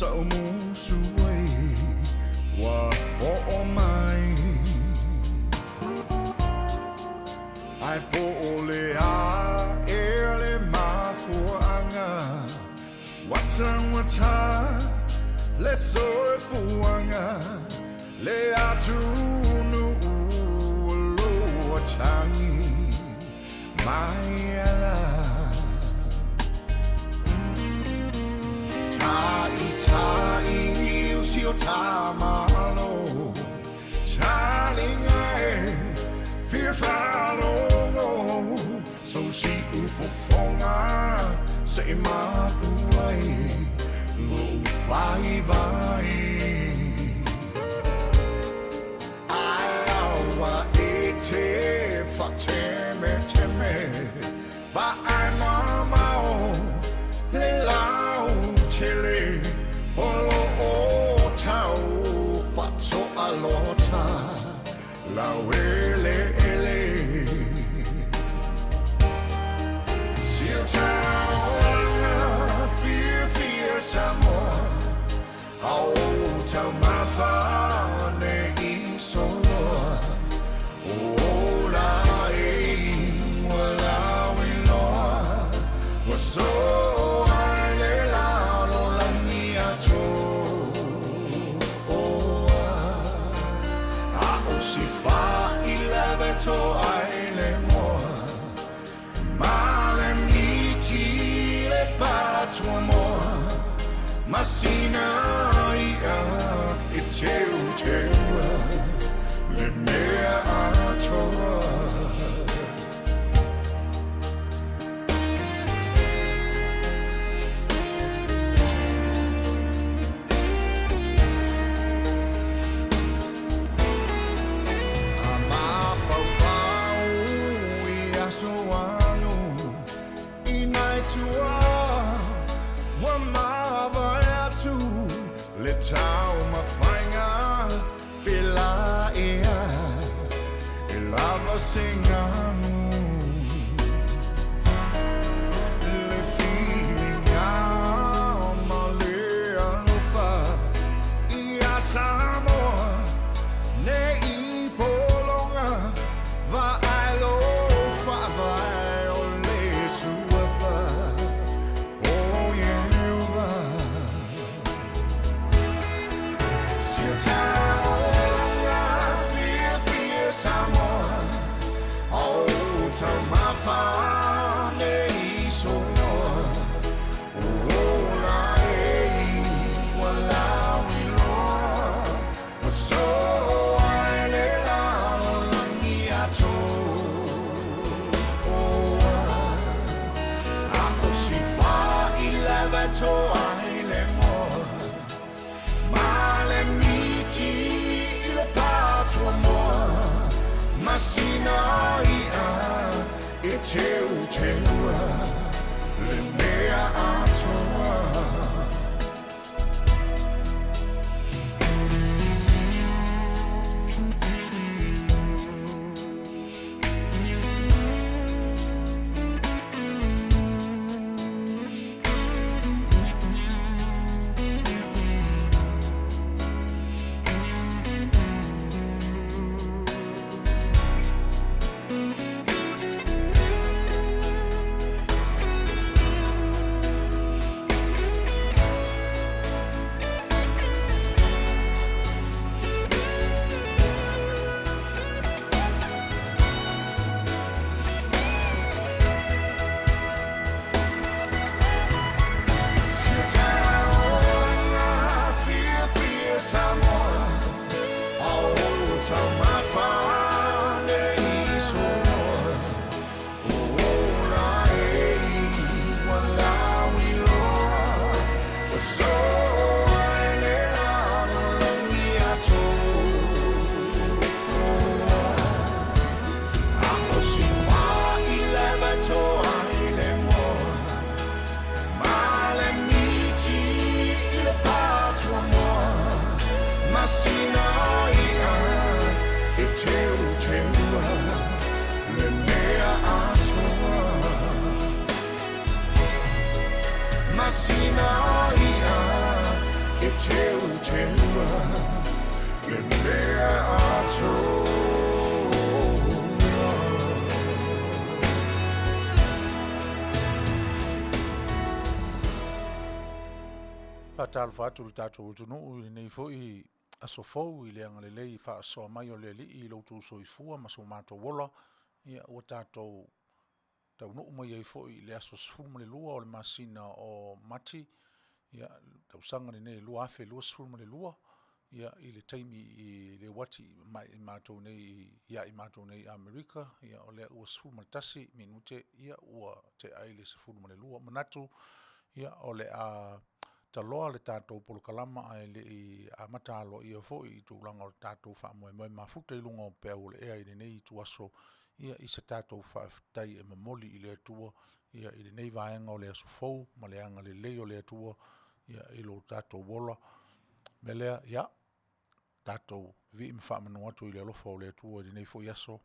mu suai wa o mai ai po le a ele mafu anga wata le so fuanga le atu nu lo changi Maia Tai usio tamalo chalingae fear follow so see ufofonga say Mapu ai lo vai Aoauli Faaeteete ba ai mama le lao Tele Olo o tau fato alota la wele ele Sil tau fear Samoa Au tau mafane isoa Ola wala wiloa waso to aile moa male miti le patwa moa masina ia e teu le mea atoa Le tau mafainga pela ea e lava singanu le filinga malea lofa ia Samoa ne I polonga va alo fa vai o le suafa oh yeah fear Samoa oh tau mafane isoa ola wala wiloa so aile la langi ato ako si fa ilevato aile moa male miti le patwa moa masina ia e teu le mea atoa e teu teua le mea atoa Fatal fatu tatou tunu i nei foi aso fou i le anga lei fa so mai o le li i lo tu so i fua ma so mato wola ia o tatou tau no mai ai foi le aso sfuma le lua o le masina o mati ia tau sanga nei lua afe lua sfuma le lua ia i le taimi i le wati mai i mato nei ia i mato nei Amerika ia o le ua sfuma tasi minute ia ua te ai le sfuma le lua manatu ia o le a taloa le tātou polokalama ai le i a matalo ia fo i tūlanga o le tātou wha moe moe mafuta i lunga o pēa o le ea i nei i tuaso ia i se tātou whaafitai e mamoli i le atua ia i le nei vaenga o le aso fau ma le anga le lei o le atua ia i lo tātou wola me lea ia tātou vi im wha manu atu i le alofa o le atua i le nei fo i aso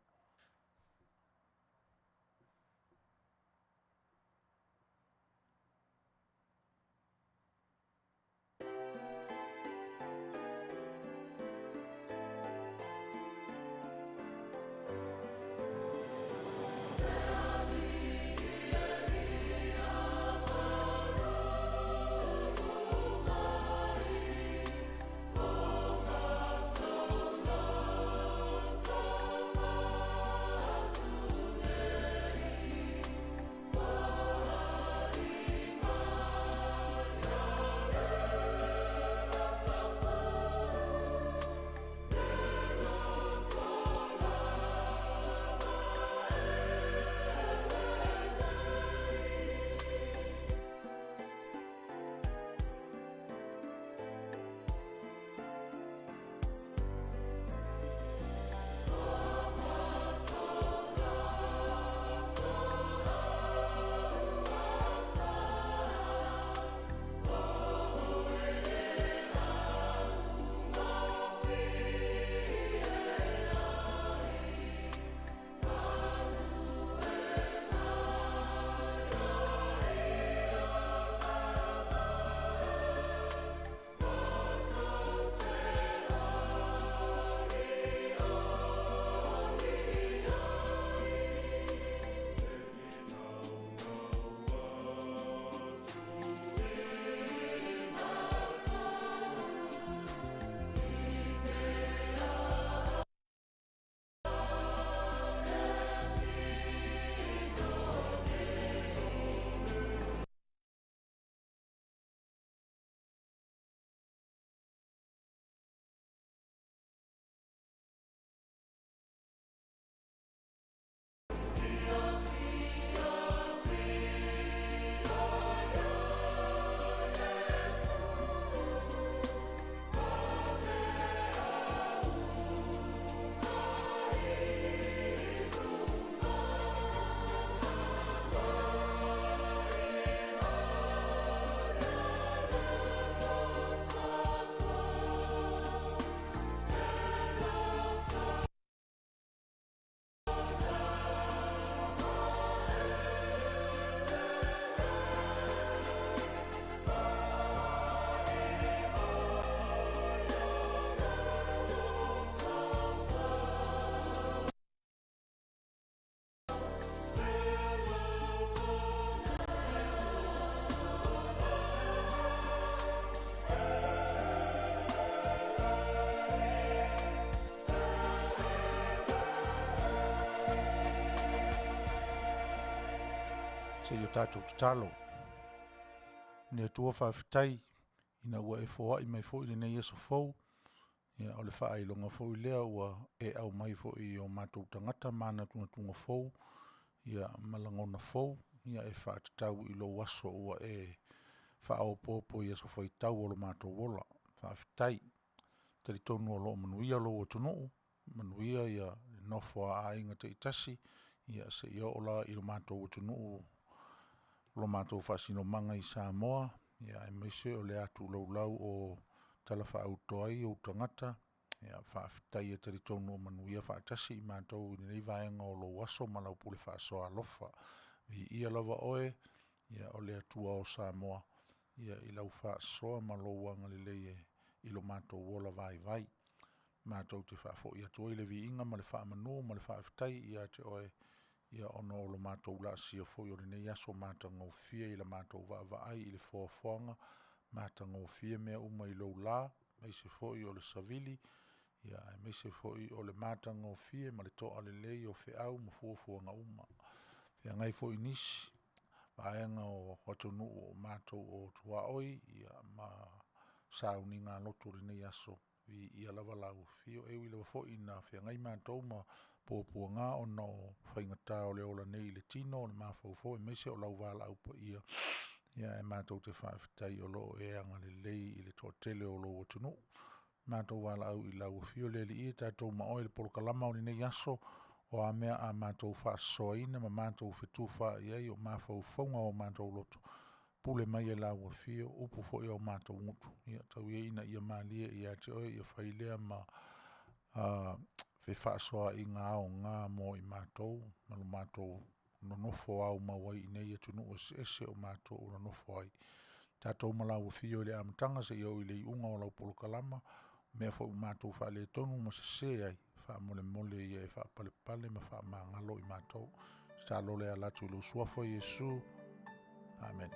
se yo tātou tutalo. Ne tua whawhitai, ina ua e fōa i mai fōi le nei aso fōu, ia o le wha ai longa fōi lea ua e au mai fōi o mātou tangata mana tunga fōu, ia malangona fōu, ia e wha atatau i lo waso ua e wha au pōpō i aso fōi tau o lo mātou wola, whawhitai, tari tonu o lo Manuia lo o tunuu, Manuia ia nofo a inga te itasi, ia se ia ola i lo mātou o tunuu, lo mātou whasino manga i Samoa, ia e meise o le atu laulau o talafa autoai o tangata, ia whaafitai e tari tonu o Manuia whaatasi i mātou i nei vaenga o lo waso malau pule whaasoa alofa. I ia lava oe, ia o le atua o Samoa, ia I lau whaasoa ma louanga lelei I lo mātou wola vai. Mātou te whaafo ia toi le vi inga ma le whaamanu ma le whaafitai ia te oe ia ono o lo mātou la sia foi o le nei aso mātanga o fia I la mātou vaai I le whoafonga mātanga o fia mea uma I lau la mai se foi o le savili ia mai se foi o le mātanga o fia ma le toa le lei o whiau ma fuafuanga uma ia ngai foi nisi vaenga o watunu o mātou o tuaoi ia ma sauni ngā loto le nei aso ia lava lau fio e wila foi na fia ngai mātou ma pōpua ngā o no whaingata o le ola nei le tino o le mawhau e meise o lau wala au pa ia e mātou te whaafetai o lo e anga le lei I le toa tele o lo watunu mātou wala au I lau fio le li I tātou ma oi le polokalama o le nei aso o a mea a mātou whaasoaina ma mātou whetuwha iei o mawhau whaunga o mātou loto pule mai e lau a fio upu fo o mātou ngutu ia tau ina ia malia ia te oi ia whailea ma fe whaasoa I ngā o ngā mo I mātou malu mātou nonofo au mawai I nei atunu o ese o mātou nonofo ai tātou malau a fio le amatanga se iau I le unga o lau polokalama mea fo mātou whaale tonu ma se se ai wha mole mole ia e wha pale pale ma wha mangalo I mātou sta lole a latu lo suafo Yesu Amen.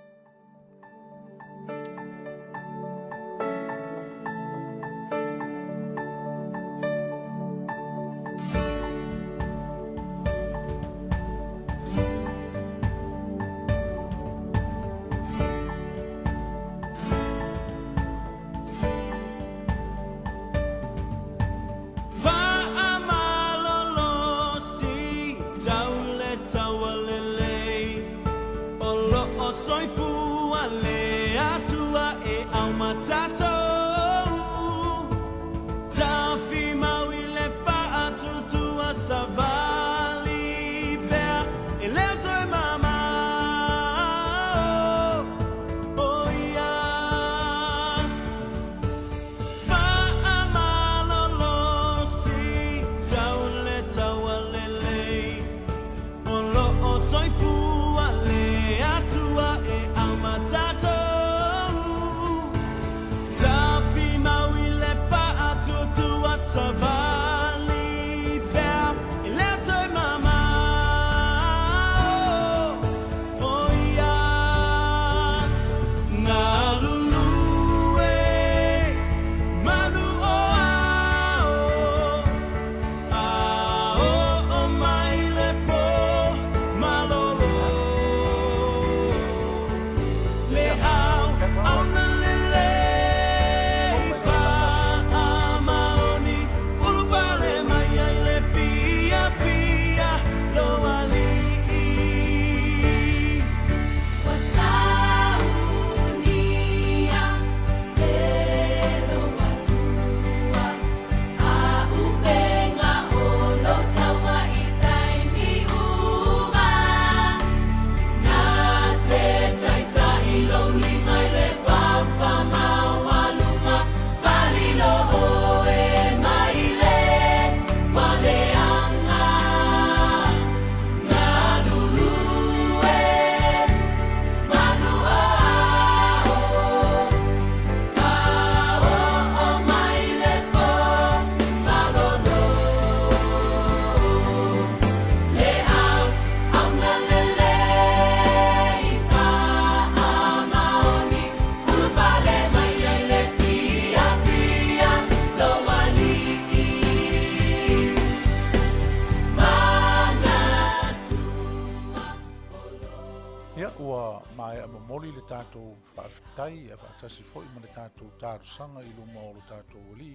Maia mamoli le tātou whaafitai e whaatasi fwoi ma le tātou sanga I luma o le tātou wali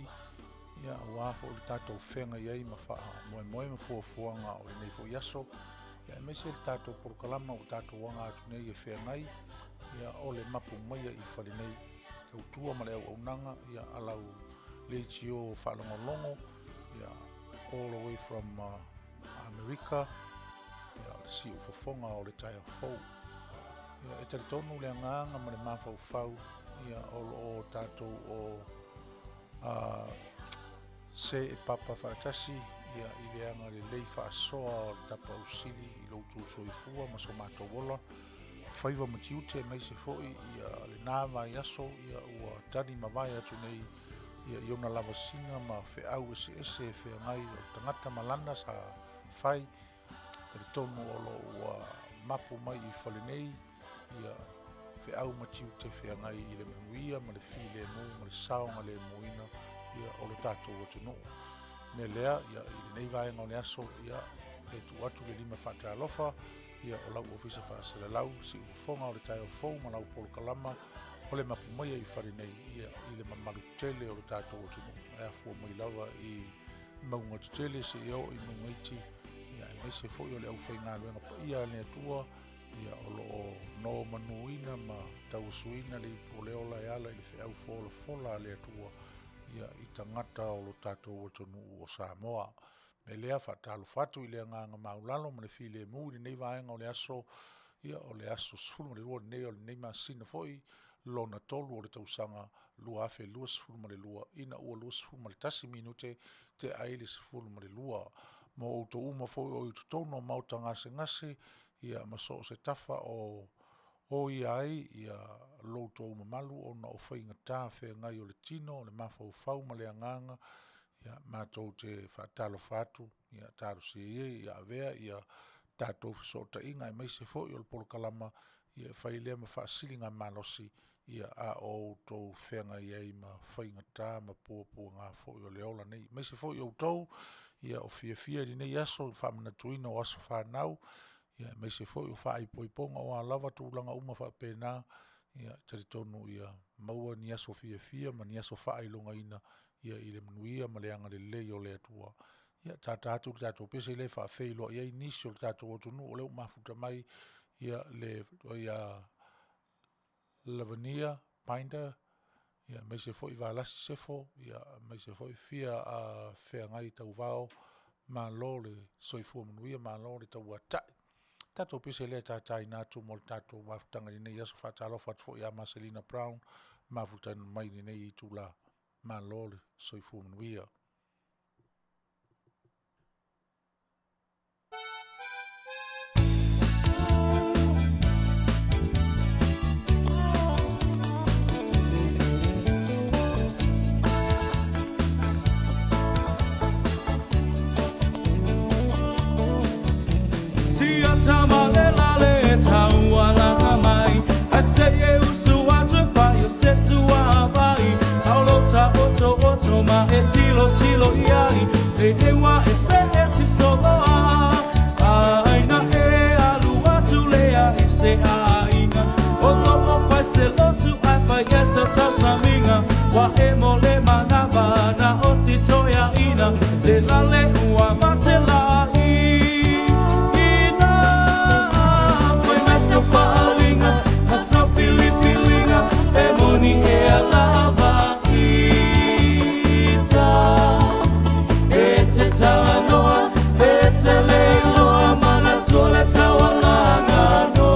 ia wāfo le tātou whenga iei ma wha moe ma fuafuanga o le nei fo yaso ia e mese le tātou porokalama o tātou wanga atu nei e whengai ia o le mapu maia I whale nei tau tua ma le au aunanga ia alau le tio whalongolongo ia all the way from America ia le si o Fofogaina o le tai o fau ia e tari tonu le anganga ma le mawhau ia o tātou o se e papa whaatasi ia I le anga le lei whaasoa o le tapa usili I loutu soifua ma so mātou wola whaiva matiu te mai se foi ia le nā vai aso ia ua tani mawai atu nei ia iona lava singa ma fe au ese fe ngai o tangata malana sa whai tari tonu olo ua mapu mai I Fale nei ia fe au matiu te fe ngai I le Manuia ma le file mu ma le saonga le muina ia o le tātou atu no me lea ia I le nei vai ngau le aso ia e tu atu le lima whata alofa ia o lau ofisa whaasere lau si ufonga o le tai o fau ma lau polo kalama o le mapu mai I Fale nei ia I le mamalu tele o le tātou atu no e afua mai lawa I maunga tele se eo I maunga iti ia e mai se foi o le au whai ngā luenga pa ia le atua ia o lo no manuina ma tausuina le o le ola e ala I le whiau fola le atua ia I tangata o lo tātou o tonu o Samoa. Me lea whatalo whatu I le nganga maulalo ma le file mu I nei vaenga o le aso ia o le aso sfulu ma le lua nei o le nei masina foi lona tolu o le tausanga lua afe lua sfulu ma le lua ina ua lua sfulu ma le tasi minute te aile sfulu ma le lua mo o to uma foi o I tutono mauta ngase ia maso se tafa o ia ai ia louto uma malu o na o whainga tā whea ngai o le tino o le mafau fau ma le anganga ia mātou te whaatalo whatu ia tāru se ia avea ia tātou fisota inga I mai se fo I o le polo kalama ia whailea ma whaasilinga malosi ia a o tau whenga I ma whainga tā ma pua ngā fo I o le ola nei mai se fo I o tau ia o fia di nei aso whamana tuina o aso whanau ia mai se foi o fai poiponga o lava tūlanga uma fa pena ia tari tonu ia maua ni aso fia ma ni aso fai longa ina ia I le Manuia ma le anga le lei o le atua ia tātou pese le fa feilo ia inisio tātou o tunu o leo mafuta mai ia le ia lavania binder ia mai se foi va lasi sefo ia mai se foi fia a fea ngai tau vao ma lo le soifua Manuia ma lo le tau atai Tato pise le tatai natu mo tato mafutanga ni nei aso whatalo whatfo ia Marcelina Brown mafutan mai ni nei I tula ma lole soifu Manuia. Tilo iai, e wa e se e tisoloa Aina e alu atu lea e se aina O lo o fai se lotu ai fai esa tasaminga Wa e mo le manava na o si toia ina Le lale ua mate lai Ina Foi mesa falinga, masa filipilinga E moni e alava Talanoa, Tele loa mana tola tawalanga no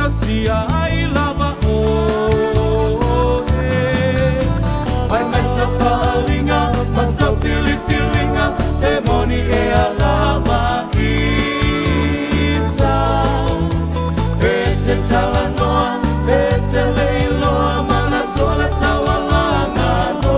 Sia ai lava o ai messa falinga massa filipilinga demoni e alava ita ese talanoa ete leiloa mana tola tawalanga no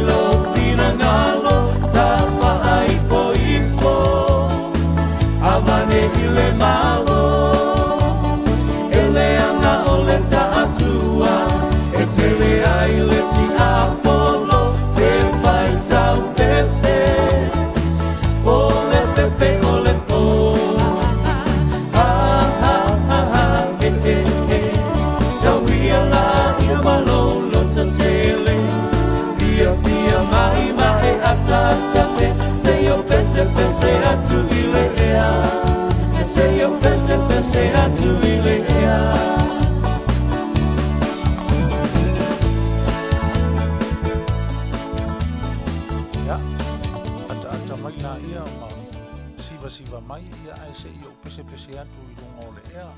lo tina ngalo tapa aipo ipo Amane ile malo Ele anga ole taatua E tele aile ti apolo Te fai sau pepe Ole pepe ole po Ha ha ha ha Sau ia la ia malolo ta tele Via via mai mai atatape Se yo pese pese atu ile ea Se yo pese pese atu ile ea Ya, ata mai la ia ma siva mai ia ai se i o pese atu i lunga o le ea.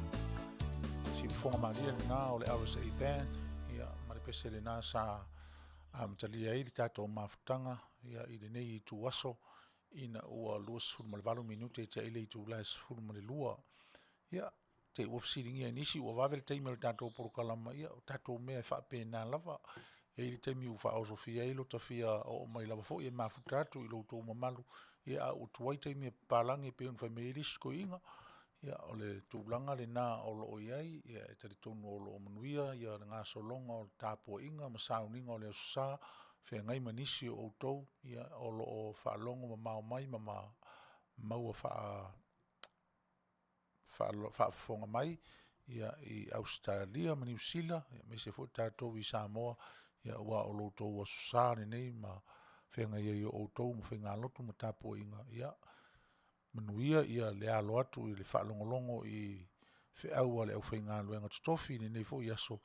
Si fonga maria na o le RSA band, ia ma le pese le na sa talia i tatou mafutanga, ia i le nei i tu aso, ina ua luas fulma le 8 minute te ile i tu las fulma le lua. Ia, te ua fasiringia nisi ua wavel teime le tatou porokalama, ia tatou mea e whaapena lava, e ili teimi u whaosofia ilo ta fia o mai lava fo, ia mafutatu i lo tō mamalu, ia a utuai teimi e palangi pe un whameiris ko inga, ia o le tūlanga le nā o lo iai, ia e tari tonu o lo Manuia, ia le ngā solonga o tāpua inga, ma sauninga o le asusā, whea ngai manisi o tau, ia o lo o whaalongo ma mau mai, ma maua whaafonga mai, ia i Australia, ma New Zealand, ia me se fo tātou i Samoa, ia ua o lo tau asusā nei, ma whea ngai e o tau, ma whea ngā lotu ma tāpua inga, ia Manuia ia le alo atu i le whaalongolongo i whiaua le au whainga luenga tutofi ni nei fo i aso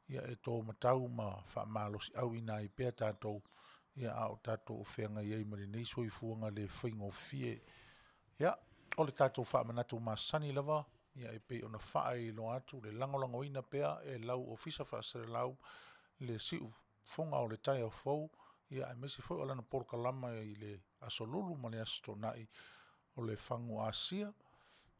ia e tō matau ma whaamalosi au ina i pēr tātou ia au tātou o whenga i eimari nei soi fuanga le whaingo fie ia o le tātou whaamanatu masani lava ia e pei ona whaai lo atu le langolango ina pēr e lau ofisa whaasere lau le siu fonga o le tai au fau ia e mesi fo o lana porkalama i le asolulu ma le asto nai o le whangu Asia,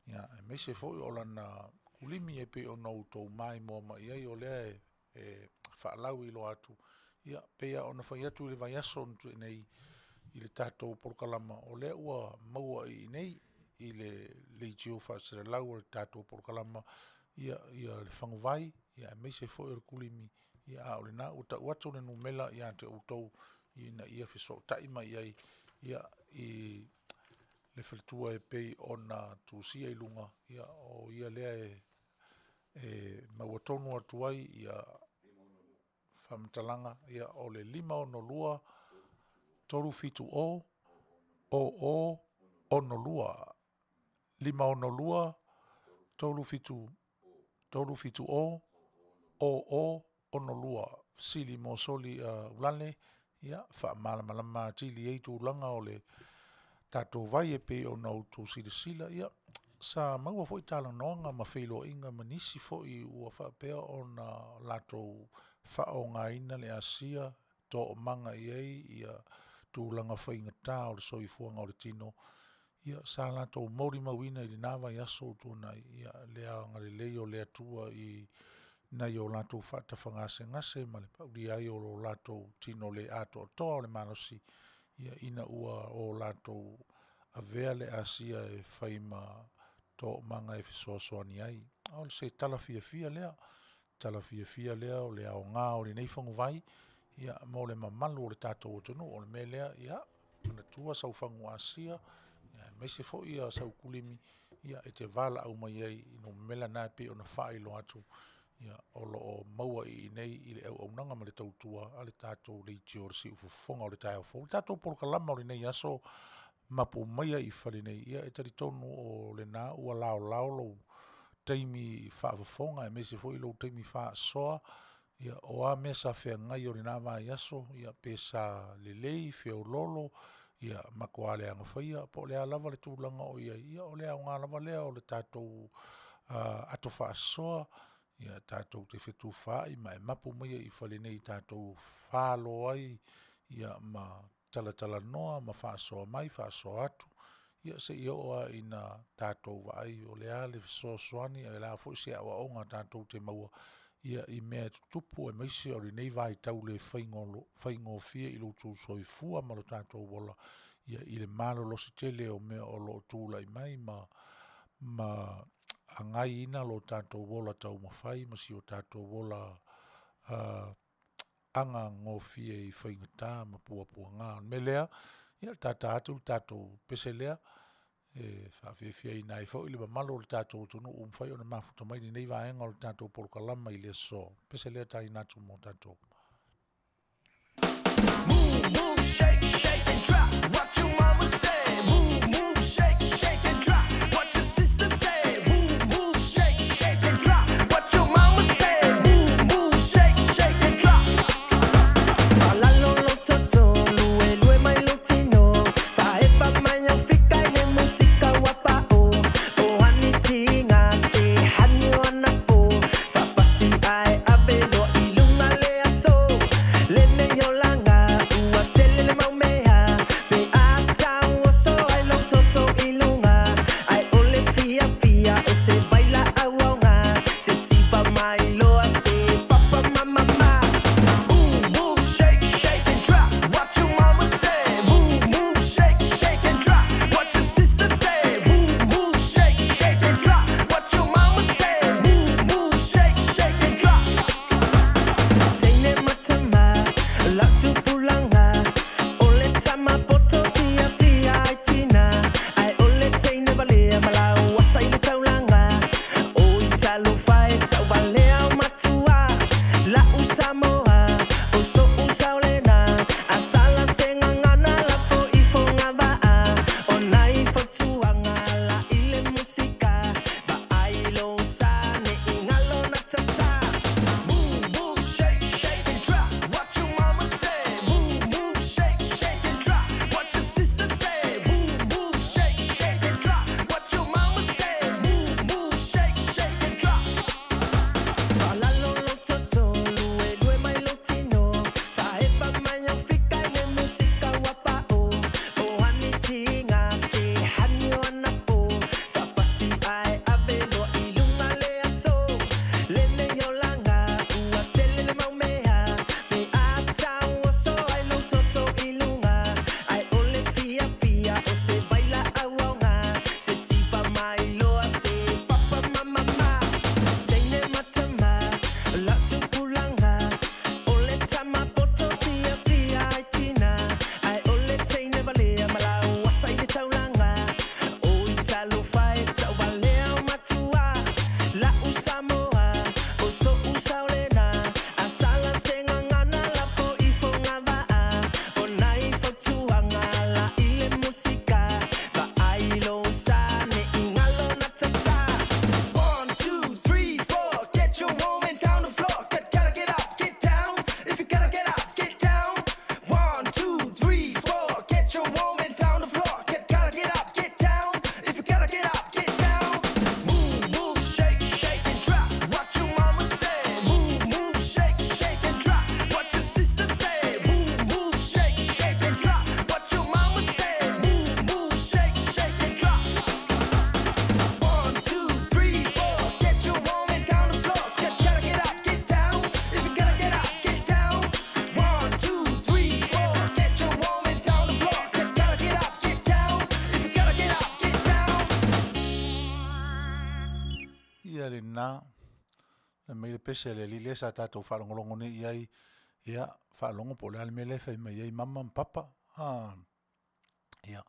ia, e meise foi o lana kulimi e pe o nou tau mai mua mai ai o lea e whaalau i lo atu, ia, pea o na whai atu i le vai aso ntu nei i le tātou porkalama o lea ua maua i nei i le leitio whaasere lau o le tātou porkalama ia le whangu vai, ia, e meise foi o le kulimi, ia, o le na, uta uatu le numela ia te utou i na ia fiso taima iai, ia, i le whalitua e pei o na tūsia i lunga, ia o ia lea e mauatonu atuai, ia whamtalanga, ia o le 5 ono lua, toru fitu o ono lua, 5 ono lua, toru fitu o ono lua, sili mo soli ulane, ia wha tili eitu ulanga o le tātou vai e pe o nau tō sila ia sa maua fo i tala noanga ma whailo inga manisi fo i ua whapea o na latou whao ngā ina le Asia tō o manga i ei ia tūlanga whainga tā o le soifuanga o le tino ia sa latou mauri mawina i le nawa i aso tōna ia lea ngale leo lea tua i nai o latou whaatawhangase ngase ma le pauri ai o lo latou tino le ato o toa o le manosi ia ina ua o latou a vea le Asia e whaima tō manga e fisoasoani ai. O le se tala fia lea o le ao ngā o le neifangu vai, ia mo le mamalu o le tātou o tonu, o le me lea, ia, mana tua sau whangu Asia, ia, me se fo ia sau kulimi, ia, e te vala au mai ai, ino mela nā pe o na whailo atu, ia, o lo o maua i nei, i le au nanga ma le tautua, a le tātou reitio o le si ufofonga o le tai au fo. Le tātou porokalama o le nei aso, Mapu Maia i Fale nei, ia e taritonu o le nā ua lao lo teimi whaafafonga, e mese fo i lo teimi whaasoa, ia o a mesa whea ngai o le nā vai aso, ia pesa le lei, whea lolo, ia makoa le anga whaia, po le a lava le tūlanga o ia o le a ngā lava lea o le tātou ato whaasoa, ia tātou te whetu whai, ma e Mapu Maia i Fale nei tātou whalo ai, ia ma tala noa, ma whaasoa mai, whaasoa atu, ia se i oa i na tātou vai o le ale soani, e la fo se awa o ngā tātou te maua, ia I mea tutupu e maisi o nei vai tau le whaingo fia I lo tū soifua ma lo tātou wala ia I le malo lo si tele o mea o lo tūla I mai ma angai ina lo tātou wala tau mawhai ma si o tātou wala anga ngō fia I whaingatā ma pua ngā me lea ia tātā atu tātou pese lea whawhiawhia I nai whau ili malo le tātou tunu whai o na mafuta mai ni nei vaenga o le tātou polokalama I le so. Pese lea tai natu mo tātou. Move, move, shake, shake and drop. What your mama say. Move, move, shake, shake and drop. What your sister say. Move, move, shake, shake and drop. What your mama say. Move, move, shake, shake and drop. Falalo lo toto, lue lue mai lo tino. Faepa mai au fika I le musika wapa o. O hani tinga se hani wana po. Fapasi ai ave lo ilunga le aso. Lene yolanga ua tele le maumea. Pe ata uoso ai lo toto ilunga. Ai ole fia fia o se vaila auaunga. Se siva mai loa se papa mama ma. Move, move, shake, shake and drop. What your mama say. Move, move, shake, shake and drop. What your sister say. Move, move, shake, shake and drop. What your mama say. Move, move, shake, shake and drop. Teine matama, la tupulanga. Ole tama poto fia fia aitina. Ai ole teine valea malau wasai le taulanga. O italo fai tau valea o matua. La Samoa, o so usaulena. Asala sengangana la fo ifonga vaa. O nai fo tuanga la ile musika. Va ailo sane ingalo na tata. Move, move, shake, shake and drop. What your mama say. Move, move, shake, shake and drop. What your sister say. Move, move, shake, shake and drop. What your mama say. Move, move, shake, shake and drop. Falalo lo toto, lue lue mai lo tino. Faepa mai au fika I le musika wapa o. O hani tinga se hani wana po. Fapasi ai ave lo ilunga le aso. Lene yolanga ua tele le maumea. Pe ata uoso ai lo toto ilunga. Ai ole fia fia o se vaila auaunga. Se siva mai loa se papa mama ma. Teine matama, la tupulanga. Ole tama poto fia fia aitina. Ai ole teine valea malau wasai le taulanga. O italo fai tau valea o matua. La Samoa, o so usaulena. Asala sengangana la fo ifonga vaa. O nai fo tuanga la ile musika. Va ailo sane ingalo na tata. 1, 2, 3, 4. Get your woman down the floor. Gotta get up, get down. If you gotta get up, get down. 1, 2, 3, 4. Get your woman down the floor. Gotta get up, get down. If you gotta get up, get down. Move, move, shake, shake and drop. What your mama say. Move, move, shake, shake and drop. What your sister say. Move, move, shake, shake and drop. What your mama say. Move, move, shake, shake and drop. 1, 2, 3, 4. Get your woman down the floor. Gotta get up, get down. If you gotta get up, get down. 1, 2, 3, 4. Get your woman down the floor. Gotta get up, get down. If you gotta get up, get down. Ia le nā, e mei le pese le li le sa tātou whalongolongo ne iai, ia whalongo po le alime le whai mai iai mama mpapa, ia,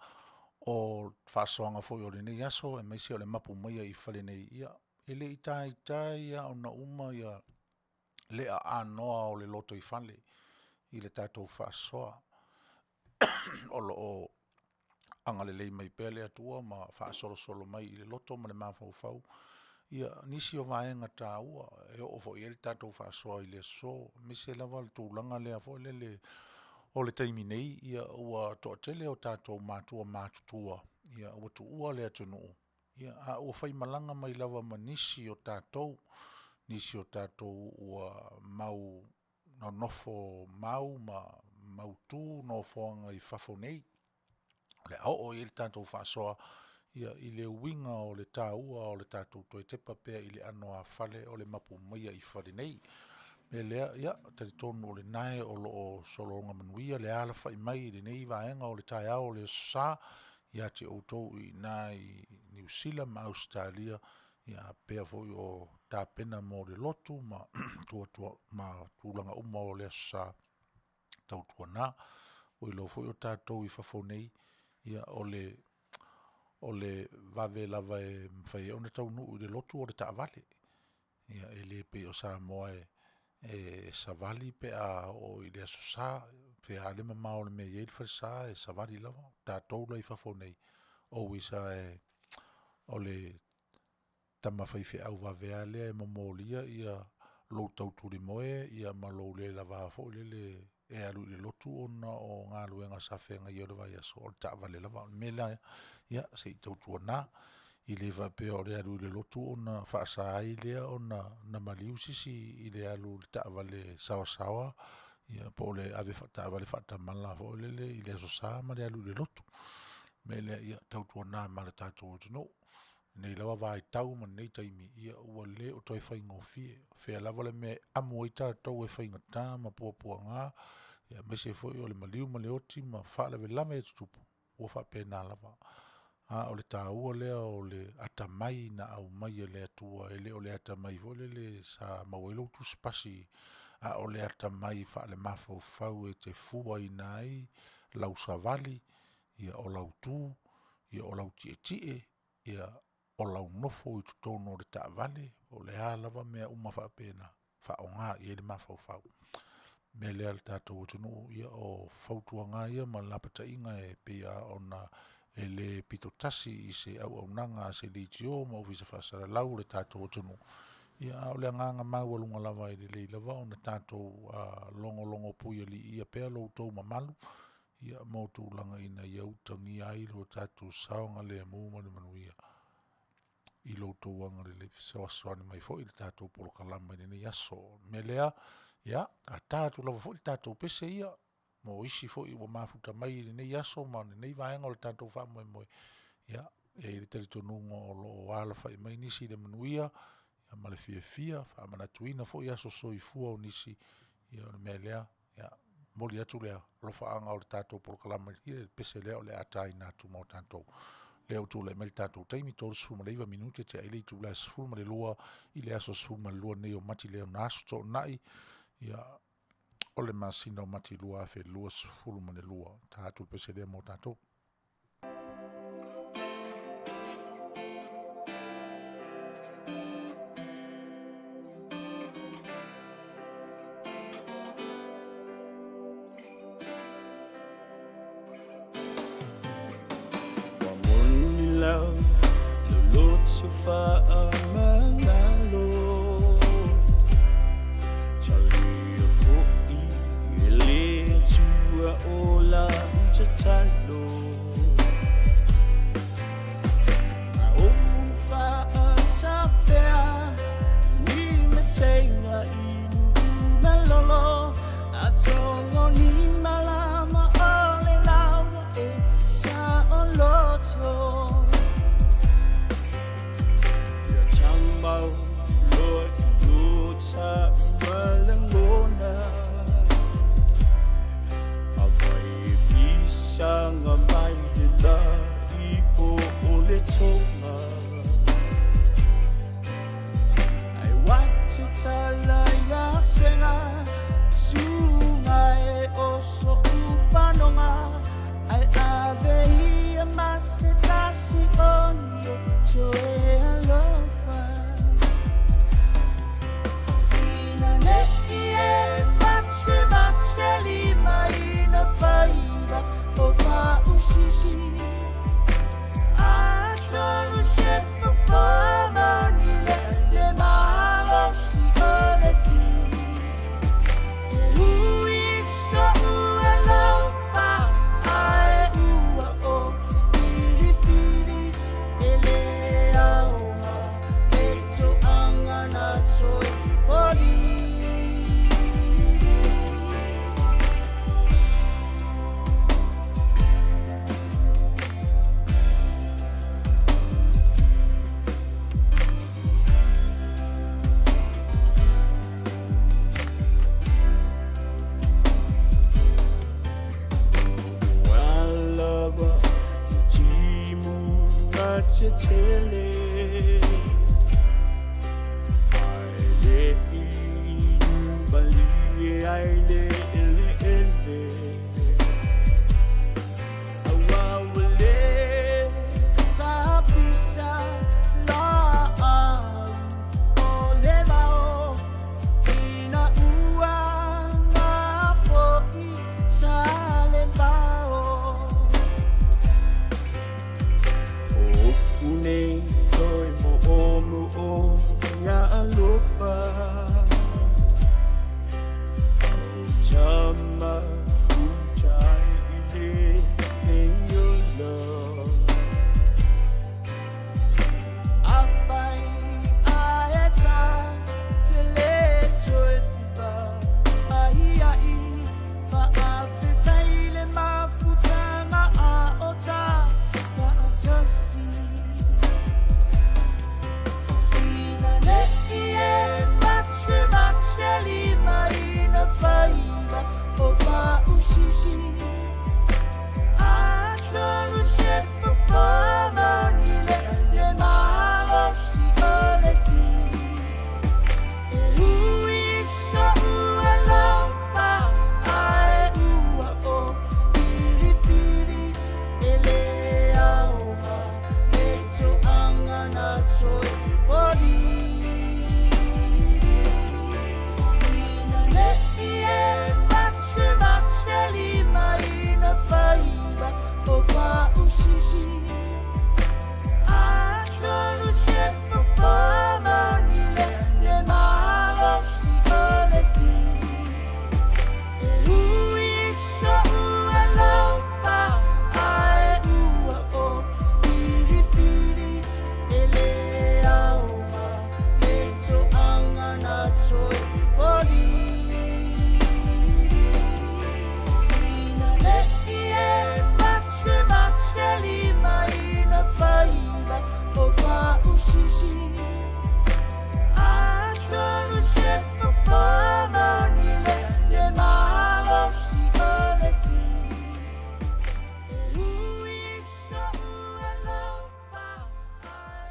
o whasoanga fo o le nei aso, e mei se o le mapu mai i whale nei, ia, ele itai ia o na uma ia, le a anoa o le loto i whale, i le tātou whasoa, o lo o anga le lei mai pele atua, ma whaasolo solo mai i le loto ma le mawhau ia nisi o vaenga tā ua, e o fo i ele tātou whaasoa i le so, mise lava le tūlanga lea fo le o le taimi nei, ia ua toa tele o tātou mātua mātutua, ia ua tu ua lea tunu, ia a ua whai malanga mai lava ma nisi o tātou ua mau no nofo mau ma mau tū no foanga i whafo nei, le au o i ele tātou whaasoa, ia i le uinga o le tāua o le tātou toi tepa pea i le anoa fale o le Mapu Maia i whare nei. Me lea, ia, tari tonu o le nae o lo solonga Manuia, le ala whai mai le nei vaenga o le tai ao o le sā, ia te outou i nā i New Zealand ma Australia, ia pea foi o tāpena mo le lotu, ma ma tūlanga uma o le sā tautua nā, o i lo foi o tātou i whafo nei, ia o le vave lava e mwhai o na tau nuu i le lotu o le taavale, ia e le pe o Samoa e savali pe a o i le asosa pe a le mama o le me ye le sa e savali lava tātou la i whafo nei o isa e o le tama whaiwhi au vavea lea e mamolia ia lo tauturi moe ia malo le lava fo le e alu le lotu ona o ngā luenga sa whenga i o le vai aso o le taavale lava mela ia se i tautua nā i le vape o le alu le lotu ona whaasa ai lea ona na maliu sisi i le alu le taavale sawa ia po le ave taavale whaatamala fo le i le aso sa ma le alu le lotu mele ia tautua nā ma le tātou tino nei lawa vai tau ma nei taimi ia ua le o toi whai ngofie whea lava le me amu i tātou e whai ngatā ma pua ngā ia mese foi o le maliu ma le oti ma whaale ve lame e tutupu ua whapena lava o le tāua lea o le atamai na au mai le atua e le o le atamai fo le sa mawelo tu spasi o le atamai whaale mafau e te fua i nai lau savali ia o lau tū ia o lau tie ia o lau nofo i tutono o le taavale o le lava mea uma whapena whaonga i le mafau me lea le tātou tunu ia o fautua ngā ia ma lapata inga e pia ona e le pitotasi i se au nanga se li tio ma ufisa whasara lau le tātou tunu ia o le nganga mau alunga lava i le lava o na tātou longo puia li ia pea lo tau mamalu ia mautu langa ina ia utangi ai lo tātou saonga le muma le Manuia i lo tau anga le sawaswani mai fo i le tātou polo kalama i ne yaso me lea ia a tātou lava fo i tātou pese ia mo isi fo i wa mafuta mai i ne yaso ma nei vaenga o le tātou wha moe ia e i le taritonunga o lo ala whai mai nisi le Manuia ia ma le fia wha mana tuina fo i aso so i fua o nisi ia o me lea ia moli atu lea lo whaanga o le tātou polo kalama i le pese lea o le atai nā tu mo tātou leo tu le mel tātou taimi tōru sfuma leiva minute te aile i tu la sfuma le lua i le aso sfuma le lua nei o mati leo nasu tō nai ia o le masina o mati lua afe lua sfuma le lua tātou pese lea mo tātou Tele.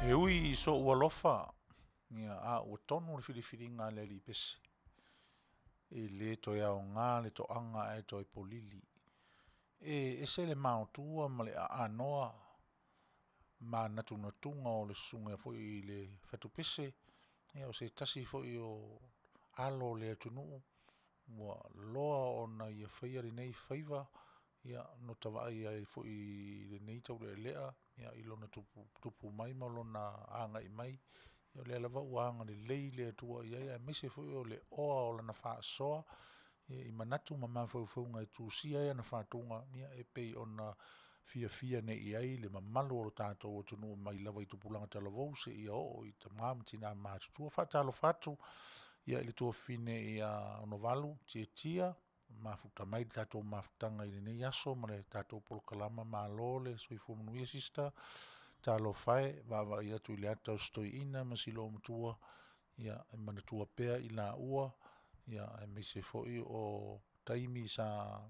E ui so ua lofa, ia a ua tonu le whiriwhiringa le li pese. E le toi au ngā, le to anga e toi polili. E se le maotua ma le a anoa, ma natunga o le sunga fo i le whatu pese, ia o se tasi fo i o alo le atunu, ua loa o na ia whaia le nei whaiva, ia no tawai ai fo i le nei tau le lea, ia ilo na tupu mai ma lo na anga i mai, ia le alawa uanga le lei le atua ia mese fo i o le oa o lana wha soa, i manatu ma mawhau ngai tu sia ia na whatunga, ia e pei o na fia ne i ai le mamalu o lo tātou o tunu mai lawa i tupulanga tala vause i o i ta māmtina mātutua whatalo whatu ia ili tua fine i a onovalu tia mafuta mai tātou mafutanga i nei aso ma le tātou polokalama mālole soifu Manuia sista talo whae wawa i atu i le atau stoi ina masilo mutua ia e manatua pea i la ua ia e meise foi o taimi sa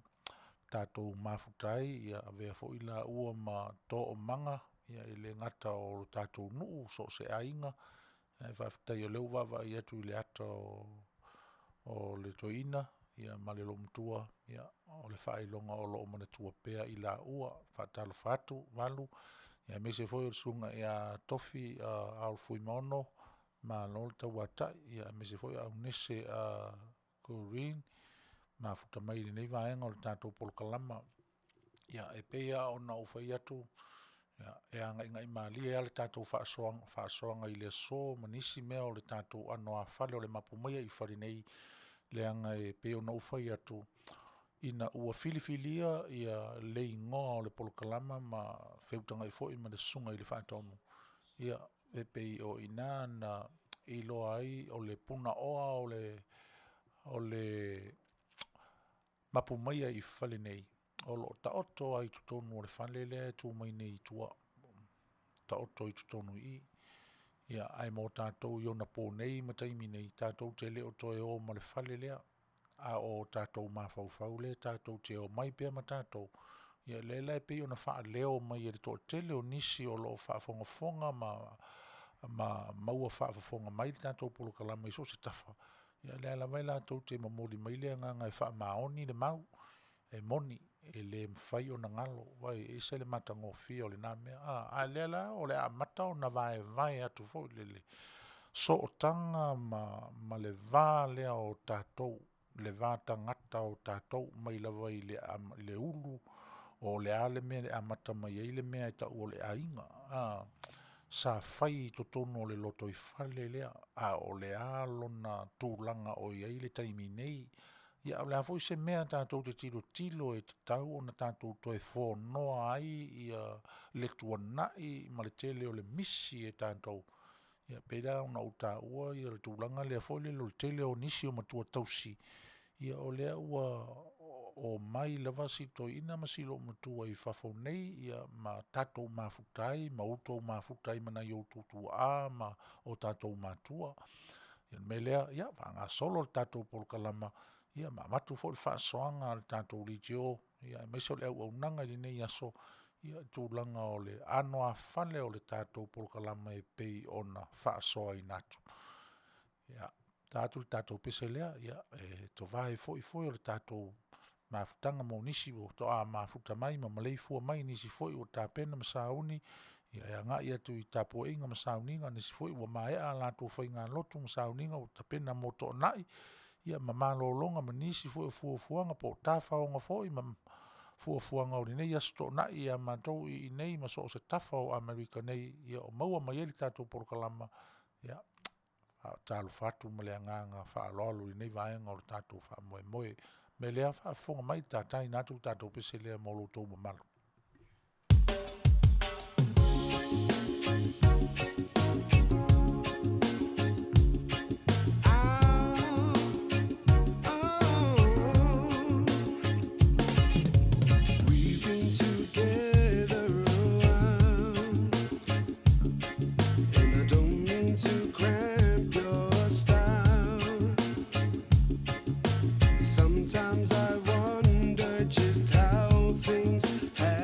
tātou mafutai ia vea fo i la ua ma tō o manga ia i le ngata o tātou nuu so se ainga e whaftai o leu wawa i atu i le ata o le toina ia ma le lomtua ia o le whailonga o lo o manatua pea i la ua whatalo whatu walu ia me se foi o sunga ia tofi au fui mono ma lol tau atai ia me se foi au nese Corinne ma futa mai le nei vaenga o le tātou polokalama. Ia e pea o na ufai atu, ia e anga inga i mali e ale tātou whaasoanga i le so, manisi mea o le tātou anoa Fale o le Mapu Maia i whare nei le anga e pea o na ufai atu. Ina ua filifilia ia le ingoa o le polokalama ma feutanga i foi ma le sunga i le whaatonu. Ia e pei o ina na iloa ai o le puna oa o le Mapu Maia i Fale nei. O lo ta oto ai tutonu o le Fale le tu mai nei tua. Ta oto i tutonu i. Ia ai mo tātou i ona pō nei ma taimi nei tātou Tele o toe o ma le Fale lea. A o tātou mawhauwhau le tātou te o mai pia ma tātou. Ia lela e pei ona wha leo mai e to tele o nisi o lo wha fonga ma maua wha fonga mai tātou polo kalama i so se tafa. Ia lela vai la tau te mamoli mai lea nganga e wha maoni le mau e moni e le mwhai o na ngalo vai e se le mata ngofia o le nā mea a lela o le a mata o na vai atu fo le so o tanga ma le vā lea o tātou le vā tangata o tātou mai lava i le ulu o le ale mea le amata mai ai le mea e tau o le ainga sa fai to tono le loto i fale lea o le alona tūlanga o iai le taimi nei ia o le afo i se mea tātou te tilo e te tau o na tātou to e whonoa ai ia le tuanai ma le tele o le misi e tātou ia pera una uta ua ia le tūlanga le afo le lo tele o nisi o matua tausi ia o lea ua o mai lava si to ina masilo matua i fafo nei ia ma tatou mafutai ma utou mafutai mana i oututu ma o tatou matua ia me lea ia vanga solo le tatou polkalama ia ma matu fo le whaasoanga le tatou ligio ia me se o le au nanga i nei aso ia tūlanga o le anoa fale o le tatou polkalama e pei ona whaasoa i natu ia tatou pese lea ia to vai foi o le tatou mafutanga mo nisi o to mafuta mai ma malei fua mai nisi foi o tapena masauni ia nga ia tu i tapo inga masauninga nisi foi o mai a la to foi nga lotu masauninga o tapena mo to nai ia ma malolonga ma nisi foi fuanga po tafa o nga foi ma fuanga o nei ia sto nai ia ma to i nei ma so se tafa o Amerika nei ia o maua mai ele tatou porkalama ia talo fatu ma le nganga fa lolo i nei vaenga o tatou fa moe me lea fa fonga mai tatai natu tatou pese lea mo lo tau mamalo. Sometimes I wonder just how things have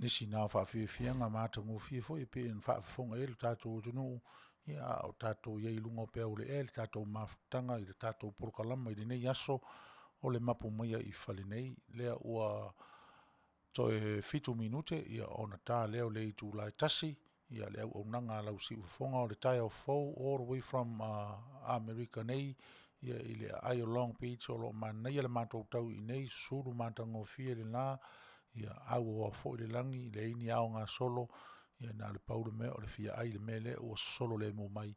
nisi nā whawhiwhianga mātangu whiwho e pe en whawhonga e le tātou tunu ia o tātou iei lunga pēo le e le tātou mawhutanga i le tātou porokalama i le nei aso o le Mapu Maia i Fale nei lea ua toe 7 minute ia ona tā leo le i tūlai tasi ia le au nanga lau si ufonga o le tai au fau all the way from America nei ia i le ai o Long Beach o lo manai le mātou tau i nei suru mātango fia le nā ia au o fo le langi le ini au ngā solo ia nā le paure mea o le fia ai le mele o solo le mo mai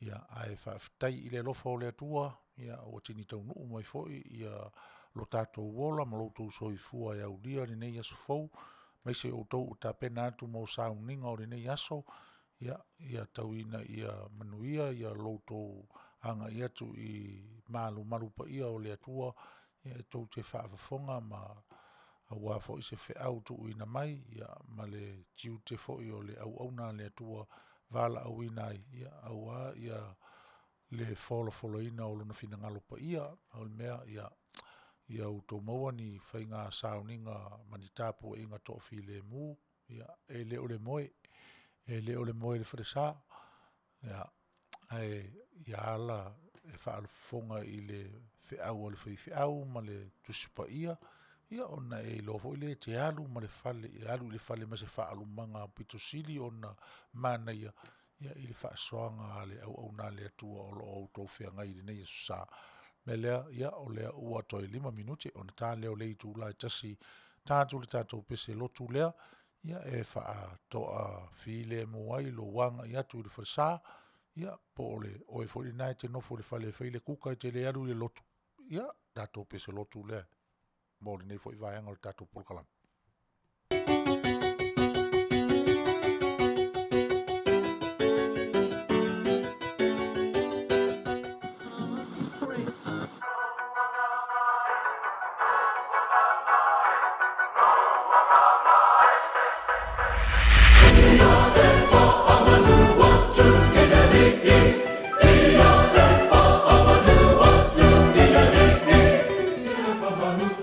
ia ai whaftai i le lofo o le atua ia o tini tau nuu mai foi ia lo tātou wola ma loutou soifua e aulia le nei aso fau mai se o tau ta pena atu mo sauninga o le nei aso ia tauina ia Manuia ia loutou anga ia tu i malu pa ia o le atua ia e tau te whaafafonga ma awa fo i se wheau tu ina mai ia ma le tiu te fo i o le au na le atua vala au inai ia awa ia le folo ina o luna fina ngalo pa ia au mea ia uto maua ni whainga sauninga manitapu e inga tofi le mu ia e le ole moe le whadesa ia ia ala e whaalfonga i le wheau o le whaiwheau ma le tusipa ia ona e lofo i le te alu ma le fale e alu i le fale ma se whaalu manga pito sili ona mana ia i le whaasoanga le au na le atua o lo au tau whea i le nei sa me lea ia o lea ua toi 5 minute ona tā leo le i tū lai tasi tātou le tātou pese lotu lea ia e wha toa while mo ai lo wanga i atu i le whasa ia po le oe fori nai te nofo le whale while kuka i te le alu le lotu ia tātou pese lotu lea mo le nei fo i vaianga le tātou polokalama. Manu,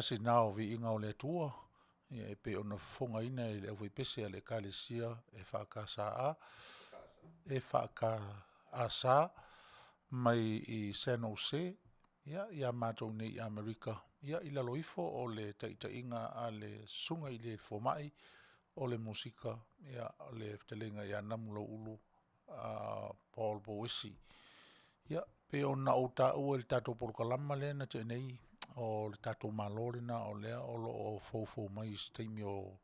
asi nao vi inga o le tua, ia e pe ona fofogaina i le au faipese a le ekalesia e whaakasa asa mai i San Jose, ia mātou nei Amerika, ia i laloifo o le taitainga a le sunga i le fomai o le musika, ia le Fetalaiga ia namu lau ulu Paul Bowesi. Ia, pe ona o ua le tātou polokalama le na te nei o le tātou malore na o lea o lo o fou mai steimi o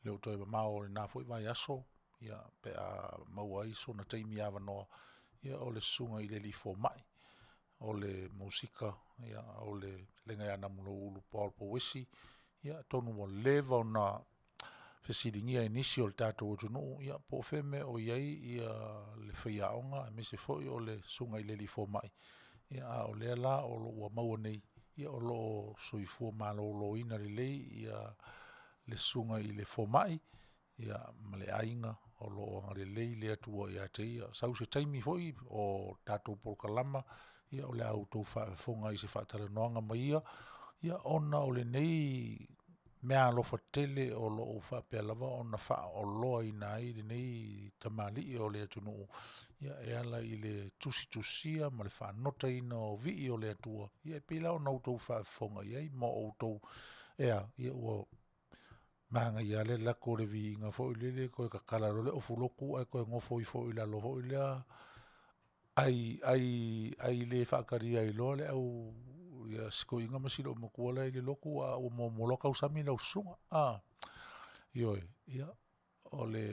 le utoi mao le nā foi vai aso, ia pe a maua iso na teimi ava noa, ia o le sunga i le li fomai o le musika, ia o le lenga ia namu lau ulu Paul Bowesi, ia tonu mo leva o na fesiringia inisi o le tātou o tunu, ia po feme o iai ia le whaiaonga, me se foi o le sunga i le li fomai. Ia o lea la o lo ua maua nei, ia o lo soifua malo lo ina le lei, ia le sunga i le fomai, ia ma le ainga o lo anga le lei le atua ia te ia. Sau se taimi foi o tātou polokalama, ia o le autou whaafonga i se whaatalanoanga mai ia ona o le nei mea alofa tele o lo o whapea lava o na wha o loa i nai le nei tamali o le atunu ia e ala i le tusia ma le whanota ina o vii o le atua ia e pila o na utou whaafonga ia i mo utou ia ua manga ia le lako le vi inga fo i lele koe kakala le o fuloku ai koe ngofo i fo i la loho i lea ai le whaakaria i loa le au ia siko inga masiro mo kuala i le loku a o mo moloka usami la usunga ioi ia o le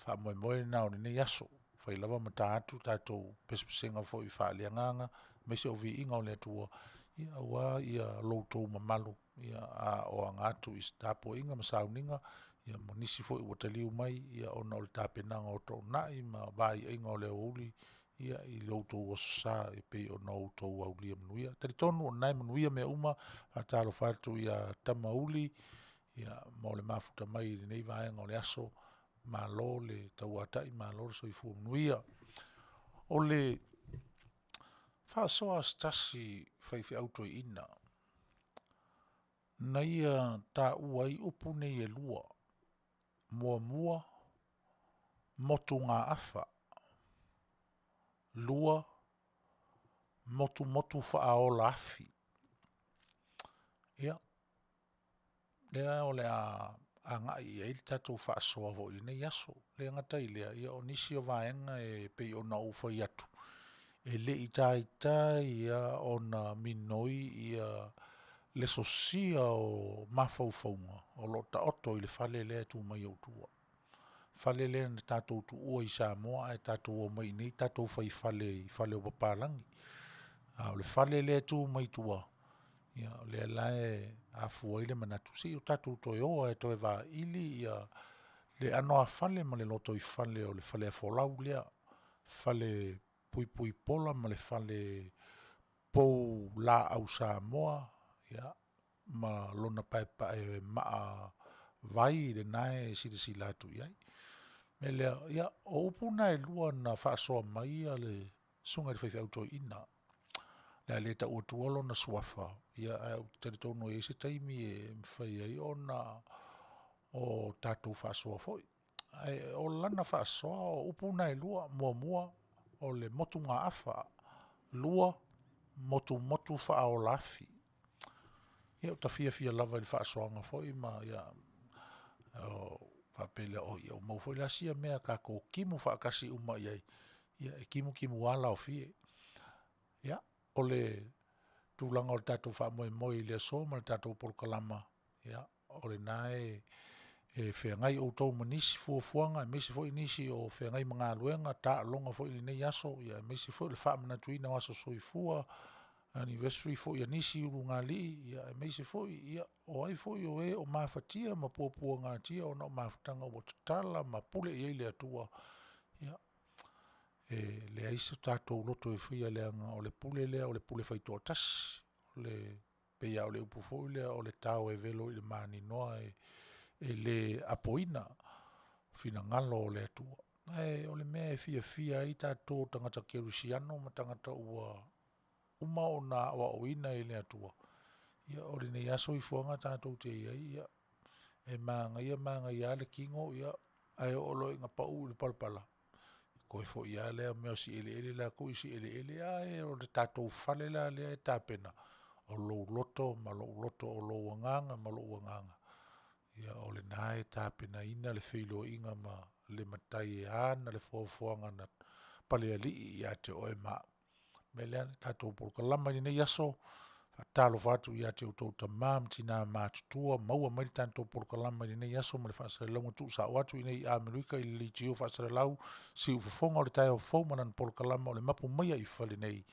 whamoemoe na o ne yaso whai lava mata atu tātou pespesenga fo i whaaleanganga me se o vi inga o le atua ia ua ia loutou mamalu ia a o angatu i stapo inga masauninga ia mo nisi fo i wataliu mai ia ona o le tapenanga o tau nai ma vai inga o le Aoauli ia i loutou o sa e pei o na outou aulia Manuia. Tari tonu o nai Manuia mea uma a talo fatu ia tamauli ia mo le mafuta mai le nei vaenga o le aso ma lo le tauatai ma lo soifu Manuia. O le whaasoa stasi whaifi auto i ina na ia ta ua i upu nei e lua mua motu ngā afa lua motu whaaola afi. Ia. Lea o le a ngai ia i tatou whaasoa vo i nei aso. Lea ngatai lea ia o nisi o vaenga e pei o na ufa i atu. E le i tai ia o na minoi ia le sosia o mafaufaunga o lo ta oto i le Fale lea tu mai au tua. Fale lea na tātou tu ua i Samoa e tātou o mai nei tātou fai Fale o papalangi. O le Fale lea tu mai tua. Ia o lea lae a fua ile manatu si o tātou toi oa e toi va ili ia le anoa Fale ma le loto i Fale o le Fale a folau lea. Fale pui pola ma le Fale pou la au Samoa. Ia ma lona pae maa vai le nae si latu iai. Me lea, ia, o upuna e lua na whaasoa mai a le sunga le whaifi auto ina. Lea le ta ua tuolo na suafa. Ia, au teritono e se taimi e mwhai ai o na o tātou whaasoa foi. O lana whaasoa o upuna e lua mua o le motu ngā afa. Lua motu whaao lafi. Ia, o ta fia lava i le whaasoanga foi ma, ia, whapele o ia o mau foi lasia mea kako kimu whaakasi uma iai. Ia e kimu ala o fie. Ia o le tūlanga o le tātou whaamoe i le so ma le tātou polokalama. Ia o le nae e whengai o tau manisi fuafuanga, e mesi foi nisi o whengai mga luenga, ta longa foi li nei aso, ia mesi foi le whaamana tuina waso soifua, anniversary foi nisi uru ngā li, ia mesi foi, ia o ai foi o e o mawhatia, ma puapua ngā tia, o na o mawhatanga o tatala, ma pule i eile atua, ia le aiso tātou loto e whia leanga o le pule lea, o le pule whaitoa tasi, o le peia o le upu foi lea, o le tau e velo i le mani noa e le apoina fina ngalo o le atua. O le mea e fia i tātou tangata kerusiano ma tangata ua uma o na awa oina e le atua. Ia o le nei aso I fuanga tātou te ia. E manga ia le kingo ia. Ai o lo inga pau le palpala. Ko e fo ia le mea si ele la ko si ele ai o le tātou fale la le e tāpena. O lo loto ma lo loto o lo wanganga ma lo wanganga. Ia o le nae tāpena ina le whilo inga ma le matai e ana le fuafuanga na pale ali ia te oe maa. Me lea tātou poruka lama ni nei aso, talo whatu ia te utou ta mam tina mātutua, maua mai tātou poruka lama ni nei aso, ma le whaasare launga tu sa watu i nei Amerika I li tio whaasare lau, si ufafonga o le tae o faumanan poruka lama o le mapu Maia I Fale nei,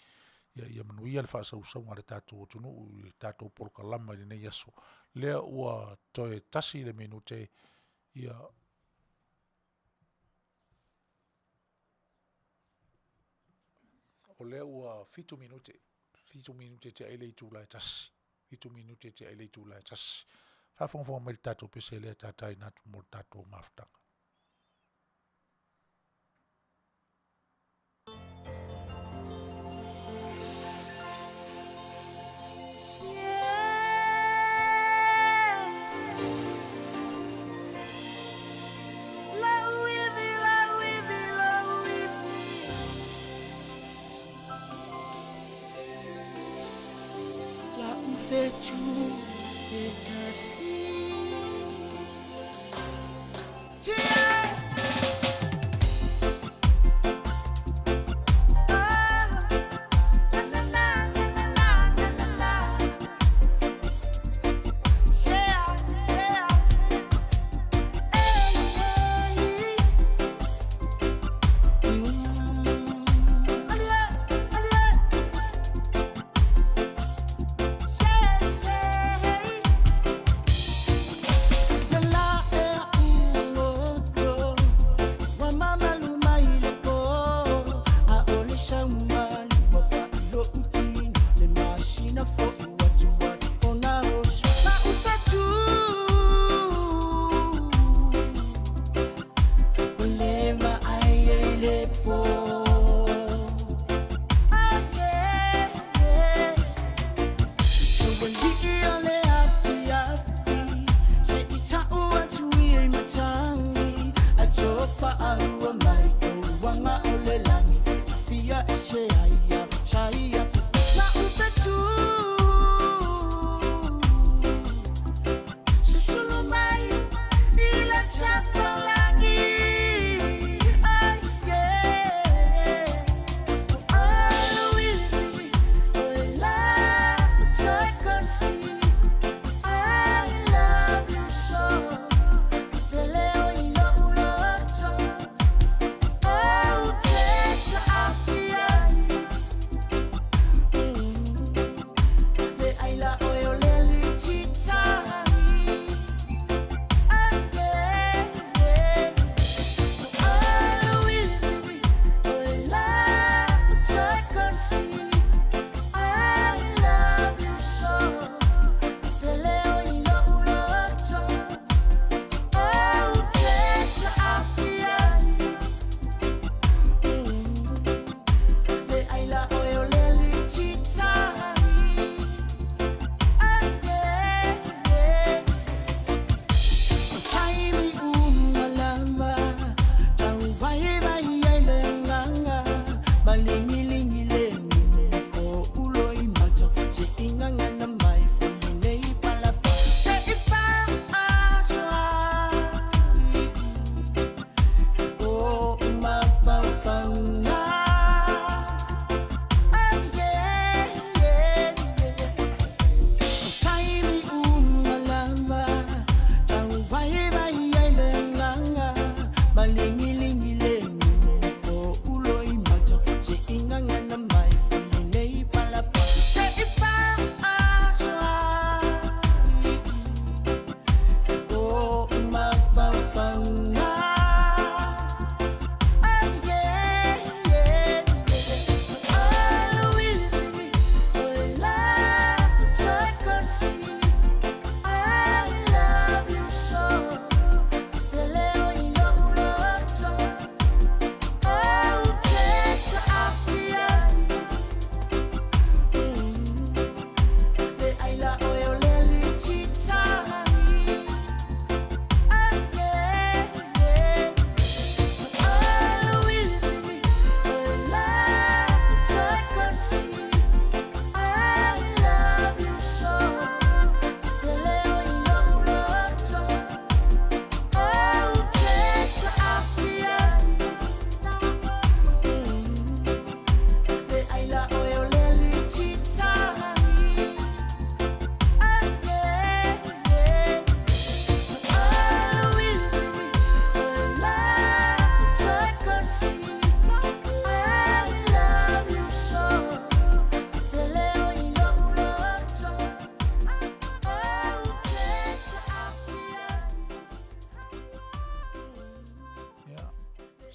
ia Manuia le whaasau saunga le tātou o tunu, le tātou poruka lama ni nei aso. Lea ua toe tasi le menu te, ia o lea ua 5 minute te aile I tūla e tasi. 5 minute te aile I tūla e tasi. Whawhonga mai tātou pese lea tātai nātu mō tātou mawhtanga. Tu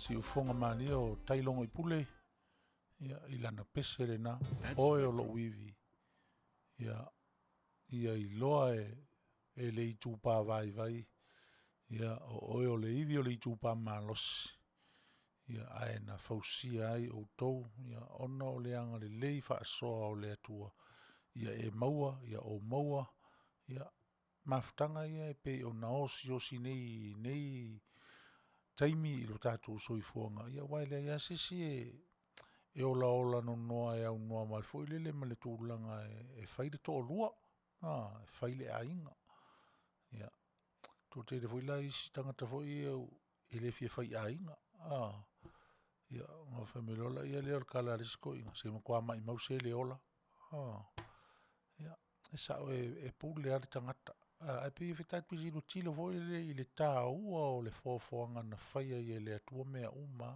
si ufonga mani o tailongo i pule, ia ilana pese le na, oe o lo uivi, ia i loa e le i tūpā vai, ia oe o le ivi o le i tūpā mālosi, ia ae na fausia ai o tau, ia ona o le anga le lei whaasoa o le atua, ia e maua, ia o maua, ia maftanga ia e pe o na osi nei taimi i lo tātou soifuanga, ia waile ia sisi e ola no noa e au noa mal foi lele ma le tūlanga e whaile to o lua, e whaile a inga, ia tō te foi la isi tangata foi e le fia whai a inga, ia ngā whamelola ia leo kala risiko inga, se mo kua mai mause le ola, ia e sao e pūle ari tangata, ai pe fitai pisi lu tilo foi i le tā ua o le fōfoanga na whaia i le atua mea uma,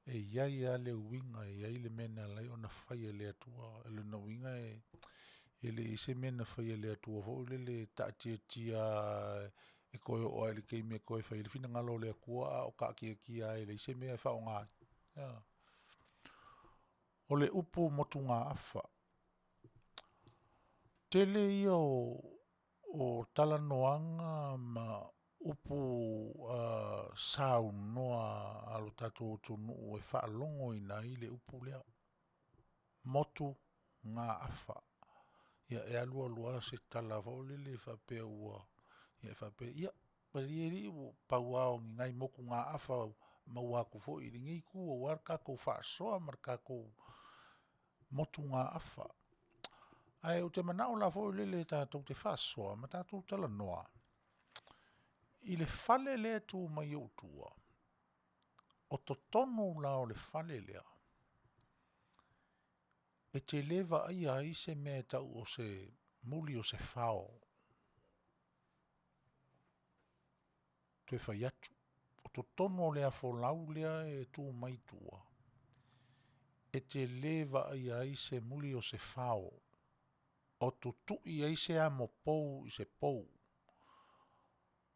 e iai a le uinga, e iai le mena lai o na whaia le atua, e le na uinga e le ise mena whaia le atua, foi le tia e koe o ai le keime koe whai, le fina ngalo le akua o ka kia e le ise mea e whao ngā. O le upu motu ngā awha. Tele ia o talanoanga ma upu sau noa alo tatou tunu e whaalongo ina i le upu lea. Motu ngā awha. Ia e alua se tala vole le whapea ua. Ia whapea, ia, parieri o pauao ngai moku ngā awha mauaku fo i ringi ku o war kako whaasoa mar kako motu ngā awha. Ai o te manao la fo lele tātou te whaasoa, ma tātou tala noa. I le fale lea tū mai o tua. O to tono la o le fale lea. E te leva ai se mea tau o se muli o se whao. Te whai atu. O to tono lea fo lau lea e tū mai tua. E te leva ai se muli o se whao. O to tui ai se amo pou i se pou.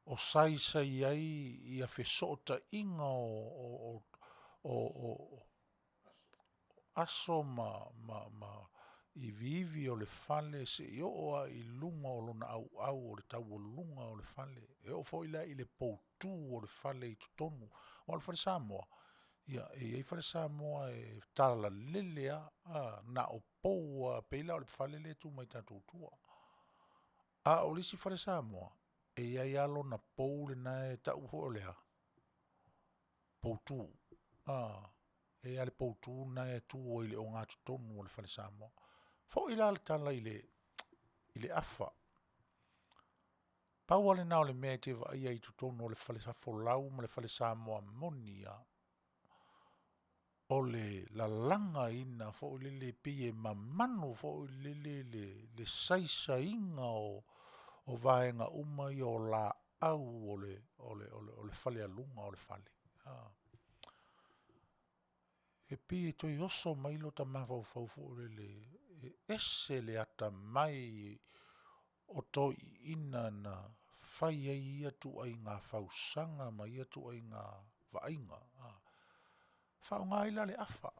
O sai ai i a whesota inga o aso ma i vivi o le fale se i oa i lunga o lona au o le tau o lunga o le fale. E o foi la i le poutu o le fale i tutonu. O le fale Samoa. Ia, e fale Samoa e tala lelea na o pou a peila o le fale le tu mai tātou tua. A o lisi fale Samoa. E ai alo na pou le na e tau ho lea. Poutu. E ale poutu na e tu o ile o ngā tutonu o le fale Samoa. Fo ila le tala ile afa. Pau ale nao le mea te wa ia i tutonu o le fale Safolau ma le fale Samoa Monia. O le la langa ina fo le pie ma manu fo le saisa inga o vaenga umai o la au o le fale alunga o le fale. E pie toi oso mailo ta mawau fo le ese le ata mai o toi ina na whai ai ia tu ai ngā whausanga ma ia tu ai ngā vainga. Whao ngā ila le awha.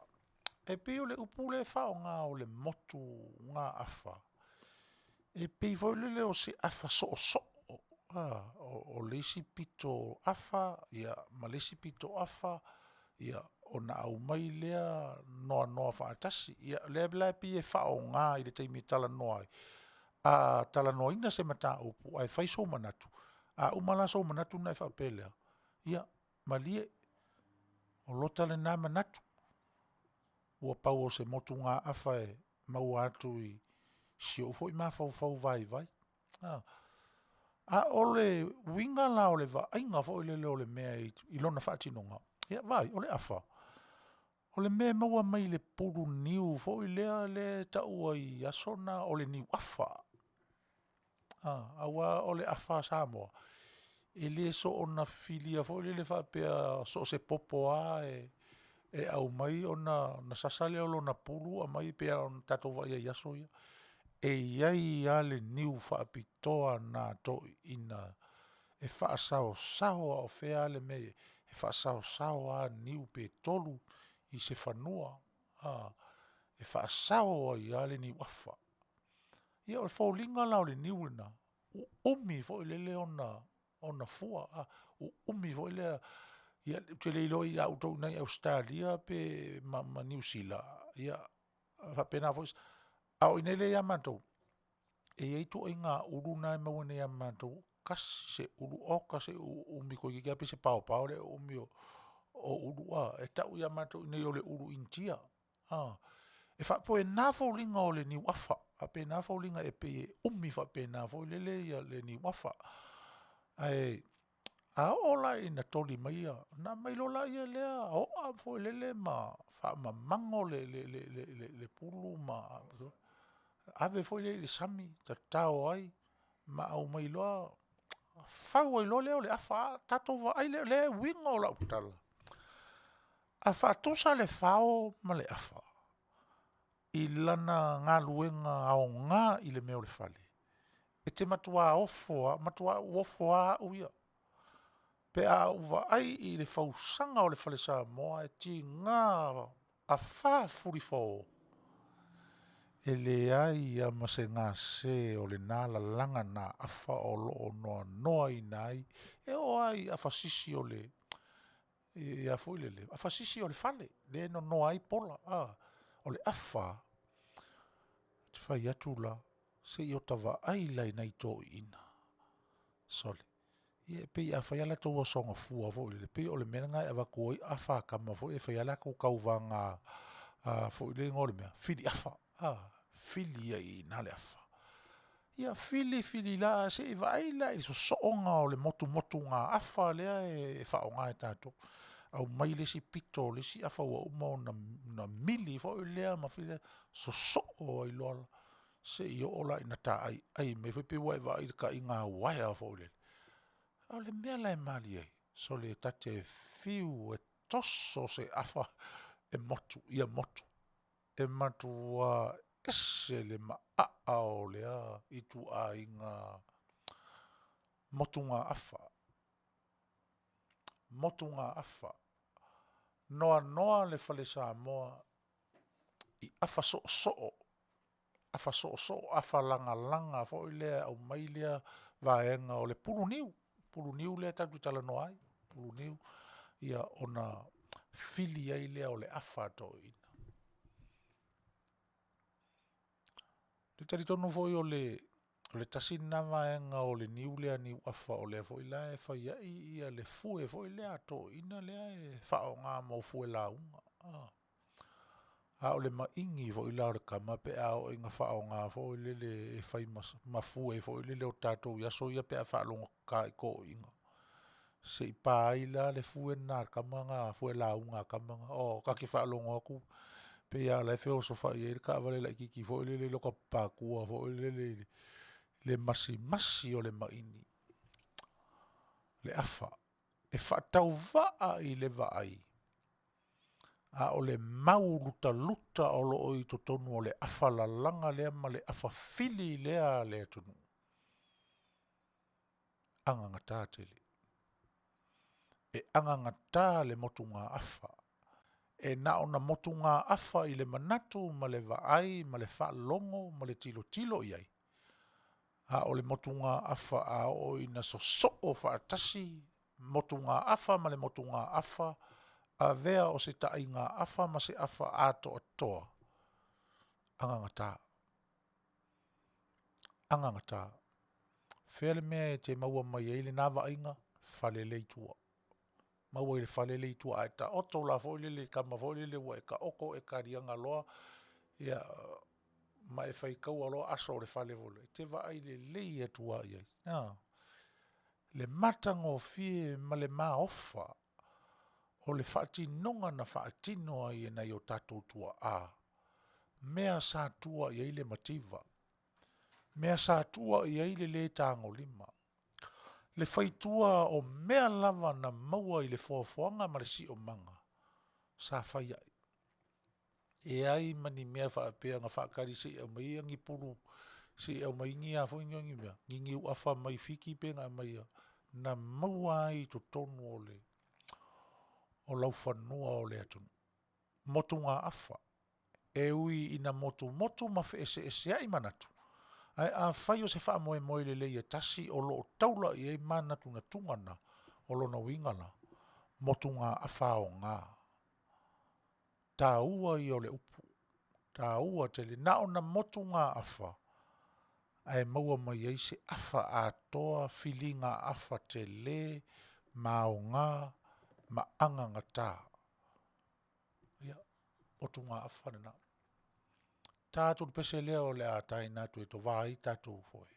E pio le upule whao ngā o le motu ngā awha. E pio foi le o se awha so. O lesi pito awha, ia ma lesi pito awha, ia o na au mai lea noa whaatasi. Ia lea bila pie whao ngā i le teimi tala noa. Tala noa ina se mata upu, ai whai so manatu. Umala so manatu nai whapelea. Ia, ma lie o lota le nā manatu. Ua pau o se motu ngā awha e mau atu i si ufo i mā whau vai. O le winga la o le va ainga fo i le o le mea i lona whaatinonga. Ia vai, o le awha. O le mea maua mai le puru niu fo i lea le taua i asona o le niu awha. Awa o le awha Samoa. E le so o na filia fo i le whapea so se popo e au mai o na sasale o na pulu a mai pea o tato vai a yaso ia. E iai a le niu whaapitoa nā to ina e whaasao sao o whea le me e whaasao a niu pe tolu i se whanua. E whaasao i ale ni wafa. Ia o whaulinga lao le niu na. Umi fo i lele ona fua. Umi fo i lea. Ia te leilo i au tau nei Australia pe ma New Zealand. Ia whapena fo is. Au inele ia mantou. E eitu ai ngā uru nai mawane ia mantou. Kasi se uru oka se umi ko i kia pe se pao le umi o uru a. E tau ia mantou nei o le uru intia. E whapo e nāwhau linga o le ni wafa. A pe nāwhau linga e pe umi whape nāwhau lele ia le ni wafa. Ai, a ola i na toli mai ia. Na mai lola ia lea. O a fo lele ma mango le pulu ma. Ave fo le sami. Ta tau ai. Ma au mai loa. Whau ai lo leo le afa. Tato wa ai le winga o la utala. A whatusa le whao ma le afa. I lana ngā luenga ao ngā i le meo le whale. E te matua ofoa uia. Pe a uwa ai i le whausanga o le whale Samoa e ti ngā a whafuri fō. E le ai a mase ngā se o le nāla langa nā awha o loo noa i nai. E o ai a whasisi o le e a fui le. A whasisi o le whale. Le no noa i pola. O le awha. Te whai atu la, se i o tawa ai lai nei tō ina. Sole. Ie pei a whai ala tō songa fua fo le pei o le menanga e wako i a whakama fo e whai ala kou kauwanga fo le ngore mea. Fili awha. Fili ai nā le awha. Ia fili la se i vai la i so soonga o le motu ngā awha lea e whaonga e tātou. Au mai le si pito, le si afa ua umau na mili fo lea ma file so i loala. Se i ola i na ta ai me whipe wai wa i ka i ngā waia fo le. Au le mea lai mali ai. So le tate fiu e toso se afa e motu, ia motu. E matua ese le ma o lea i tu a i ngā motu ngā afa. Motu ngā afa. Noa le whale Samoa i afa afa langa fo i lea au mai lea vaenga o le pulu niu lea tatu tala noa ai, pulu niu ia ona fili ai lea o le afa to ina. Te tari tonu fo i o le tasi na vaenga o le niu lea niu afa o lea fo i lea e whai ai ia le fue fo i lea to ina lea e whao ngā mau fue la unga. O le maingi fo i la o kama pe o inga whao ngā fo i lele e whai ma fue fo i lele o tātou iaso ia pe a whaalonga ka i ko inga. Se i pā i la le fue nā kama ngā fue la unga kama ngā. Kaki whaalonga aku pe ia le feo so whai e ka wale la kiki fo i lele loka pākua fo i lele le masi o le maini. Le afa. E whaatau waa i le waai. O le mau luta o lo i to tonu o le afa la langa lea ma le afa fili lea lea tonu. Anga ngata tele. E anga ngata le motu ngā afa. E na ona motu ngā afa i le manatu ma le waai, ma le whaalongo, ma le tilo iai. O le motu ngā afa o ina so o whaatasi, motu ngā afa ma le motu ngā afa, a vea o se tai ngā afa ma se afa ato atoa. Anga ngata. Whele mea e te maua mai eile nā wainga, whale leitua. Maua i le whale leitua a ta oto la fo le kama fo le wa e ka oko e ka rianga loa, ia ma e whai kaua loa aso le whale vole. Te wa ai le lei e tua iai. Le matango fie ma le maa ofa, o le whaatinonga na whaatinoa i nei o tātou tua a. Mea sa tua i eile mativa. Mea sa tua i eile le tāngo lima. Le whaitua o mea lava na maua i le whoafoanga ma le si o manga. Sa whai ai. E ai mani mea whaapea ngā whaakari si au mai angi puru. Si au mai ngi a fo ingi mea. Ngi u afa mai fiki pe ngā mai a. Na maua ai to tonu o le. o lau whanua o le atunu. Motu ngā awha. E ui ina motu ma whe ese ai manatu. Ai a whai o se wha moe le le tasi o lo taula i ei manatu na tungana o lo na wingana. Motu ngā awha o ngā. Tā ua i o le upu. Tā ua te le nao na motu ngā awha. Ai maua mai ei se awha a toa whilinga awha te le ma o ngā ma anga ngata. Ia, motu ngā awha na nao. Tātou pese lea o le a tai natu e to vai tātou foi.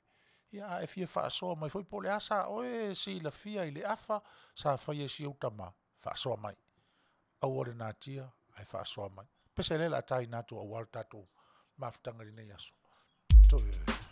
Ia, e fia whaasoa mai foi po le asa oe si la fia i le awha sa whai e si utama whaasoa mai. Au ore nā tia, ai whaasoa mai. Pese lea la tai natu au al tātou mawhitanga ri nei aso. Toi.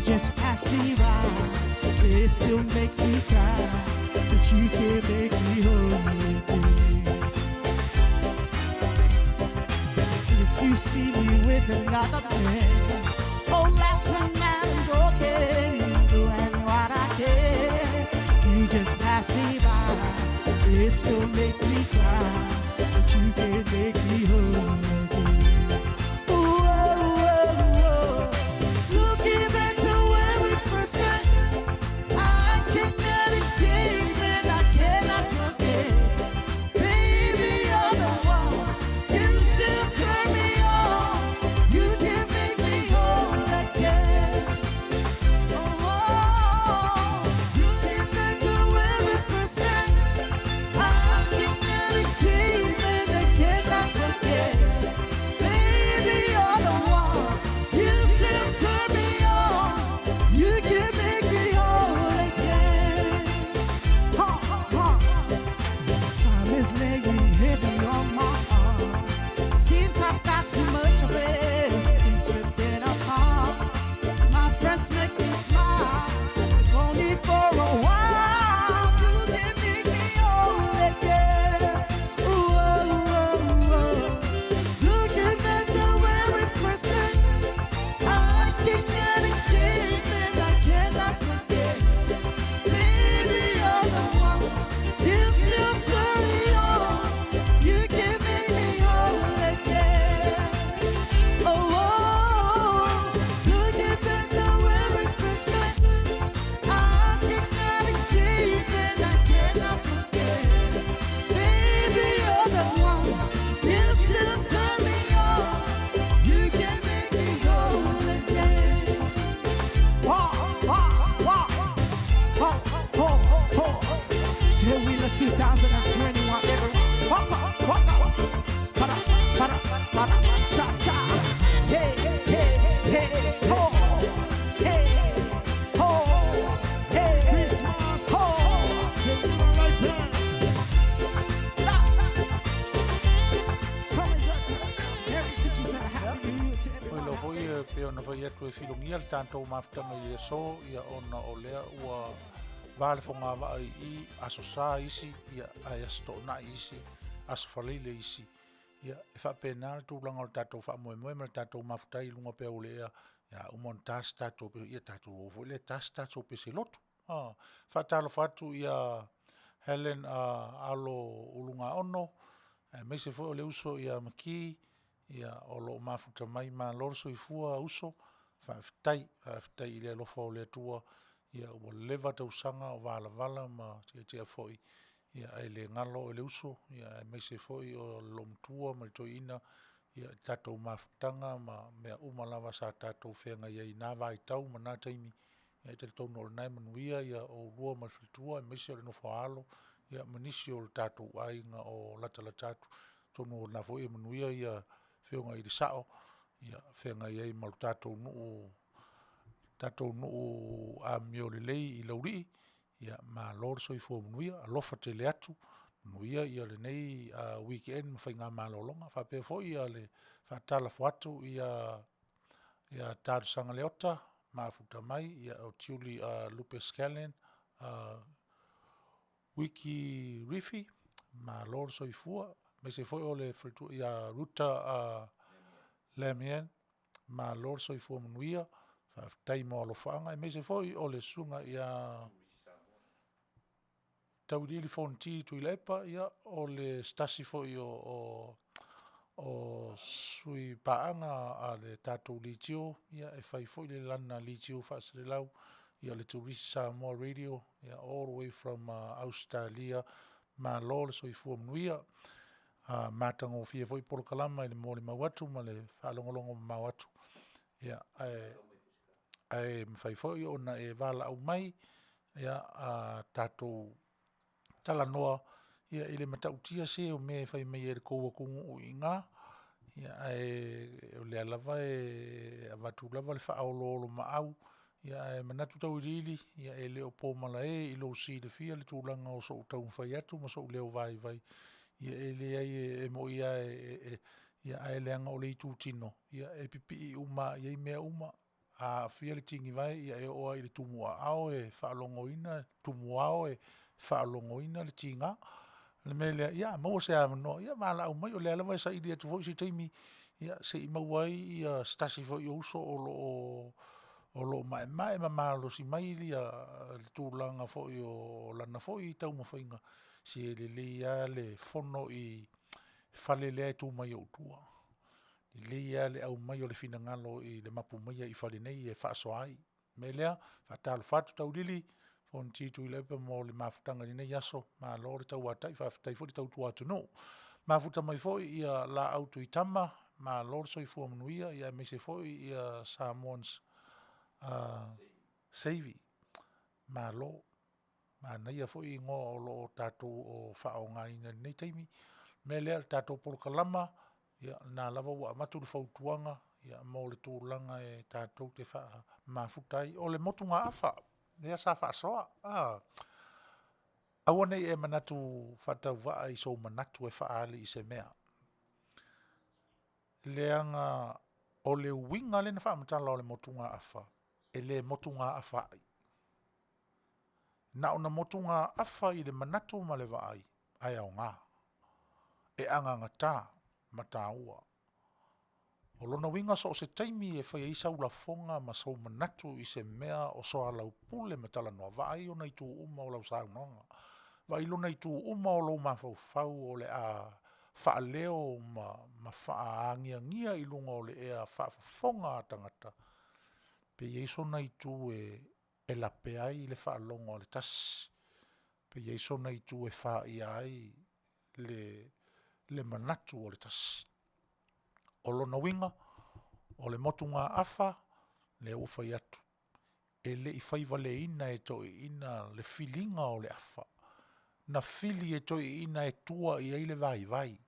just pass me by. It still makes me cry, but you can't make me whole. If you see me with another man. Oh, laughing and joking, doing what I can. You just pass me by, it still makes me cry, but you can make me whole again. Looking back to where we first met, I cannot escape and I cannot forget. Baby, you're the one, you still turn me on, you can make me whole again. Looking back to where we first met, I cannot escape and I cannot forget. Baby, you're the one, you still turn me on, you can make me whole again. Time is laying heavy on my arm. Seems I've got too much of it since we've been apart. My friends make me smile, if only for a while. You can make me whole again. Looking back to where we first met, I cannot escape and I cannot forget. Baby, you're the one, you still turn me on, you can make me whole again. Looking back to where we first met, I cannot escape and I cannot forget. Baby, you're the one, you still turn me on, you can make me whole again. Till we look 2021, everyone. Cha-cha. Hey, hey, hey, ho. Hey, ho. Hey, Christmas, ho. Like that. Merry Christmas and a Happy New Year to Oi everyone. lo foi pe ona vai atu e filungia le tātou mafutanga i le so ia ona o lea ua vale fonga va i aso sa isi ia ai asto na isi aso falile isi ia e fa penal tu langa o tātou fa moe moe le tātou mafutai lunga pe o lea ia umon tas tātou pe ia tātou o foi le tas tātou pe se lotu fa talo fatu ia Helen alo ulunga ono me se foi o le uso ia maki ia o lo mafuta mai ma lorso i fua uso fai i le lofa o le tua ia o leva tau sanga o vala ma tia foi ia ai le ngalo o le uso ia me se foi o lomtua ma toina ia tatou mafutanga ma mea umalava sa tatou fenga ia ina vai tau ma na taimi ia te tau no nai manuia ia o rua ma fitua me se o le no faalo ia manisi o le tatou ainga o lata tatu tonu na foi manuia ia feonga i de sao ia fenga ia i mal tatou no a miole lei I lauri ia ma lor so I fo manuia alofa tele atu manuia ia le nei weekend ma fainga malolonga fa pe fo ia le fa tala fo atu ia tatu sanga leota ma futa mai ia o tiuli Lupe Scallion wiki rifi ma lor so I fua me se foi o le fritu ia ruta lemien ma lor so I fua manuia fa tai mo lo fanga me se foi o le sunga ia taudili fonti tu ilepa ia o le stasi foi o sui paanga a le tatou litio ia e fai foi le lana litio fa se lau ia le tourist Samoa radio ia all the way from Australia ma lor so I fua manuia matango fia foi por kalama I le mole mawatu ma le falongolongo mawatu ia ai fai foi ona e vala au mai ia tatou tala noa ia ile matautia se o me fai mai e ko ko inga ia o le lava avatu lava le fa lo ma au ia manatu tau rili ia le o po mala I lo si le fia le tulanga o so tau fai atu ma so le vai ia le ai mo ia ia le anga o le tutino ia pipi uma ia me uma a fia le tingi vai ia o ai le tumua ao e fa longoina tumua ao e fa longoina le tinga Le mele ia mo se no ia mala au mai o le ala vai sa idia tu foi teimi ia se i mawai ia stasi foi o so o lo mai malo si mai lia le tūlanga foi o lana foi tau mo fainga si le ia le fono i fale le tu mai o tua le ia le au mai o le fina ngalo i le mapu mai i fale nei e fa so ai melea fa tal fatu tau lili fon titu i lepe mo le mafutanga ni nei aso ma lo le tau atai fa tai fo tau tu atu no mafuta mai foi ia la auto i tama ma lo so i fu Manuia ia me se foi ia Samoans seivi ma lo ma nei foi ngo o lo tatu o fa o ngai nei taimi me le tatu por kalama ia na lava wa matu le fautuanga ia mo le tūlanga e tatu te fa mafutai o le motunga afa ia sa fa soa awane e manatu fata wa i so manatu e Fale i se mea leanga o le winga le na fa matala o le motunga afa e le motunga afa na ona motunga afa i le manatu ma le vai ai au ngā e anga ngata mataua o lona winga so se taimi e whai isa ula fonga ma so manatu i se mea o so alau pule me tala noa vai o nei tu uma o lau saunonga vai lona i tu uma o lau mafau o le a whaaleo ma whaangia i lunga o le ea whaafonga tangata pe ieiso nei tu e lape ai le whaalonga o le tas pe ieiso nei tu e whaai ai le manatu o le tas o lona winga o le motunga afa le ufai atu e le i whaiva le ina e toi ina le filinga o le afa na fili e toi ina e tua i eile vai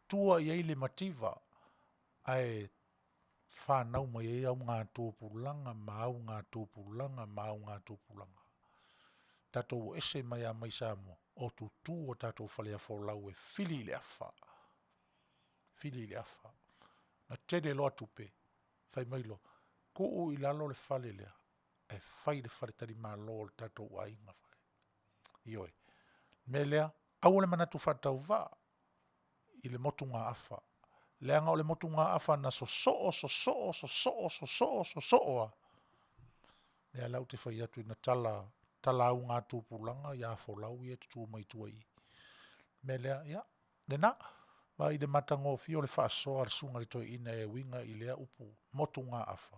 tua i eile mativa ai whanau mai e au ngā tōpulanga ma au ngā tōpulanga tatou ese mai a mai Samoa o tutu o tatou whalea wholau e fili le afa na tele loa tupe whai mailo ko o i lalo le whale lea e whai le whare tari mā lo le tatou a inga whai ioi me lea au le manatu whatau wā i le motunga afa leanga o le motunga afa na so lea lau te whai atu na tala au ngā tūpulanga ia wholau ia tutu mai tua i me lea ia lena vai de matango fio le whaasoa sunga le toi ina e winga i lea upu motunga afa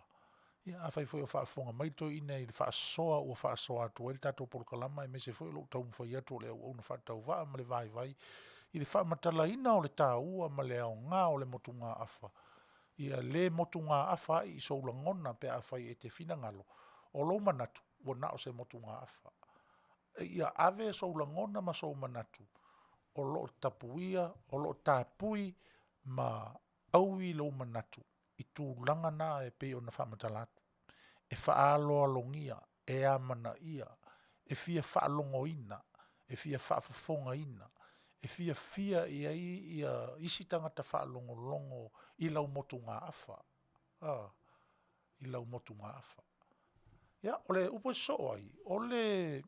ia awhai foi o whaafonga mai toi ina i le whaasoa ua whaasoa atu e le tatou polokalama e me se foi lo tau mwhai atu le au na whatau waa ma le vai i le whaamatala ina o le tāua ma le au ngā o le motunga afa ia le motunga afa i soulangona pe awhai e te whina ngalo o lo manatu ua nao se motunga afa ia ave soulangona ma sou manatu o lo tapuia o lo tapui ma aui lo manatu i tūlanga nā e pei o na whamatalatu e whaalongia e amana ia e fia whaalongoina e fia whaafofonga ina e fia ia isi tangata whaalongolongo i lau motunga afa i lau motunga afa ia ole upo so ai ole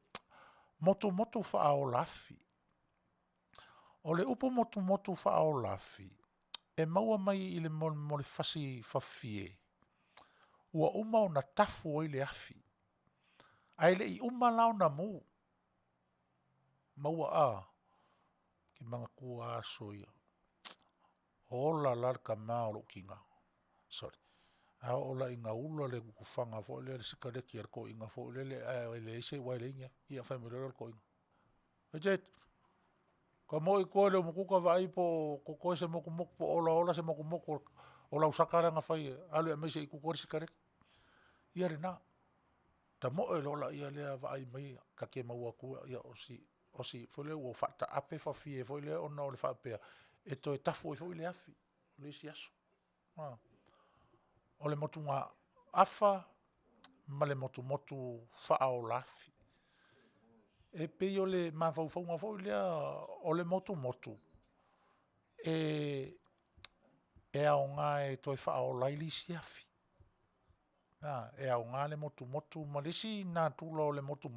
motu whaolafi o le upo motu whaolafi e maua mai i le mo le fasi fafie ua uma o na tafu o i le afi ai le i uma lao na mu maua ki manga kua aso ia ola larka maa o lo kinga sorry a ola inga ula le kufanga fo le sikareki ar ko inga fo le ese wa le inga ia fa me le ko inga jet ko mo i ko le mo ku ka vai po ko se mo po ola se mo ola usakara nga fai alu me se i ku ko sikareki ia rena ta mo e lola ia le vai mai ka ke mau ku ia osi fo le o fata ape fa fie fo le ona o le fa pe e to e tafu fo le afi le si aso o le motunga afa ma le motu whaolafi e pe o le mawhauwhaunga fo le o le motu e ao ngā e toi whaolai li si afi e ao ngā le motu ma le si nā tūla o le motu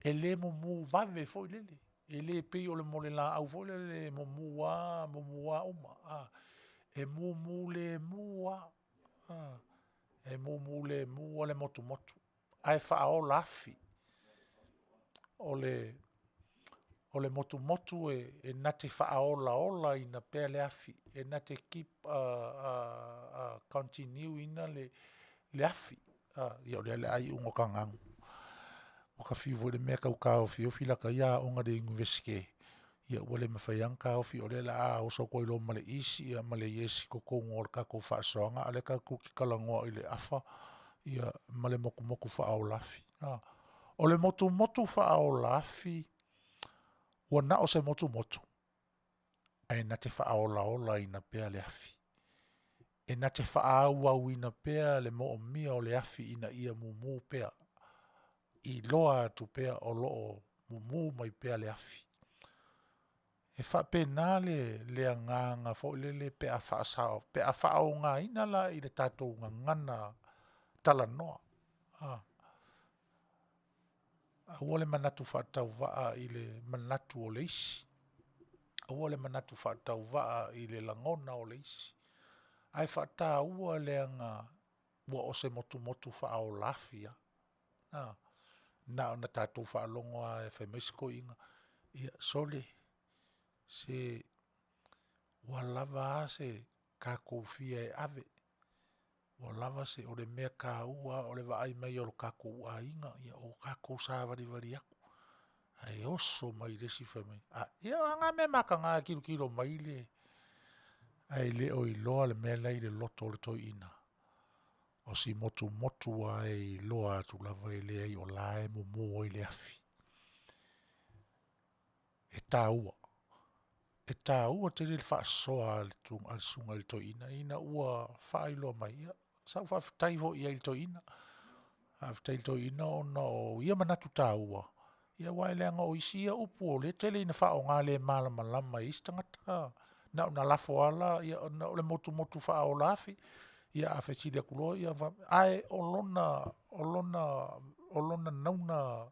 e le mu vave fo lele e le pei o le mole la au fo le momua uma, e mumu le mua, e mumu le mua le motu motu, ai wha o lafi, o le motu motu e nate wha ola ina pea le afi, e nate keep continue ina le afi, ia o le ai ungo kangangu. O ka fiwo le mea kau kao fi o fila ka ia o ngade inguveske. Ia ua le mawhaiang kao fi o le la o so koi lo male isi ia male yesi ko kongo o le kako whaasonga ale kako ki kalangoa i le afa ia male moku moku whaao lafi. O le motu motu whaao lafi ua na o se motu motu ai na te whaao laola ina pea le afi. E na te whaau au ina pea le mo o mia o le afi ina ia mumu pea i loa tu pea o loo mumu mai pea le afi. E whapena le anganga fo le pea whaasao, pea whaao ngā ina la i le tātou ngana tala noa. A ua le manatu whaatau waa i le manatu o le isi. A ua le manatu whaatau waa i le langona o le isi. Ai whaata ua le anga ua o se motu motu whaao lafia. Na o na tātou whaalongoa e whaimisko inga. Ia sole, se walava se kako fia e ave. Walava se o le mea ka ua o le vaai mai o le kako ua inga. Ia o kako sa vari aku. Ai oso mai resi whamai. Ia anga me maka ngā kilo mai le. Ai le o i loa le mea lei le loto le toi ina. O si motu motu ai loa tu lava i le ai o lae mumu o i le afi. E tā ua. E tā ua te le whaasoa al sunga il toina. Ina ua whaailoa mai ia. Sau whaafitaivo ia il toina. Haftai il toina o no ia manatu tā ua. Ia waileanga o isi ia upu o le tele ina whao ngā le malama lama istangata. Na una lafo ala ia na le motu motu whao lafi. Ia a whetiri a kuloa ia ai olona nauna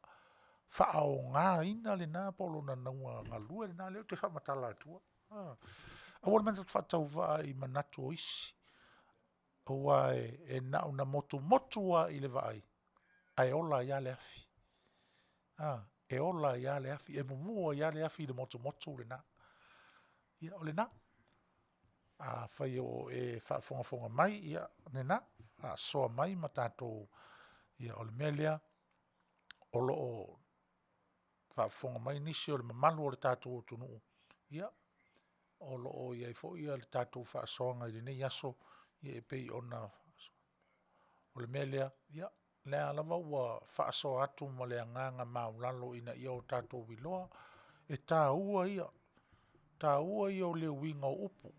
whaao ngā ina le nā pa olona nauna ngā lua le nā leo te whamatala atua. A wala mena whatau wha i manatu o isi. Oa e nauna motu motua i le vai. Ai ola ia le afi. E ola ia le afi. E mumua ia le afi le motu motu le nā. Ia o le nā. Whai o e whaafonga mai ia nena, soa mai ma tātou ia o le mea lea, o loo whaafonga mai nisi o le mamalu o le tātou o tunu. Ia, o loo ia i fo ia le tātou whaasoanga i nei aso, ia e pei ona o le mea lea, ia, lea lava ua whaasoa atu ma lea nganga maulalo ina ia o tātou wiloa, e tā ua ia o le winga o upu.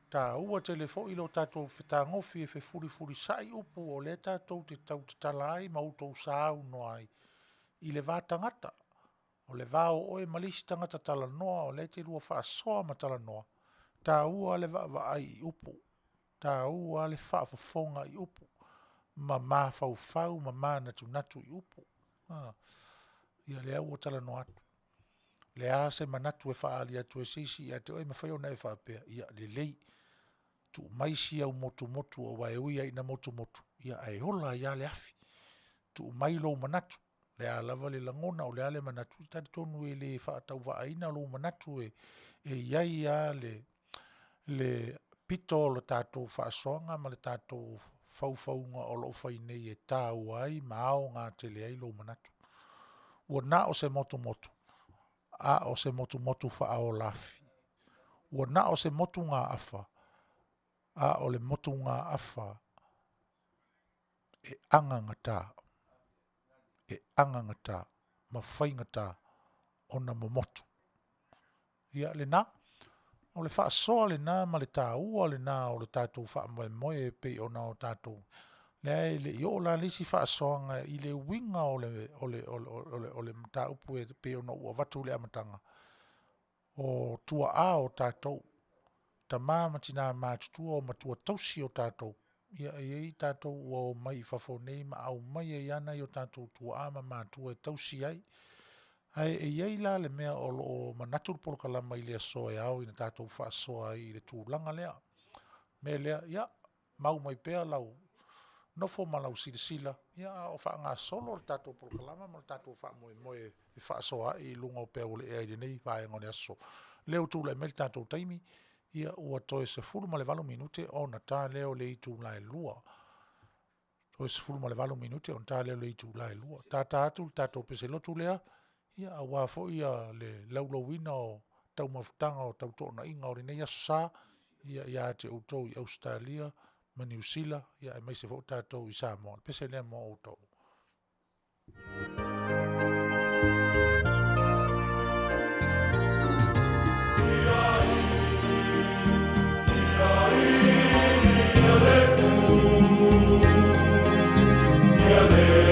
Ta ua telefo ilo tātou whetangofi e furi sai upu o le tātou te tau te talai ma utou sāu no ai. I le vātangata. O le vāo oe malisi tangata tala noa o le te rua whaasoa ma tala noa. Ta ua le vai i upu. Ta ua le whaafafonga i upu. Ma fau ma natu i upu. Ia le au o tala noa atu. Le a se manatu e whaali atu e sisi a te oe mawhai na e whaapea. Ia le lei. Tu maisi au motu o wae uia ina motu. Ia ai ola ia le afi. Tu mailo manatu. Le a lava le langona o le ale manatu. Tari tonu e le whaatau waaina lo manatu e iai ia le pito le tātou whaasonga ma le tātou faufaunga o lo whainei e tā uai ma ao ngā tele ai lo manatu. Ua na o se motu. A o se motu whaao lafi. Ua na o se motu ngā afa. A o le motu ngā afa e angangata, ma whaingata o na momotu. Ia le nā, o le whaasoa le nā, ma le tā ua le nā o le tātou whaamoe e pei o nā o tātou. Le i o la lisi whaasoanga i le winga o le tā upu e pei o nā ua watu le amatanga. O tua a o tātou. Ta mama tina mātutua o matua tausi o tātou. Ia i tātou o mai whawhonei ma au mai e ana i o tātou tua ama mātua e tausi ai. Ai e iei la le mea o lo manatu le polokalama i le asoa e au ina tātou whaasoa i le tūlanga lea. Me lea, ia, mau mai pēr lau, no fo ma lau sila, ia o wha ngā solo le tātou polokalama, ma le tātou wha moe e whaasoa i lunga o pēr o le ea i le nei, whae ngone aso. Leo tūla e me le tātou taimi, ia ua toe se fulu ma le 8 minute o na tā leo le i tūla e lua. Toe se fulu ma le 8 minute o na tā leo le i tūla e lua. Tātā atu le tātou pese lotu lea, ia a wafo ia le laulawina o tau mafutanga o tau tōna inga o rinei aso sā, ia te utou i Australia, ma New Zealand, ia e mai se fo tātou i Samoa. Pese lea mo utou. Tele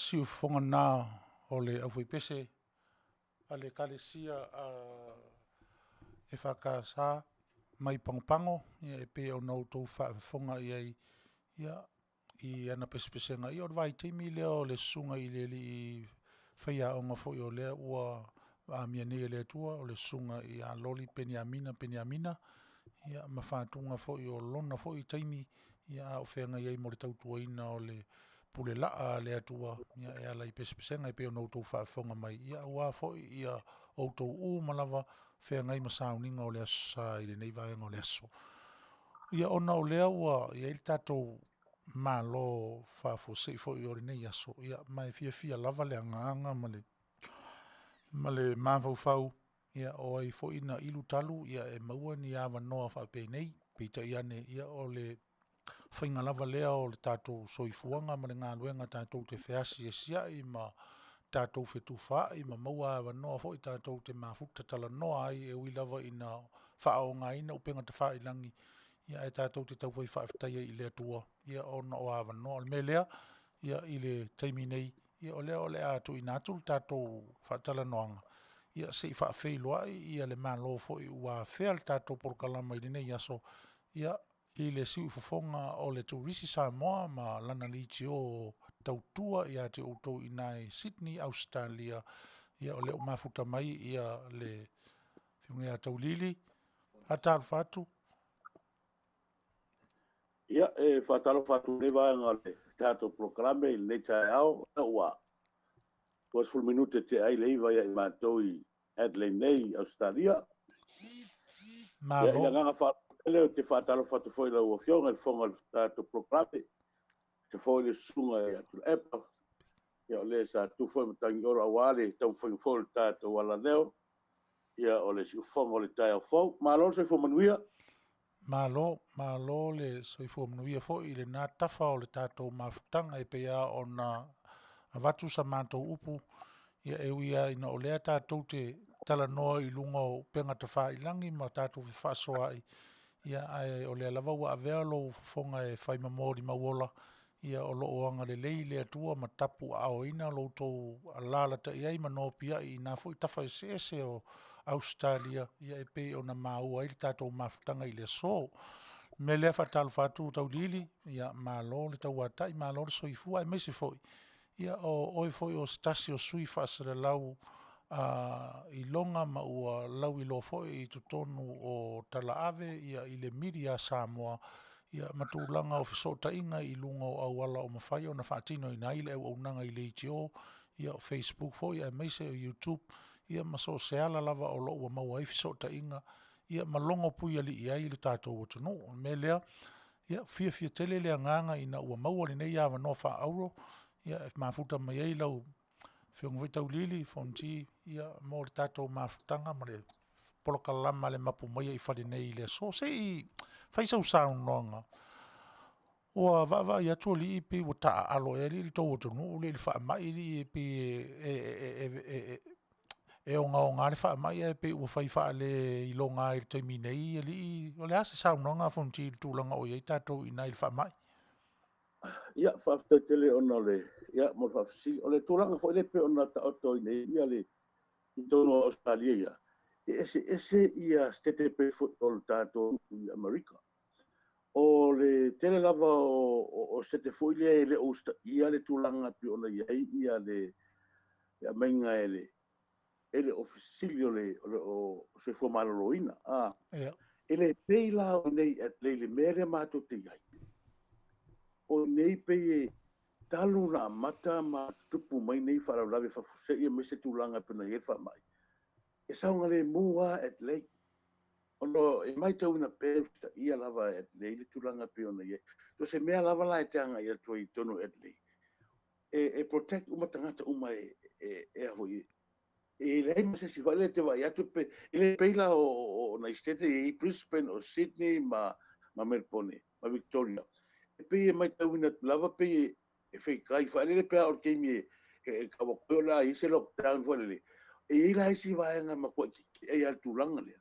siu fonga nā o le au pese a le kalesia e whakasā mai pangopango ia e pe o nau tau whaafonga ia i ana pesepesenga i o vai teimi leo le sunga i le li whaia o ngafo i o lea ua a mia nei le tua o le sunga i a loli peniamina ia ma whātunga fo i o lona fo i teimi ia a o whenga iei mo le tautuaina o le pule laa le atua ia e ala i pesepesenga i pe o nau tau whaafonga mai ia ua fo i a o tau u malawa whenga i masauninga o le asa i le nei vaenga o le aso. Ia ona o lea ua ia i tatou malo whaafo sei fo i ore nei aso ia mai fia lava le anganga ma le mawauwhau ia o ai fo ina ilu talu ia e maua ni awa noa whaapei nei pita iane ia o le whainga lava lea o le tatou soifuanga ma le ngā luenga tatou te whiasi e sia i ma tatou whetufaa i ma maua awa noa fo i tatou te mafuta tala noa ai e ui lava ina whao ngā ina upenga te wha ilangi ia e tātou te tau whai whaaftaia i lea tua, ia ona o awa no, me lea, ia i le taimi nei, ia o lea atu i nātu tātou whaatala noanga. Ia se i whaafei loa ia le mālo fo i ua whea le tātou porokalama i nei aso, ia i le siu fofonga o le tourisi Samoa ma lana liti o tautua ia te outou i nai Sydney, Australia, ia o le umafuta mai ia le whiunga taulili, hata alfatu, Ia, whatalo whatu rewa ngā le tātou proklame i le tae au, ua. Was full minute te ai leiva ia i mātou i Adelaide nei, Australia. Ia, ila nganga whatele o te whatalo whatu foi la ua whionga i whonga tātou proklame. Te foi le sunga i atu epa. Ia, o le sa tu foi matangi ora Aoauli, tau foi tātou wala leo. Ia, o le si whonga o le tae au fau. Mālo se fo Manuia. Malo le soifua Manuia fo i le nā tafa o le tātou mafutanga e pea o na avatu sa mātou upu ia e uia ina o lea tātou te tala noa i lunga o penga te wha ilangi ma tātou fi whasoa ia ai o lea lava ua avea lo fonga e whai mamori mauola ia o loo anga le lei lea tua ma tapu ao ina lo tau alalata iai manopia i nā fo i tafa e sese o Australia ia e pe o na maua i tātou mafutanga i le so. Me lea whatalu whatu tau lili, ia malo le tau atai, malo le soifua, e mese foi. Ia o oi foi o stasi o sui whaasere lau i longa ma ua lau i lo foi i tutonu o Talaave, ia i le miria Samoa, ia matulanga o fisota inga i lunga o awala o mawhai o na whaatino i naile au nanga i le itio, ia o Facebook foi, ia mese o YouTube, ia maso seala lava o lo ua maua i fisota inga, ia malongo pui ali i ai le tātou o tunu, me lea, ia fia tele lea nganga ina ua maua li nei awa no wha auro, ia e mafuta mai ei lau whiongwai tau lili, fonti, ia mo le tātou mafutanga, ma le polokalama le mapu mai i whare nei le so, se i whaisau saun noanga. Ua vava i atua li i pi ua taa alo e li tau o tunu, li wha mai li i pi e o ngā le wha mai e pe ua whai wha le i lo ngā i taimi nei li o le asa saun noanga fonti i tūlanga o i tātou i nai wha mai. Ia, whafta tele ona le, ia, mo whafsi, o le tūranga fo le pe ona ta oto i nei, ia le, i tono Australia ia. Ese ia stete pe fo o le tātou i Amerika. O le tele lava o stete fo i le osta, ia le tūranga pe ona ia le, ia mainga ele offisilio o se fo maloloina. Ele peila o nei at le mere mato te iai. O nei pe talu na mata ma tupu mai nei whara lawe whafuse ia me se tūlanga pina e wha mai. E saunga le mua at lei. Ono e mai tau ina pēwsta ia lava at lei le tūlanga pina ia. So se mea lava la e teanga ia toi tono at lei. E protect umatangata uma e ahoi. E lei ma se si vale te vai atu pe ele peila o na estete i Brisbane o Sydney ma Melbourne, ma Victoria. E pe mai tau ina lava pe e fei kai fale le pe o keimi e ka ko la i se lockdown fole. E ila si vai nga ma ko e al tulanga le.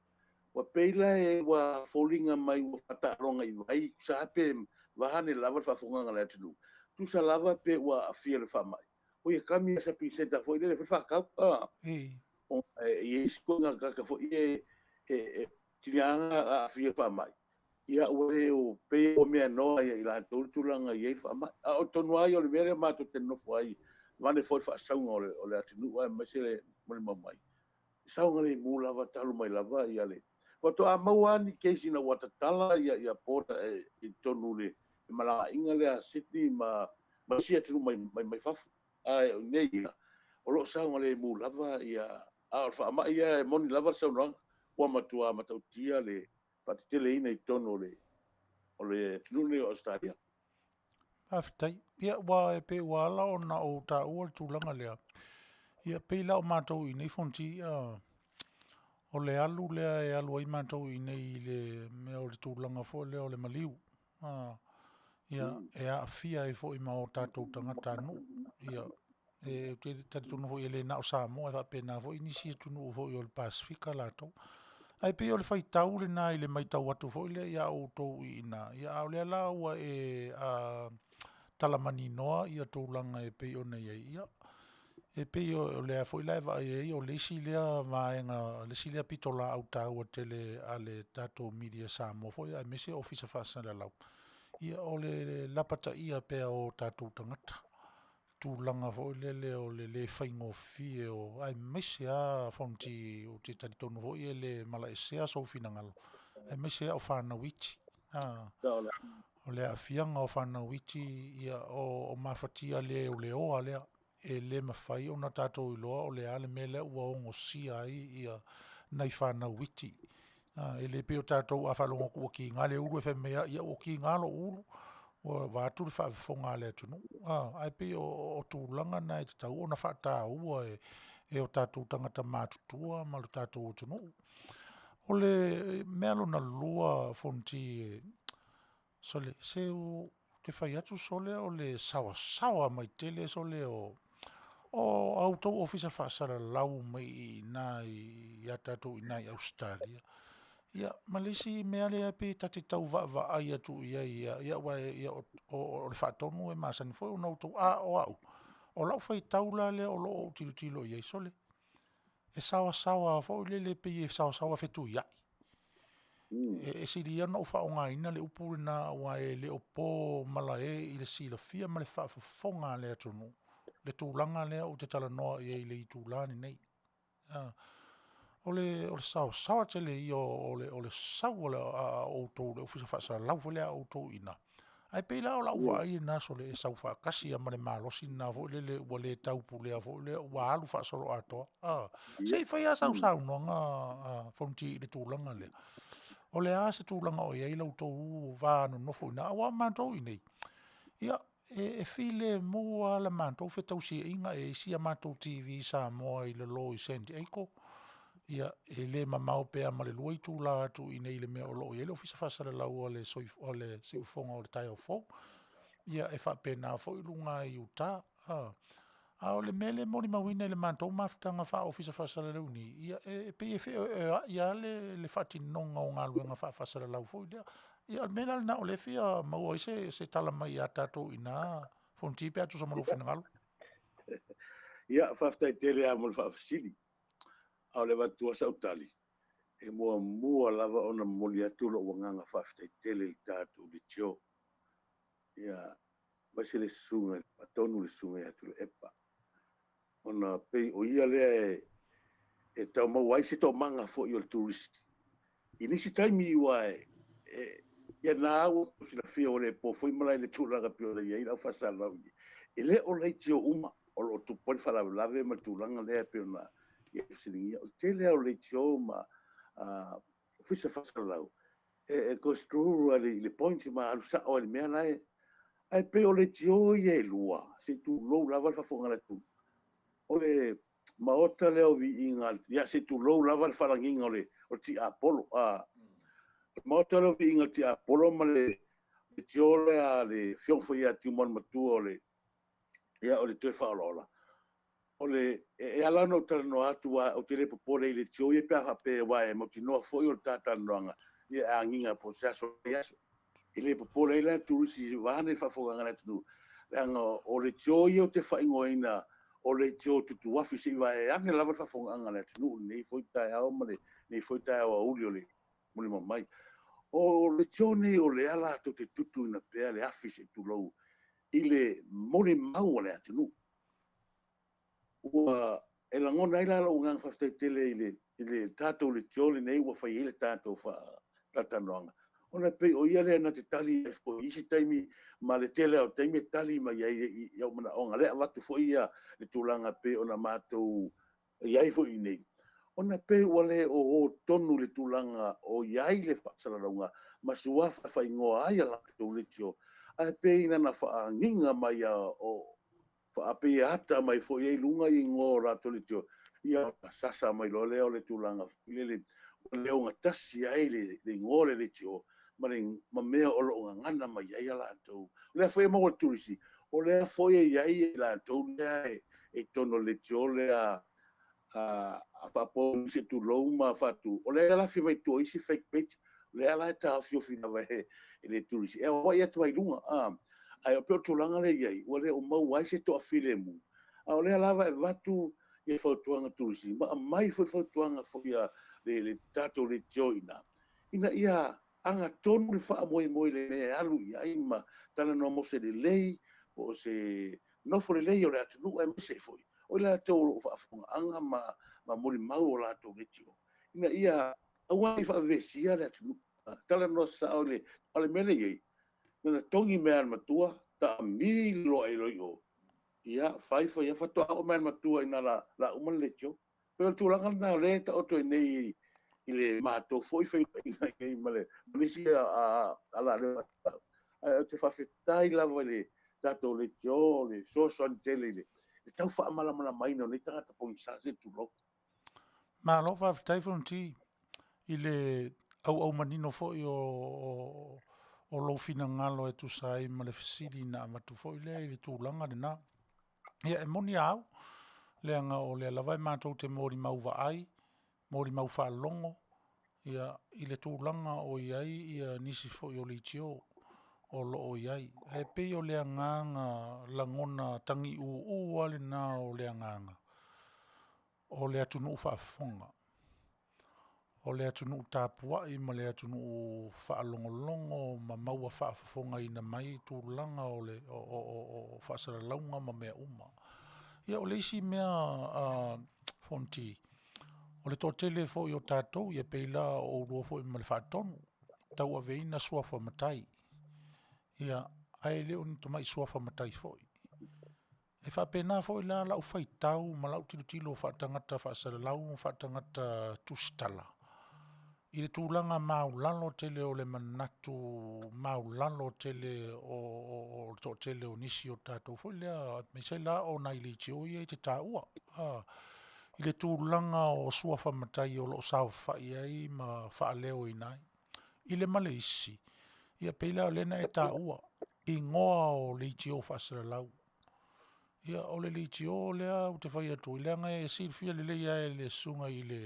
Wa peila e wa falling mai wa pata ronga i vai sa pe va hane lava fa funga nga le tu. Tu sa lava pe wa afia le fa mai. o ia kami sa piseta foi le fa ka o e sko nga ka foi e tinianga a fia fa mai ia o pe o me no ia la tulanga ia fa mai o tonu ai o le mere ma to te no foi vane foi fa sa o le atinu ai ma se le mai sa o le mula va talu mai lava ia le ko to a mauani ke sina watatala ia pota e tonu le mala inga le city ma sia tu mai fafu ai nei o lo sa o le mula va ia a fa ma ia moni lava sa no o matua matautia le Faaeteete ina I tono o le tunule o Australia. Aftai, ia wa e pe wala o na o ta ua tūlanga lea. Ia pe la o mātou I nei fonti o le alu lea e alu ai mātou I nei le mea o le tūlanga fo lea o le maliu. Ia e a fia e fo I ma o tātou tangata nu. Ia e te tari tunu fo I le na o Samoa e fa pena fo I nisi tunu fo I o le Pasifika lātou. Ai pe o le fai tau le nā I le mai tau atu fo I le ia o tau I ina. Ia au lea la ua e talamani noa ia tūlanga e pe o nei ia. E pe o lea fo I lai va e o lesi lea vaenga, lesi lea pitola au tau a tele a le tato media Samoa fo I mese ofisa fasa le lau. Ia o le lapata ia pe o tato tangata. Tūlanga fo le o le whaingofi e o ai mese a fonti o te taritonu fo I le mala esea so finangalo. Ai mese a o whanawiti. O le afianga o whanawiti ia o mafatia le o leo lea e le mawhai o na tātou iloa o le ale mele ua o ngosia ai ia nei whanawiti. E le peo tātou a whalongo kua ki ngale uru e whemea ia o ki ngalo uru. O wātu le whafonga le tunu. Ai pe o tūlanga nei te tau o na whata ua e o tātou tangata mātutua ma le tātou o tunu. O le mea na lua fonti so le se o te whai atu so le o le sawa mai tele so le o auto ofisa whaasara lau mai nai ia tātou I nai Australia. Ia, malisi mea lea pe tate tau va ai atu ia o le whaatonu e maasani foi o nautou o au. O lau whai tau la lea o lo o tilo ia sole. E sawa foi le pe e sawa fetu ia. E siri ana o whaonga ina le upuri na wa e le opo mala I le sila fia ma le whaafonga lea tunu. Le tūlanga lea o te tala noa I le I tūlani nei. O le sawa tele I o le sawa le o tō le ofisa whaasara lau fo lea o tō ina. Ai pe la o lau wa ai na so le sau whaakasi a mare malosi na fo le ua le taupu lea fo le ua alu whaasaro atoa. Sei whai a sau noanga fonti I le tūlanga lea. O le a se tūlanga o iei lau tō vānu nofo ina awa mātou I nei. Ia, e file mua la mātou whetau si inga e sia mātou TV Samoa I le lo I senti eiko. Ia, e le mamau pea ma le luai tūla atu I nei le mea o lo iei le ofisa whasara lau o le siufonga o le tai au fau. Ia, e whapena fo I lunga I uta. O le mele mori mawina le mātou mawhitanga wha ofisa whasara lau ni. Ia, e pe e wheo ia le whatinonga o ngā luenga wha whasara lau fo I lea. Ia, mena le na o le fia maua I se tala mai a tātou I nā fonti pe atu sa malofina ngalo. Ia, Faaeteete a mo le whaafasili. Au le watua sautali. E mua lava ona moli atu lo wanganga Faaeteete le tātou le tio. Ia, maise le sunga, patonu le sunga atu le epa. Ona pei o ia lea e tau mawai se tau manga fo I o le turisti. Inisi taimi iwa ia nā au sila fia o le po foi malai le tūlanga pio le iei lau whasala ui. E le o lei tio uma o lo tupori whalawelawe ma tūlanga lea pio na ia siringia. O te lea o lei tio ma fisa whasala lau. E kosturu le pointi ma alusa o le mea nai. Ai pe o le tio ia e lua. Se tu lou lava le whafonga le tu. O le maota leo vi inga. Ia se tu lou lava le wharanginga o ti Apollo. Maota leo vi inga ti Apollo ma le tio lea le fionfo ia ti umon matua o le ia o le tue whaolola. O le e alana o tala no atu o te repo pole I le tio ia pia hape wae mo ti noa foi o le tata noanga ia a nginga po se aso iaso. I le popole la turisi vane fa foga ngana tu. Langa o le tio ia o te whaingoina o le tio tutu afi se iwa e ange lava whafonga le tunu nei foi tai au ma le nei foi tai au auli o le muli mai o le tio nei o le ala to te tutu ina pea le afi se tu lou i le moli mau o le atunu ua e langona ila la ungang Faaeteete i le tatou le tio le nei ua whai ile tatou wha tatanoanga ona pe o ia le na te tali e fo isi taimi ma le tele o taimi tali ma ia ia mana onga le watu fo ia le tulanga pe ona matou ia fo i nei ona pe wale o tonu le tulanga o ia le whaasalalonga ma suafa whai ngoa ai ala tu le tio a pe ina na wha nginga mai o wha ape ata mai fo ia lunga i ngō rato le tio ia sasa mai lo leo le tulanga le leo ngatasi ai le ngō le tio ma mea o lo ngana mai ai ala tau le foi mo turisi o le foi ai la tau le e tono le tio le a papo se tu lo ma fatu o le la fi mai tu isi fake page le ala ta fio fina vai le turisi e o ia tu ai lunga ai o pe tulanga le ai o le o mau ai se to afile mu a o le lava e vatu e fotuanga turisi ma mai foi fotuanga foi le tato le tio ina ia anga tonu le faa moi le me alu ia ima tala no mo se le lei o se no fo le lei o le atunu e me se foi o le ato fa anga ma mori mau o la to vetio ina ia awa fa vesia le atunu tala no sa o le mele ye na tongi me al matua ta mi lo e lo yo ia fai ia fa to o me matua ina la uma le tio pero tu la na le ta o to nei ile mato foi ngai male nisi a la te fa fetai la vole dato le tio le so tele le tau fa mala mai no ni tanga po sa se tu lo Ma lo fa tai fronti ile au manino fo o lo fina ngalo e tu sai ma le fisidi na ma tu fo ile tu langa de na ia e moni au le anga o le lava ma te mori mau va ai mori mau fa longo ia ile tu langa o iai ia nisi fo yo le tio o lo o iai e pe o le anga langona tangi u ale na o le anga o le atunu fa fonga o le atunu tapua i ma le atunu fa longo ma maua fa fonga ina mai tu langa o le o fa sala launga ma mea uma ia o le isi mea fonti o le totele fo yo tatou ia peila o ro fo i ma le fa tonu tau ave ina suafa matai ia ai le on to mai suafa matai foi e fa pena foi la fai tau ma la tilo fa tangata fa sala lau fa tangata tustala i le tūlanga maulalo tele o le manatu maulalo tele o to tele o nisi o tātou foi lea me se la o nai li tio ia i te tāua i le tūlanga o suafa matai o lo sao fai ai ma fa leo i nai i le male isi ia peila o lena e tāua i ngoa o li tio fa sala lau ia o le li tio lea o te fai atu i leanga e silfia le leia e le sunga i le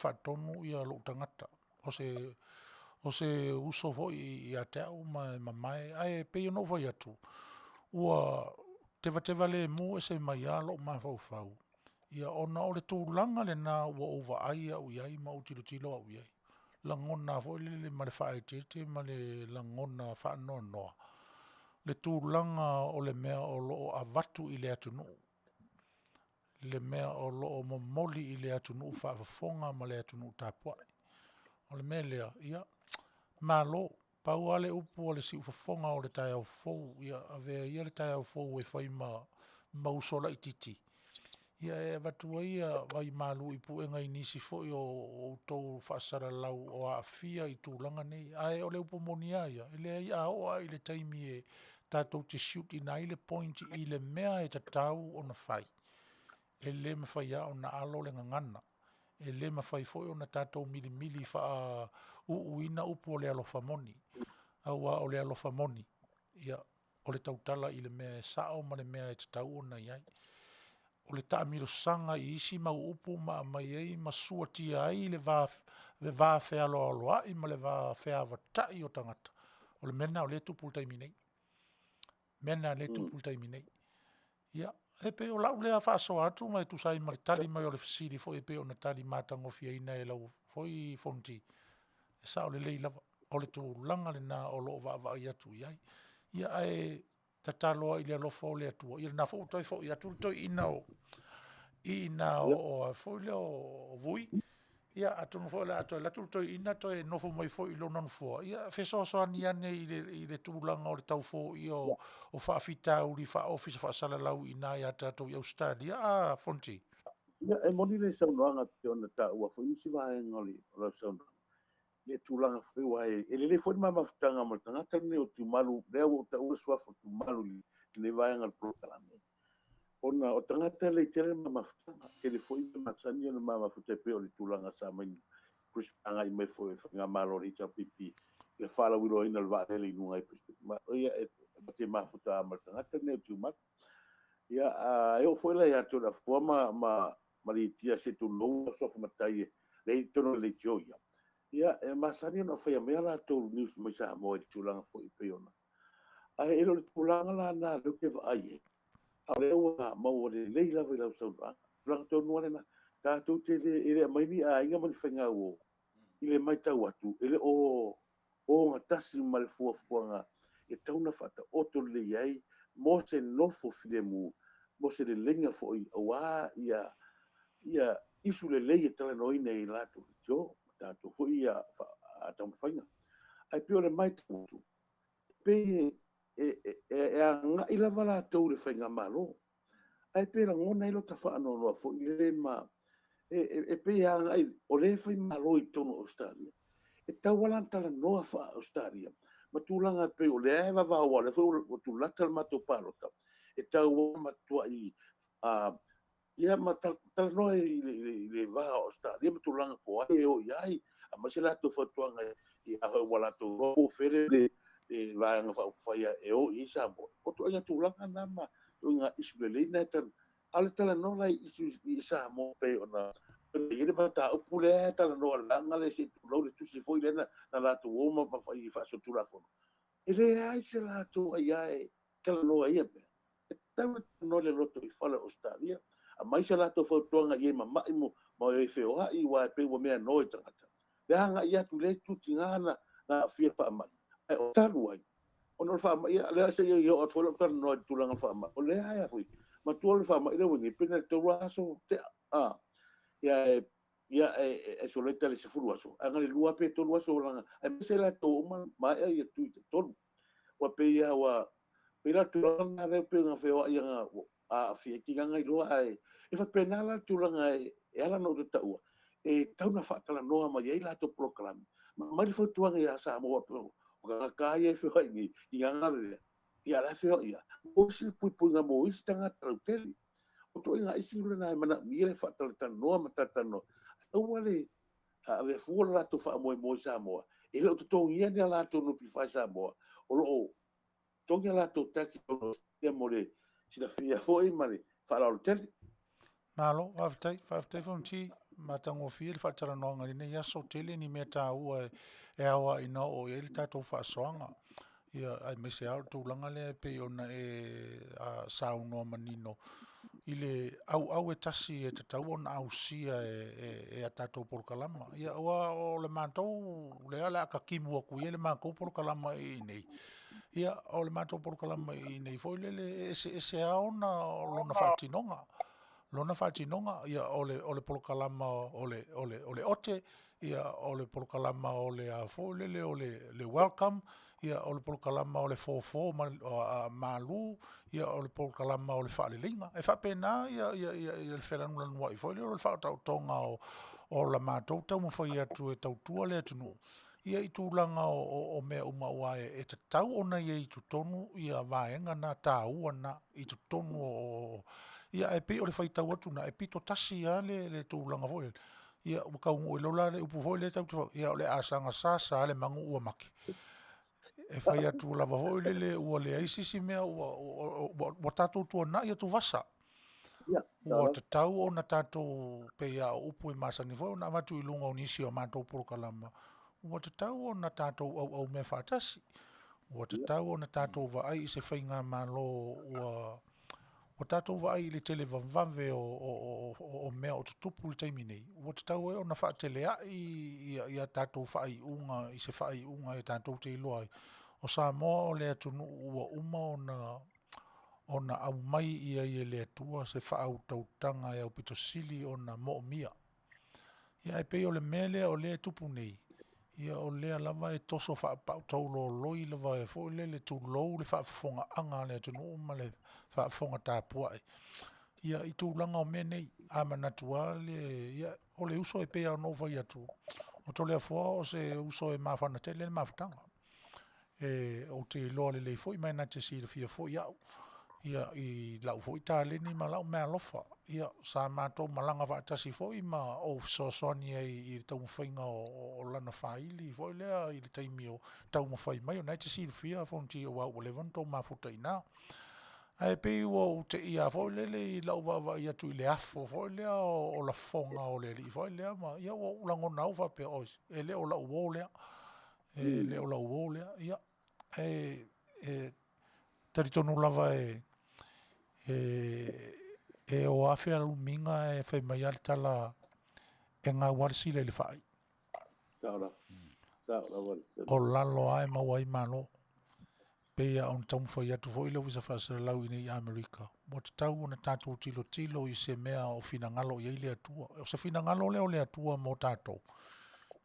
fatonu ia lo tangata o se uso foi i a te au mai ai pe no vai atu ua te vale mu e se mai alo ma fau ia ona o le tūlanga le na ua ova ai au iai ma utilo au iai langona foi le ma le Faaeteete ma le langona fa no le tūlanga o le mea o lo avatu i le atunu le mea o lo momoli i le atunu fa fonga ma le atunu tapuai o le mea lea ia malo pau ale upu o le si ufafonga o le tai au fou ia ave ia le tai au fou e fai ma usola i titi ia e vatua ia vai malu i puenga i nisi foi o tou whaasara lau o a fia i tūlanga nei ae o le upu monia ia ele ai a oa i le taimi e tātou te shoot i nai le point i le mea e tatau o na fai e le mawhai a o na alo le ngangana e le mawhai foi o na tātou mili wha uina upu o le alofa moni aua o le alofa moni ia o le tautala i le mea e sao ma le mea e tatau o na iai o le taamiro sanga i isi mau upu ma mai ei ma sua tia ai le va fea alo ai ma le va fea vatai o tangata o le mena o le tupul taimi nei ia E pe o lau lea whaaso atu mai tu sai maritali mai o le fasiri fo e pe o na tali matangofia ina e lau foi fonti. E sa o le lei lava o le tu langa le na o lo va i atu iai. Ia ai tataloa i le alofa o le atua. Ia na fo toi fo i atu toi ina o fo le o vui. Ia atu no fo le atu la tu toi ina toi no fo mai fo i lo non fo. Ia fe so ani ane i le tu langa o le tau fo i o fa fita uri fa office fa sala lau ina ia tato i Australia a fonti. Ia e moni le saunoaga te ona taʻua foi nisi vaega o le saunoaga le tulaga foi ua e lelei foi le mamafutaga ma le tagata lenei o tumalu lea ua taʻua suafa o tumalu lenei vaega le polokalame ona o tagata le tele mamafutaga tele foi le masani ona mamafuta pe o le tulaga sa mai prispagai mai foi faiga malo le itapipi le falauiloaina le vaalele inuga i prispa ia e te mafuta ma le tagata lenei o tumalu ia e o foi la ia to la fua ma li tia se tu lo so fa matai le tono le joia ia e masani no fa me la to news mai sa mo tu langa foi peona a e lo tu langa la na lo ke va ai a le o ma o le la va la so la to no na ta tu te le mai ni a inga mo fenga o ile mai ta watu ele o ngatasi mal fua fuanga e tauna fata o to le ai mo se no fo filemu mo se le lenga fo i wa ia isu le lei tala no ina i lato jo tato fo ia a tam faina ai pio le mai tu pe nga ila vala to le fainga malo ai pe la ngona ilo ta fa no no fo ile ma pe ia ai o le fai malo i tono Australia e tawala tala no fa Australia ma tulanga pe o le va va o le fo tu latal ma to palota e tau ma tu ai ia ma tal no le va o sta dia tu langa po ai o ai a ma se la to fotuanga i a wala to ro fere le la nga fa fa ia e o i sa mo o to ia tu langa na ma tu nga isbele na tan ala tala no la i sa mo pe ona i le bata o pule tala no la nga le si tu lo le tu si foi le na la tu o ma fa i fa so tu la fo ele ai se la tu ai tala no ai pe tama no le loto i fala Australia a mai se lato fotonga i mai mo e feo i wa pe wo mea no tangata le hanga ia tu le tu tingana na fia pa mai ai o talu ai o no fa mai le se yo o folo tan no tu langa fa mai o le ai foi ma tu le fa mai le wingi pena to raso te ia e soleta le se fulu aso anga le lua pe to aso langa ai se lato ma ia tu to wa pe ia wa pela tulanga le pe nga feo ia nga a fi ki nga i loa ai e fa penala tulanga e ala no te taua e tauna fa kala noa ma ia la to proclam ma le fotuanga ia sa mo o ka ka ia feo i nga le ia la feo ia o si pu nga mo istanga trauteli o to nga isi le na mana mi le fa kala tan noa ma tatano o wale a ve fu la to fa mo sa mo e lo to ia ni la to no pi fa sa mo o lo tonga la to taki to te more sina fia foi mari fala o tele Malo, whaftai whanti, matango fia, whatara noanga ni ia so tele ni mea tā ua e awa ina o e li tātou whaasoanga. Ia, ai me se au tūlanga lea pe ona e sau noa manino. Ile au e tasi e te tau ona au sia e a tātou porokalama. Ia, ua o le mātou, lea le aka kimu aku ia le mātou porokalama i nei. Ia, o le mātou porokalama i nei, foi le ese aona lona whaatinonga. Lona whaatinonga, ia ole polokalama ole ote, ia ole polokalama ole a fōlele, ole welcome, ia ole polokalama ole fōfō malu, ia ole polokalama ole whaalelinga. E whapena, ia le wheranula nua i fōlele, ole whaatau tonga o la mātou tau mawhai atu e tau tua le atunu. Ia i tūlanga o mea umaua e te tau ona ia i tu tonu, ia vaenga na tā ua na i tu tonu o ia e pe o le whaitau atu na e pito tasi le tūlanga foi. Ia wakaungu e lola le upu foi le tau tu ia o le asanga sasa le mangu ua maki. E whai atu lava foi le ua le aisisi mea ua tātou tua na ia tu vasa. Ua te tau o na tātou pe ia upu e masani foi na matu i lunga o nisi o mātou porokalama. Ua te tau o na tātou au mea whaatasi. Ua te tau o na tātou va ai se whainga malo ua o tātou vai le tele vamvave o mea o tutupu le taimi nei. Ua te tau e o na whaatele ia tātou whaai unga, i se whaai unga e tātou te iloa. O Samoa o lea tunu ua o na au mai ia le atua se whaau tautanga e au pito sili o na mo mia. Ia e pei o le mele o lea tupu nei. Ia o lea lava e toso whaapau taulo loi lava e fo le tu lou le whaafonga anga le tunu ma le whaafonga tāpua e. Ia i tūlanga o mea nei, a manatua ia o le uso e pea o nova i atu. O to lea fua o se uso e mawhana te le mawhtanga. O te loa le lei fo i mai na te sira fia fo i au. Ia i lau fo i tā leni ma lau mea lofa. Ia sa mātou malanga whaatasi fo i ma o soasoni i tau mwhainga o lana whaili. Fo i lea i le taimi o tau mwhai mai o nei te sira fia fo nti o wau o levan tau mafuta i nā. Ai pei ua o te ia fo i lele i lau wawa i atu i le afo. Fo i lea o la fonga o le li. Fo i lea ma ia o lango nau whapea ois. E lea o la uo lea. E lea o la uo lea. Ia. Taritonu lava e o awhia luminga e whai mai ali tala e ngā warisi le whai. Saura. O lalo ai mawai malo. Pea on tamu whai atu fo ilo wisa whasa lau ine i Amerika. Mo te tau o na tātou tilo i se mea o whina ngalo i le atua. O se whina ngalo leo le atua mo tātou.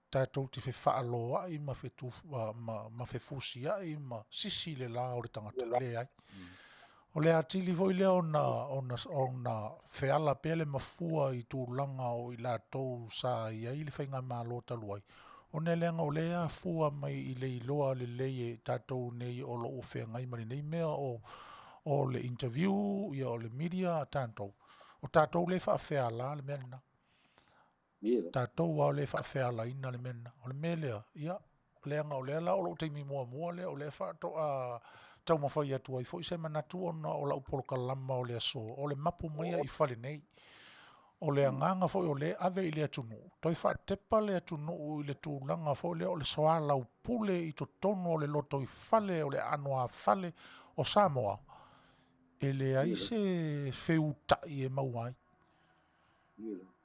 Tātou te whaaloa ai ma whefusi ai ma sisi le la o le tangata le ai. O le atili foi lea ona wheala pele mafua i tūlanga o i lātou sa i ai le whainga mālo taluai. O ne lenga o lea fua mai i le iloa le leie tātou nei o lo o whengai mari nei mea o le interview ia o le media a tātou. O tātou le whaafeala le mena. Tātou au le whaafeala ina le mena. O le melea, ia, leanga o lea la o lo teimi mua lea o le whaatoa tau mawhai atu ai fo i se manatu o la upoloka lama o le aso, o le Mapu Maia i Fale nei. O le anganga fo i o le ave i le atunu. Toi whaatepa le atunu i le tūlanga fo i le o le soa lau pule i to tono o le loto i Fale, o le anoa Fale o Samoa. E le aise wheutai e mauai.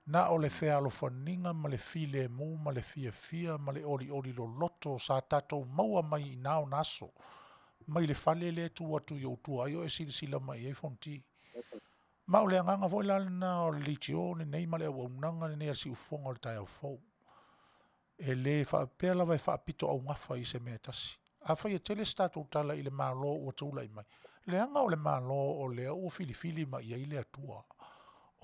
Na o le whea alo whaninga, ma le file mu, ma le fia, ma le ori lo loto, sa tātou maua mai i nao naso. Mai le Fale le tu atu i utua, ai o e sila mai e fonti. Ma o le anganga foi la na o le litio, ne nei ma le awaunanga, ne nei a si ufonga o le tai au fau. E le whaapea lawa e whaapito au ngafa i se mea tasi. A whai e tele statou tala i le malo ua taula i mai. Le anga o le malo o le au fili ma i le atua.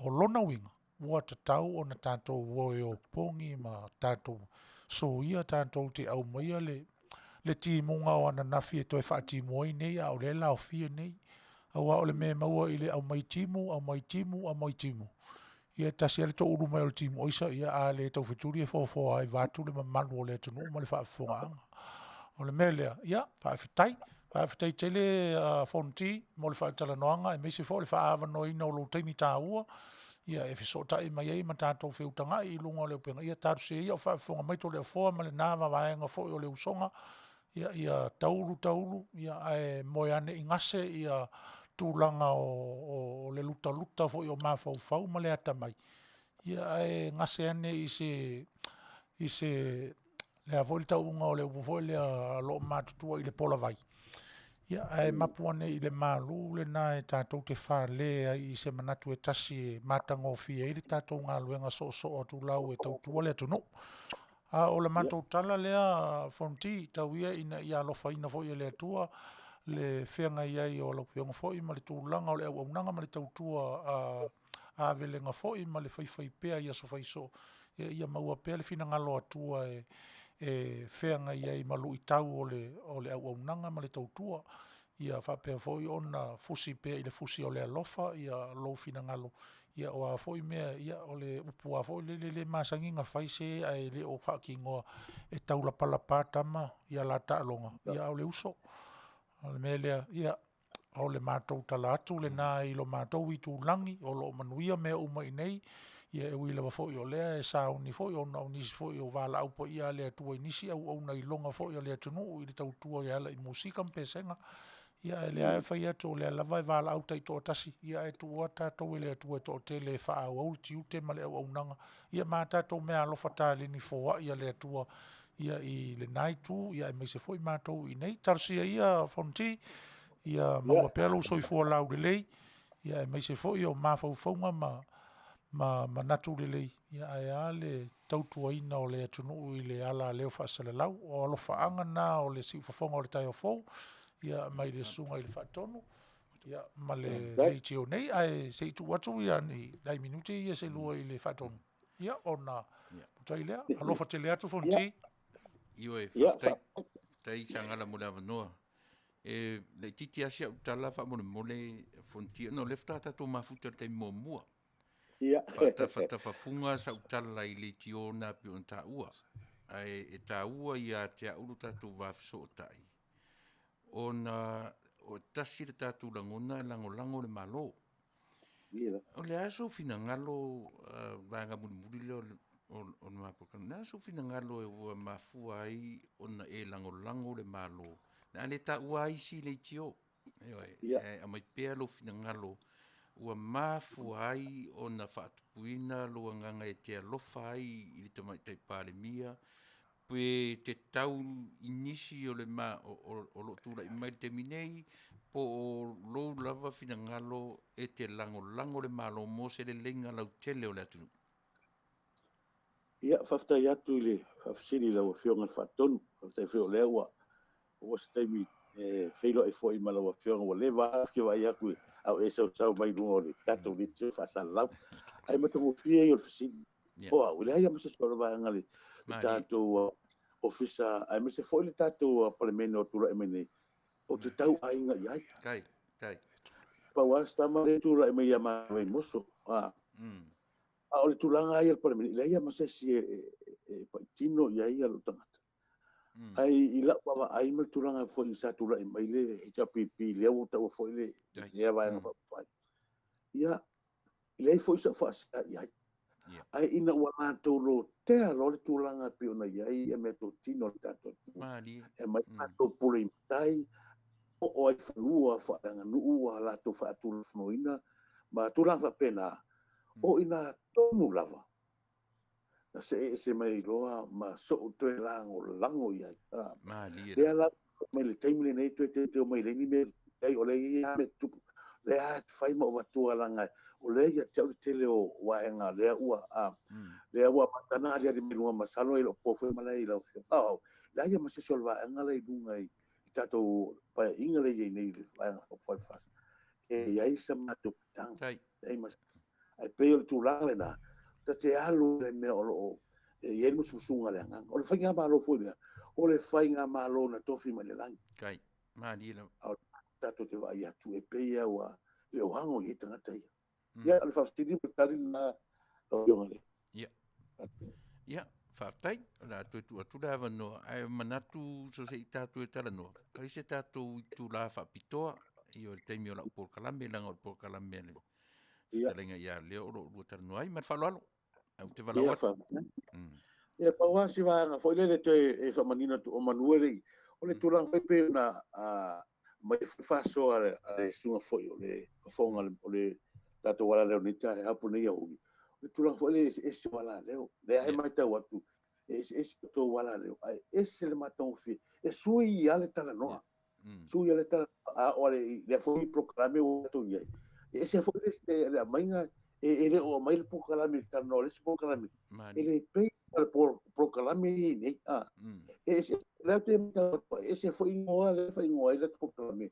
O lona winga, ua tatau o na tātou woe o pongi ma tātou. So ia tātou te au maia le timunga o ana nafi e toi whaatimu ai nei, a o le lao fia nei. Aua o le mea maua i le au mai timu. Ia tasi ale to uru mai o le timu oisa, ia a le tau wheturi e fō ai vātu le Manu o le tunu ma le whaafonga anga. O le mea lea, ia, whaafitai tele whonti, mo le whaatala noanga, e meisi fō le whaavano ina o lo teimi tā ua, ia e whisota i mai ei ma tātou whiutanga i lunga o le upenga. Ia tātu se ia o whaafonga mai to le fōa ma le nāwa vaenga fō i o le usonga, ia tauru, ia e moeane i ngase, ia tūlanga o le luta fo i o mawhau ma le ata mai. Ia e ngase ane i se le avoi taunga o le upo le lo mātutua i le pola vai. Ia e mapu ane i le malu le na e tātou te Fale i se manatu e tasi e matango fia i le tātou ngā luenga so o tūlau e tautua le atunu. O le mātou tala lea fonti tau ia ina i alofa ina fo i le atua le whenga iai o lau pionga foi ma le tūlanga o le auaunanga ma le tautua a velenga foi ma le whaiwhai pea ia so whaiso ia maua pea le whina ngalo atua e whenga iai ma lui tau o le auaunanga ma le tautua ia whapea foi ona fusi pea i le fusi o le alofa ia lo whina ngalo ia o a foi mea ia o le upua foi le masanginga whaise ai le o whakingoa e taula palapatama ia la ta'alonga ia o le uso. O le melea, ia, o le mātou tala atu, le nā i lo mātou i tūlangi, o lo Manuia mea umai nei, ia e uila wa fo i o lea, e sā uni fo i o na unisi fo i o wala au po ia lea tua inisi, au na i longa fo i o lea tunu, i le tau tua i ala i musika mpesenga, ia e lea e whai atu o lea lava e wala au tai tō tasi, ia e tua tātou e lea tua e tō tele e wha au tiu te male au aunanga, ia mā tātou mea alofa tā lini fōa ia lea tua, ia i le nai tū, ia e meise fōi mātou i nei, tarsia ia whonti, ia maua pēlo soifua lau le lei, ia e meise fōi o mā whauwhaunga ma natu le lei, ia e ale tautua ina o le atunu i le ala leo whaasale lau, o alofa anga nā o le si ufafonga o le tai o fōu, ia mai le sunga i le whaatonu, ia ma le lei teo nei, ai se itu atu ia ni dai minuti ia se lua i le whaatonu. Ia ona putai lea, alofa te le atu whonti. Iwe whaktai sangala mo le avanoa. E le titi asia utala wha mole fontia no lefta tato mafuta te mua. Whata whafunga sa utala i le tio na pi on ta ua. Ai e ta ua ia te auru tato wafso o tai. O tasi le tato langona lango le malo. O le aso fina ngalo vanga muri leo o Mapu. Na aso fina ngalo e ua mafua ai ona e lango le malo. Na le ta ua isi le tio. A mai pea lo fina ngalo. Ua mafu ai o na whaatupuina lo nganga e te alofa ai i le tamai tai pāle mia. Pue te tau inisi o le o lo tūra i mai te minei po o lo lava fina ngalo e te lango le malo mo se le lenga lau tele o le atunu. Ia, whaftai atu i le whafsiri lau whionga whaatonu. Whaftai whio lewa. O se taimi whilo e fwoi malawa whionga wa lewa. Ki wai aku au e sau mai runga o le tatou ni te whaasala lau. Ai matango whia i o le whasiri. O au, le haia masa skoro vai angale. Le tatou ofisa, ai masa fwoi le tatou palemene o tura e mene. O te tau ainga i ai. Kai. Pawas tama le tura e mea mai moso. O le tulanga ai al palemene. Le haia masa si e paitino i ai alo tangata. Ai i la wa ai mal tulanga fo i sa tula i mai le hita pipi le o tau fo le ia vai nga fa ia le fo i sa fa ia ai ina wa to lo te lo le tulanga pi ona ia e me to tino tato Mali e mai to pule tai o ai flua fa nga nu wa la to fa tu fnoina ma tulanga pena o ina tonu lava na se mai loa ma so te lango ia Mali le ala me le taimile nei te mai le ni me ai o le ia me tu le a fai mo wa tu alanga o le ia te tele o waenga le ua le ua patana ia de minua masalo e lo po foi malai la la ia ma se solva anga le dunga i tato pa inga le nei le waenga foi fas e ia isa ma tu tang ai mas ai pe o tu la le na te alu le me o e mo susunga le anga o le fainga malo foi o le fainga malo na tofi ma le lang kai mali la tato te vai atu e pe wa le o hango i tanga tai ya le fastidi tali na o yongale ya fatai la tu la vano ai manatu so se tatu e tala no kai se tatu tu la fa pitoa io il temio la por kalame la ngor por kalame le Fetalaiga ia leo lo tanu ai ma falalo au te vala wat ia pa wa si va na foi le te e fa manina tu o Manuia o le tulang pepe na mai fa so a sunga foi o le fonga o le tato wala le ni ta hapo ni o le tulang foi le e wala leo le ai mai ta watu e to wala leo e se le maton fi e sui ale tala no sui ale tala o le foi proclame o to ye e se foi le mainga e le o mai proclame ta no le proclame ele pe proclame ni e se le te e se foi no le foi no ele proclame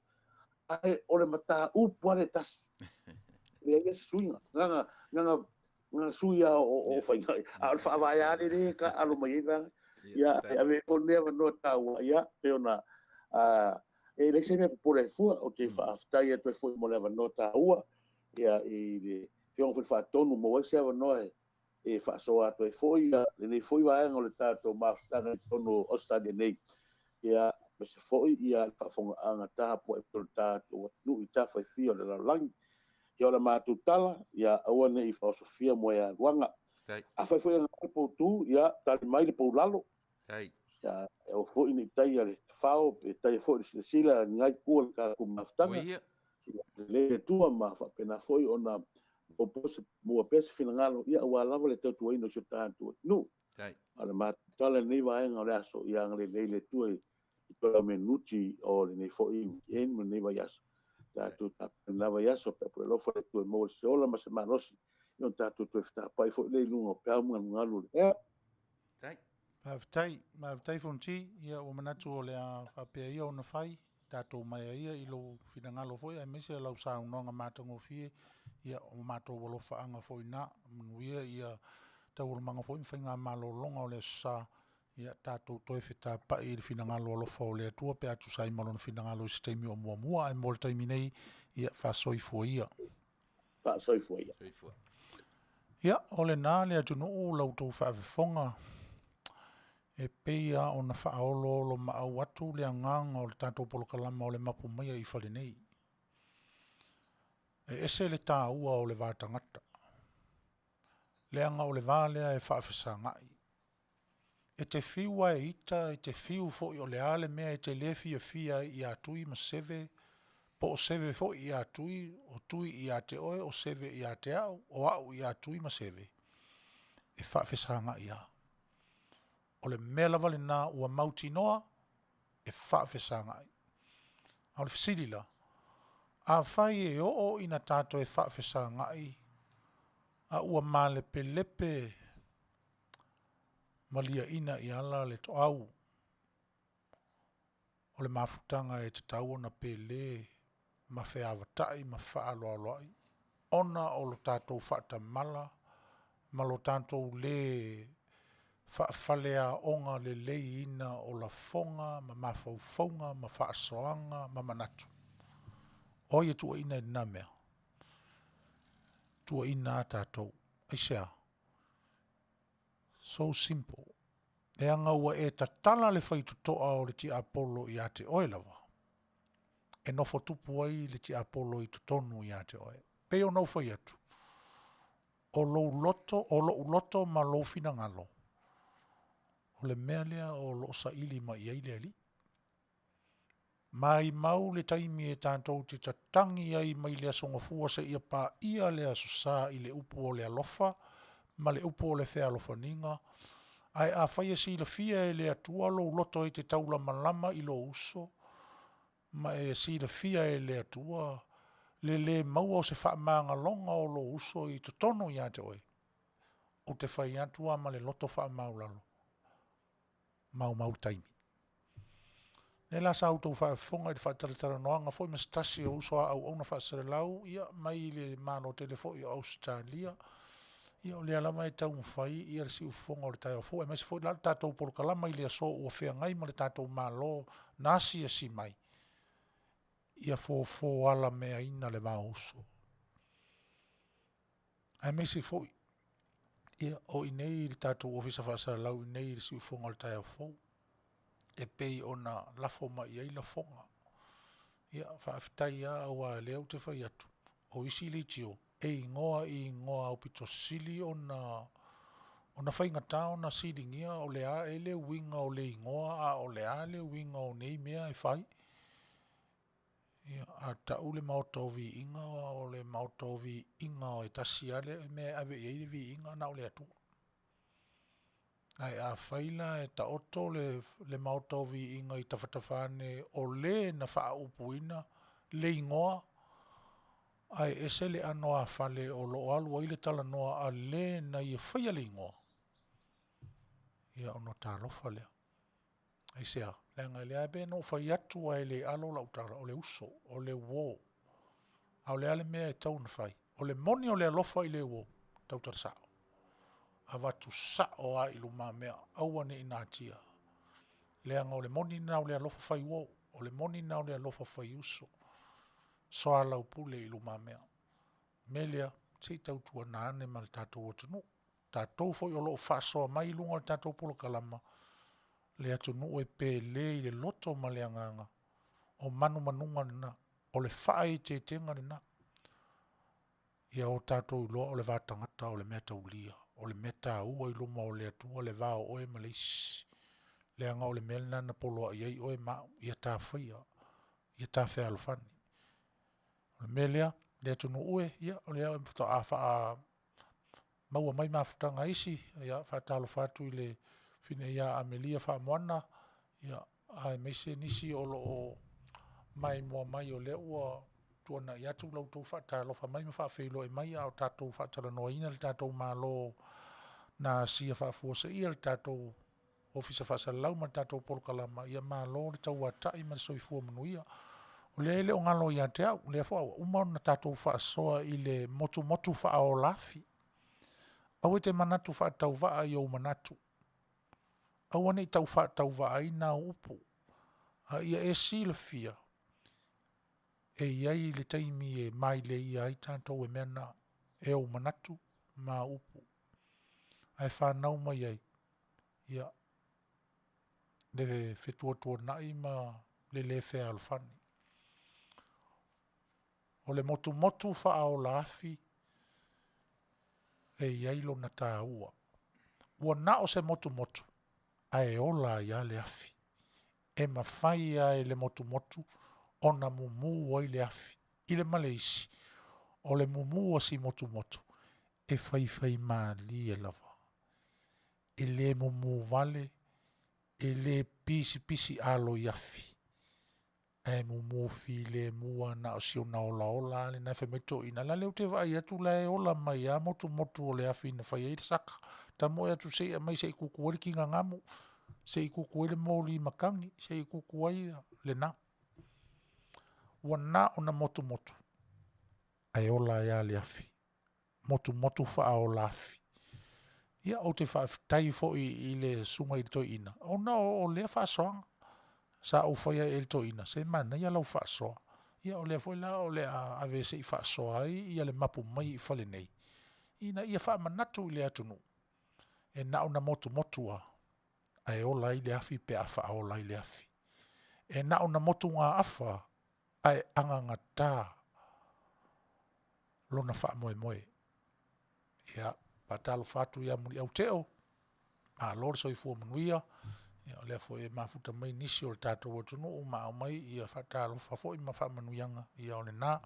ai o le mata u pole tas le e suinga nga suia o fai al fa vai ali ka alo mai ya ave o neva no tawa ya peona e le se me por e fu o te fa afta ia to foi mo leva no tawa ya e fion fa tonu mo se no e fa so ato e foi le foi vai no le tato ma afta no tonu o stadio nei ya se foi ia fa fonga anga ta po e tato no ita fa fio le lang ia la matutala ia aua nei filosofia mo ia ruanga a fai foi po tu ia tali mai le po lalo Ya, o fo ini tai ale fao e tai fo sila ngai ku ka ku maftanga. Oia. Le tua ma fa pena foi ona o pos mo pes finangalo ia wa lava le tatu ino so tanto. No, Tai. ala ma tala nei va en ole aso ia le tua i tola menuti o le nei fo i en mo nei va yaso. Tatu ta lava yaso pe po lo fo le tua mo se ola ma se manos. Non tatu tu fta pai fo le lungo pe amu ngalu. Tai. Maftai fonti, ia o manatu o lea whapea ia o na whai, tātou mai ia i lo whingalo foi, ai mese lau sa unonga mātango fie, ia o mātou walo whaanga foi na, Manuia ia tau manga foi, whainga malo longa o lea sa, ia tātou toi whita pa i whingalo o lofa o lea tua, pe atu sai malo na whingalo i steimi o mua mua, ai mol taimi nei, ia whasoi foi ia. Fa soi foi. Soifua. Ia, ole nā lea tunu o lau tau whaawifonga, e peia o na whaaolo lo maau atu le anganga o le tātou polokalama o le Mapu Maia i whale nei. E ese le tā ua o le vātangata. Le anga o le vālea e whaafisa ngai. E te whiua e ita, e te whiu foi o le ale mea e te lefi a fia i atui ma seve, po o seve foi i atui, o tui i ate oe, o seve i ate au, o au i atui ma seve. E whaafisa ngai a. O le mea lava le nā ua mauti noa, e whaafesa ngai. A le fisilila, a whai e o ina tātou e whaafesa ngai, a ua male pe lepe, malia ina i ala le to au. O le mafutanga e te tau na pe le, ma whea avatai, ma wha aloa loai. Ona o lo tātou whaata mala, ma lo tātou le whaafalea onga le lei ina o la fonga, ma mawhauwhaunga, ma whaasoanga, ma manatu. Oia tua ina i nā mea. Tua ina tātou. Aisea. So simple. E anga ua e tatala le whaitutoa o le ti Apollo i ate oe lava. E nofo tupu ai le ti Apollo i tutonu i ate oe. Peo nau whai atu. O lo loto ma lo fina ngalo. O le mea lea o lo sa ili ma i aile ali. Mai mau le taimi e tātou te tatangi ai mai lea songa fua se ia pā ia lea so sa i le upu o le alofa, ma le upu o le whea alofa ninga. Ai a whaia si la fia e lea tua lo loto e te taula malama i lo uso, ma e si la fia e lea tua le maua o se wha maanga longa o lo uso i to tono i ate oi. O te whai atua ma le loto wha maulalo. Mau taimi. Ne la sa auto fa fonga de fa tara noanga foi me stasi o uso au ona fa sere lau ia mai le mano telefo i Australia ia o le ala mai tau fai ia si u fonga o le tai fo e mes foi la tatou por kala mai le so o fe ngai ma le tatou malo nasi e si mai ia fo ala mea ina le va uso ai me si foi ia o inei le tatou ofisa fa sere lau inei si u fonga o le tai fo e pei ona lafo mai ai la fonga. Ia, whaafitai a awa leo te whai atu. O isi le tio, e ingoa o pito sili ona whai ngata ona siringia o le a ele winga o le ingoa a o le a le winga o nei mea e whai. Ia, a tau le mautovi inga o le mautovi inga o e tasi ale me ave i vi inga na o le atu. Ai a whaila e ta oto le mautovi inga i tawhatawhane o le na wha upuina le ingoa. Ai ese le anoa Fale o lo alu i le tala noa a le na i whaia le ingoa. Ia ono tā lofa lea. Ai sea, le ngai le abe no whai atu ai le alo la utara o le uso, o le wo. Au le ale mea e tau na whai. O le moni o le alofa i le wo, tau tarsao. A watu sa o a ilu mea aua ne ina atia. Leanga o le moni nao le alofa fai wo, o le moni nao le alofa fai uso. So ala upule ilu mea. Melea, te tau tua naane ma le tātou atunu. Tātou foi o loo whasoa mai lunga le tātou polo kalama. Le atunu e pe le i le loto ma le anganga. O manu manunga na, o le whae te tenga na. Ia o tātou iloa o le vātangata o le mea taulia. O le meta ua i luma o le atua le vao oe ma le isi. le anga o le mele na polo ai o e ma ia ta whaia, ia ta whea alofani. O le melea, le tunu ue, ia, o le au mfuta a wha maua mai mafutanga isi, ia, wha talo whatu i le fine ia Amelia wha moana, ia, ai meise nisi o lo o mai mua mai o le ua tuana i atu lau tau wha talo wha mai ma wha whilo e mai au tatou wha tala noa ina le tatou malo na sia wha fuosa ia le tatou ofisa wha sa lau ma tatou polkalama ia malo le tau atai ma le soifua Manuia. O le ele o ngalo ia te au, le fua umau na tatou wha soa i le motu motu wha o lafi. Au e te manatu wha tau wha i au manatu. Au ane i tau wha tau wha i nā upu. Ia e sila fia. E iai le taimi e mai le ia i tātou e mena e au manatu ma upu. Ai whanau mai ai. Ia. Le whetua nai ma le whea alfani. O le motu motu wha o lafi e iai lo na tā ua. Ua na o se motu motu. Ai ola ia le afi. E mawhai ai le motu motu o na mumu o i le afi. I le Malaysi. O le mumu o si motu motu. E whai maali e lava. E le mumu vale. E le pisi alo i afi. E mumu fi le mua na o si o na ola le na whameto ina. La leo te vai atu la e ola mai a motu motu o le afi na whai e saka. Ta moe atu se a mai se i kukuari ki ngā ngamu. Se i kukuari mōli makangi. Se i kukuari le na. Ua na o na motu motu. Ai ola ia le afi. Motu motu wha o la afi. Ia o te whaafitai fo i le sunga i to ina. O na o lea whaasoanga. Sa o whaia e to ina. Se mana ia lau whaasoa. Ia o lea fo la o lea ave se i whaasoa ai. Ia le mapu mai i whale nei. Ina ia whaamanatu i le atunu. E na o na motu motu a. Ai ola i le afi pe a wha ola i le afi. E na o na motu ngā afa. Ai anganga tā. Lona wha moe. Ia, patalo whatu ia muli au teo. A lor so i fua Manuia. Ia, lea fo e mafuta mai nisi o le tātou atunu o maa mai. Ia whatalo whafo i ma wha manuianga. Ia o le nā.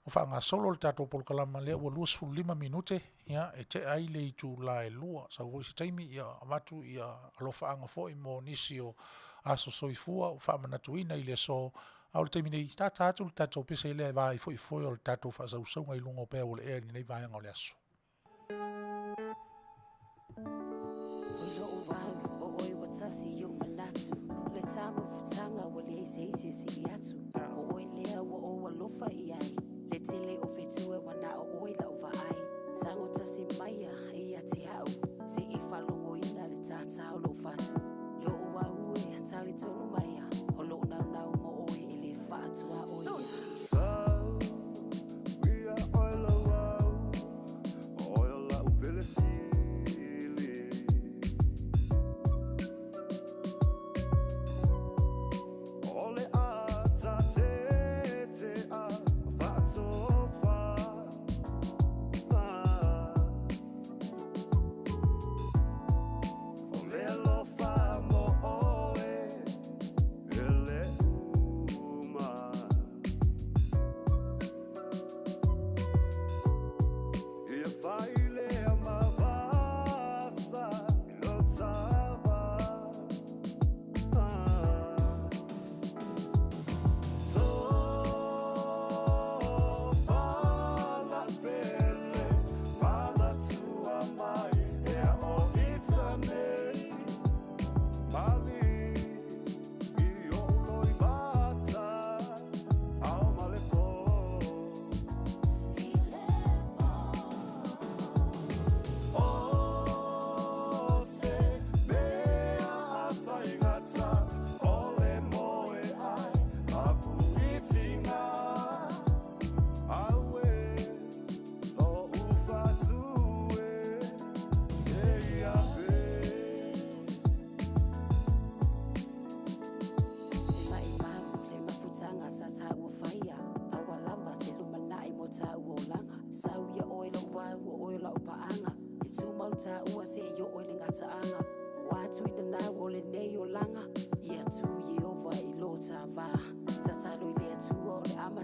O wha ngā solo le tātou polkalama lea ua 25 minute. Ia, e te ai le i tū la e lua. Sa ua isi taimi ia amatu ia alofa anga fo i mo nisi o aso so i fua. O wha manatu ina i le so. Au le taimi nei tātou le tātou pesa i lea vai fo i foi o le tātou wha sausaunga i lunga o pēa o le ea ni nei vai anga o le aso. Le tama futanga wa le seisi si atu o oi lea wa o alofa i ai le tele o fetue wana o oi lau va ai tango tasi Maia i ate au se i whalongo ina le tata o lo fatu le o wa ue tali tonu Maia o lo nau mo oi e le fatu a oi We are oil, oil, oil,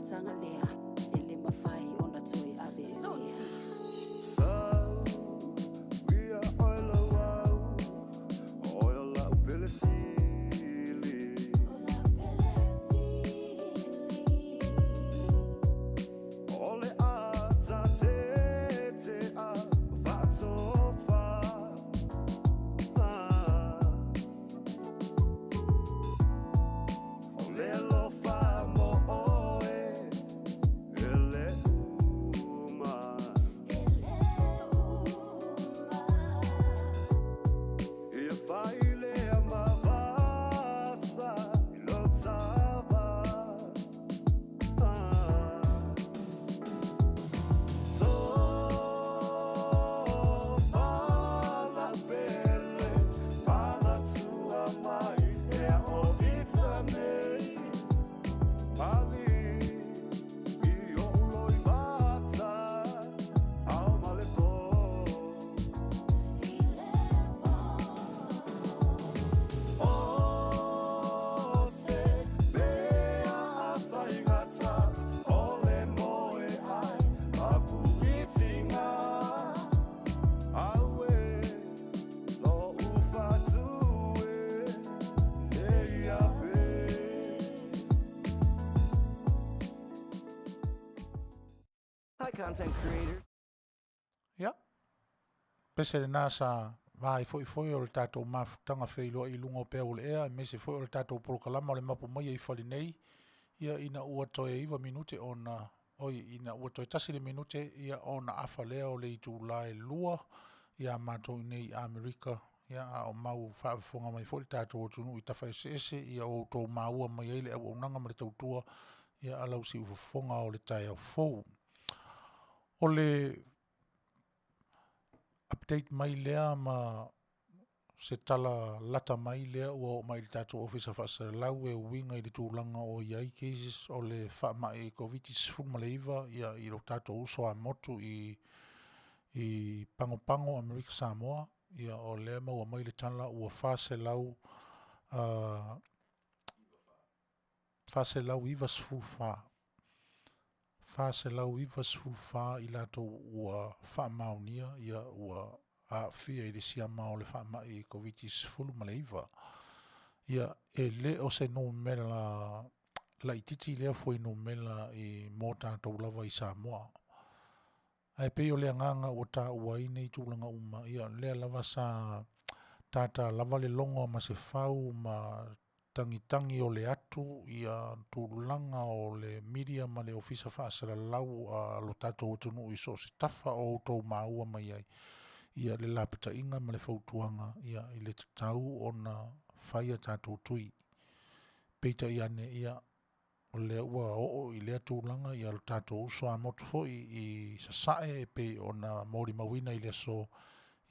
tanga lea e le mawhai ona toi ave e sea. So we are oil wow, oil out Pelisili. Ole ata te a fatofa. Ole lo fa mo oe ele uma. E faile amavasa lo tava. So fala belle para tua mai e o itanei ali I o loi bata ao malepo. O se bea a whaingata o le moe ai Mapu itinga aue lo ufatue nei ape. Hi content creators. Ia. Pese le nasa vai foi o le tātou mafutanga whailua I lunga o pēo le ea, me se foi o le tātou polokalama o le mapu Maia I whali nei, ia ina ua toe iwa minute ona, oi ina ua toe tasi le minute, ia ona awha lea o le I tūlae lua, ia mātou nei Amerika, ia a o mau whaafonga mai foi le tātou o tunu I tawhai ese, ia o tō maua mai eile au unanga ma le tautua, ia alau si ufafonga o le tai au fou. O le update mai lea ma se tala lata mai lea ua o mai le tātou ofisa whaasalau e winga I le tūlanga o iai cases o le whaama e COVID-19 maleiva ia I lo tātou uso a motu I pango Amerika Samoa ia o lea maua mai le tala ua whaasalau iwa sfulfa whaasalau iwa sfulfa I lātou ua whaamaunia ia ua a fia I le siama o le whaama I COVID-19 maleiva. Ia e le o se no mela la ititi lea foi no mela I mō tātou lava I Samoa. Ai pe o le nganga o tā ua I nei tūlanga uma ia lea lava sa tāta lava le longa ma se whau ma tangitangi o le atu ia tūlanga o le media ma le ofisa whaasara lau a lo tātou o tunu I so se tafa o tō maua mai ai. Ia le lapita inga ma le whautuanga ia I le tatau o na whaia tātou tui. Peita ia ne ia o le ua o I lea tūlanga ia lo tātou uso a motu foi I sasae pe o na mori mawina I le so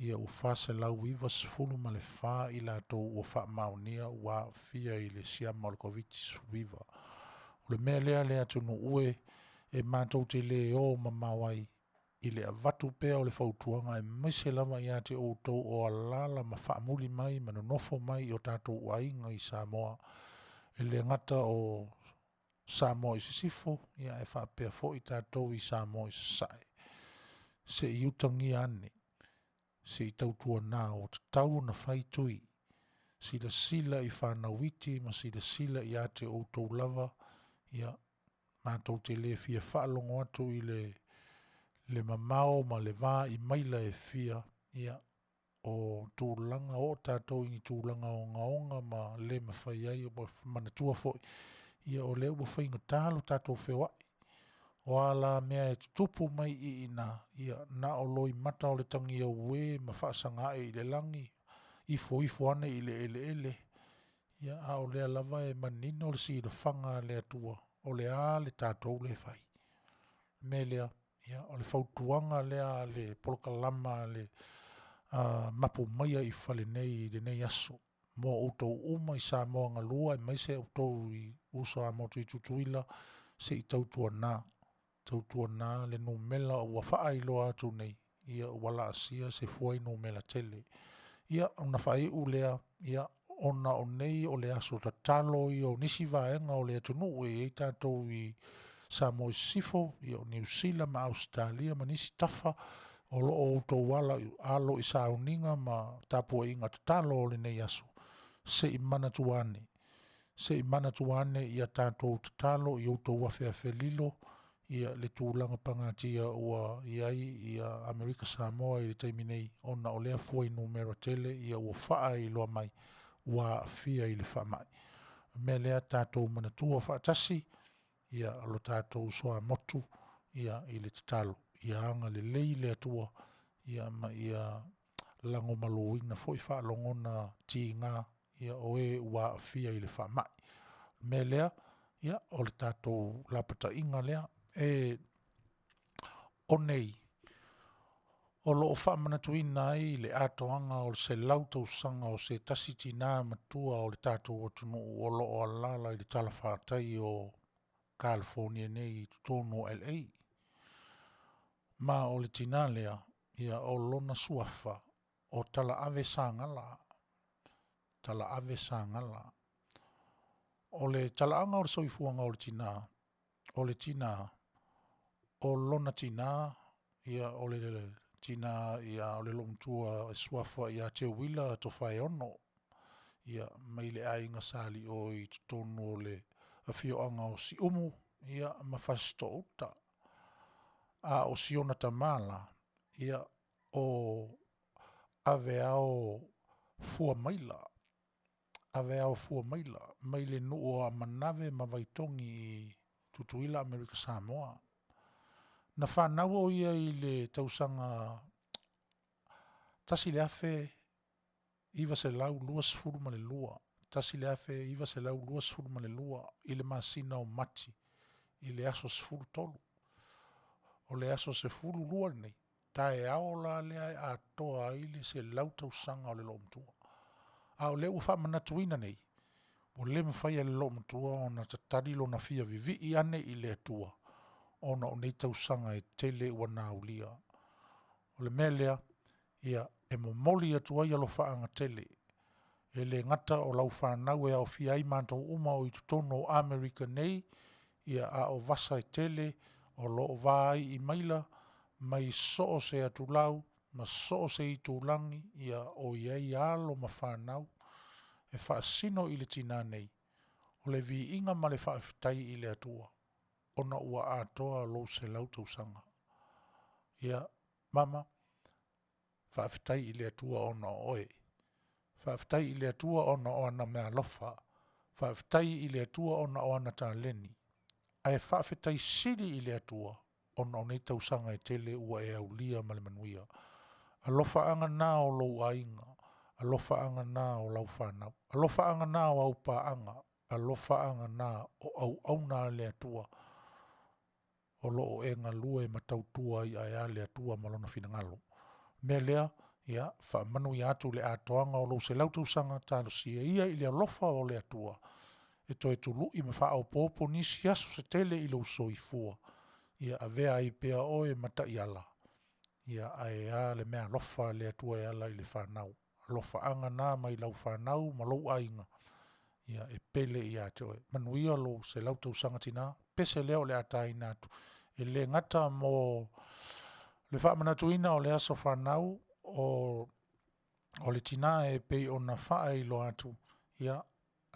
ia u whase lau iwa sfulu ma le wha I lātou ua wha maunia ua fia I le siama o le COVID-19. O le mea lea tunu ue e mātou te le o ma mawai I le avatu pea o le whautuanga e maise lava ia te outou o alala ma whaamuli mai ma nofo mai o tātou wainga I Samoa. E le ngata o Samoa I sisifo ia e whaapea fo I tātou I Samoa I sae. Se I utangi ane. Se I tautua nā o te tau na whaitui. Sila sila I whanawiti ma sila sila I ate outou lava ia mātou te le fia whaalongo atu I le mamao ma le vā I maila e fia ia o tūlanga o tātou I tūlanga o ngaonga ma le mawhai ai o manatua foi ia o le ua whainga tālo tātou whewai o ala mea e tupu mai I ina ia na o loi mata o le tangi au we ma whaasanga e I le langi ifo ane I le ele ia a o lea lava e manino le si le whanga le atua o le a le tātou le whai me lea ia o le whautuanga lea le polokalama le Mapu Maia I Fale nei le nei aso mo outou uma I Samoa ngalua e maise outou I uso a motu I tutuila se I tautua nā le numela ua whaailoa atu nei ia wala asia se fuai numela tele ia ona whae ulea ia ona o nei o le aso tatalo I o nisi vaenga o le atunu e tātou I Samoa sifo ia o New Zealand ma Australia ma nisi tafa o lo o tau ala alo i sauninga ma tapua inga tatalo o le nei aso. Se i mana tuane. Se i mana tuane ia tātou tatalo i o tau wafea felilo ia le tūlanga pangatia ua iai ia Amerika Samoa i le taiminei ona o lea fua i numera tele ia ua faa i loa mai ua fia i le faa mai. Me lea tātou manatua whaatasi ia alo tātou soa motu ia i le tatalo. Ia anga le lei le atua ia ma ia lango maluina foi wha longona ti ngā ia oe ua fia i le wha mai. Me lea ia o le tātou lapata inga lea e o nei o loo wha manatuina ai le atoanga o se lautau sanga o se tasiti nā matua o le tātou o tunu o loo alala i le tala whātai o California nei tono LA. Ma o le tina lea ia o lona suafa o tala ave sangala. Tala ave sangala. O le tala anga o le soifuanga o le tina. O le tina. O lona tina ia o le tina ia o le lomtua e suafa ia te wila to whae ono. Ia mai le ainga sali o i tonu o le awhio anga o si umu ia mawhasto uta. A o siona tamala ia o ave ao fua maila. Ave ao fua maila. Maile nuu a manave mawaitongi i tutuila Amerika Samoa. Na whanau o ia i le tausanga tasi le afe iwa se lau luas furu ma le lua. Tasi le afe iwa se lau luas furu ma le lua i le masina o mati i le aso se furu tolu. O le aso se furu lua nei. Tae ao la lea a toa ili se lau tausanga o le lomtua. A o le ufa manatuina nei. O le mwhai le lomtua o na tatadilo na fia vivi i ane i le atua. Ona o nei tausanga e tele ua naulia. O le melea ia e momoli atua i alo whaanga tele. E le ngata o lau whanau e au fia i manto uma o i tutono o Amerika nei ia a o vasa e tele o lo vai i maila mai so se atu lau ma so se i tūlangi ia o iei alo ma whanau e whaasino i le tina nei. O le vi inga ma le whaafitai i le atua. Ona ua atoa lo se lautausanga. Ia, mama, whaafitai i le atua ona oe. Whaafitai i le atua ona o ana mea lofa. Whaafitai i le atua ona o ana tā leni. Ai whaafitai siri i le atua ona o nei tausanga e tele ua e aulia ma le manuia. Alofa anga nā o lou ainga. Alofa anga nā o lau whanau. Alofa anga nā o au pā anga. Alofa anga nā o au nā le atua. O loo e ngā lue ma tautua i aia le atua malona finangalo. Me lea, ia, wha manu i atu le atoanga o lo se lautausanga tālo sia ia i le alofa o le atua. E toi tulu i ma wha au popo nisi asu se tele i lo soifua. Ia a vea i pea oe mata i ala. Ia a e a le mea alofa le atua e ala i le whanau. Alofa anga nā mai lau whanau ma lou ainga. Ia e pele i ate oe. Manuia lo se lautausanga tina, pese leo le atai natu. E le ngata mo le whaamanatuina o le aso whanau o le tina e pei o na wha i lo atu. Ia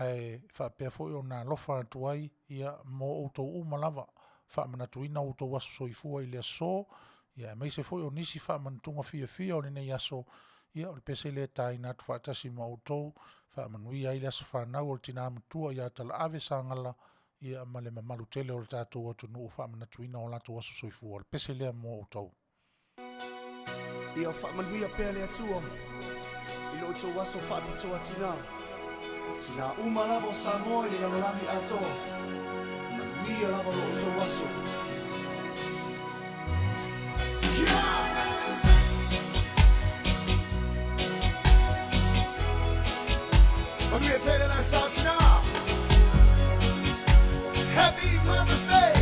e whaapea foi o na lofa atu ai ia mo outou umalawa. Whaamanatuina outou aso soifua i le aso. Ia mai se foi o nisi whaamanatunga fia o le nei aso. Ia o le pese le tai natu whaatasi mo outou. Whaamanuia i le aso whanau o le tina amatua ia tala ave sangala. Ia ma le mamalu tele o le tātou atu nuu whaamanatuina o lātou aso soifua. O le pese lea mo outou. Ia whaamanuia pēr le atua. I lo tō waso whaapitoa tina. Tina uma lava o Samoa i le lalami atoa. Manuia lava lo tō waso. Manuia tele na sa tina. Happy Mother's Day!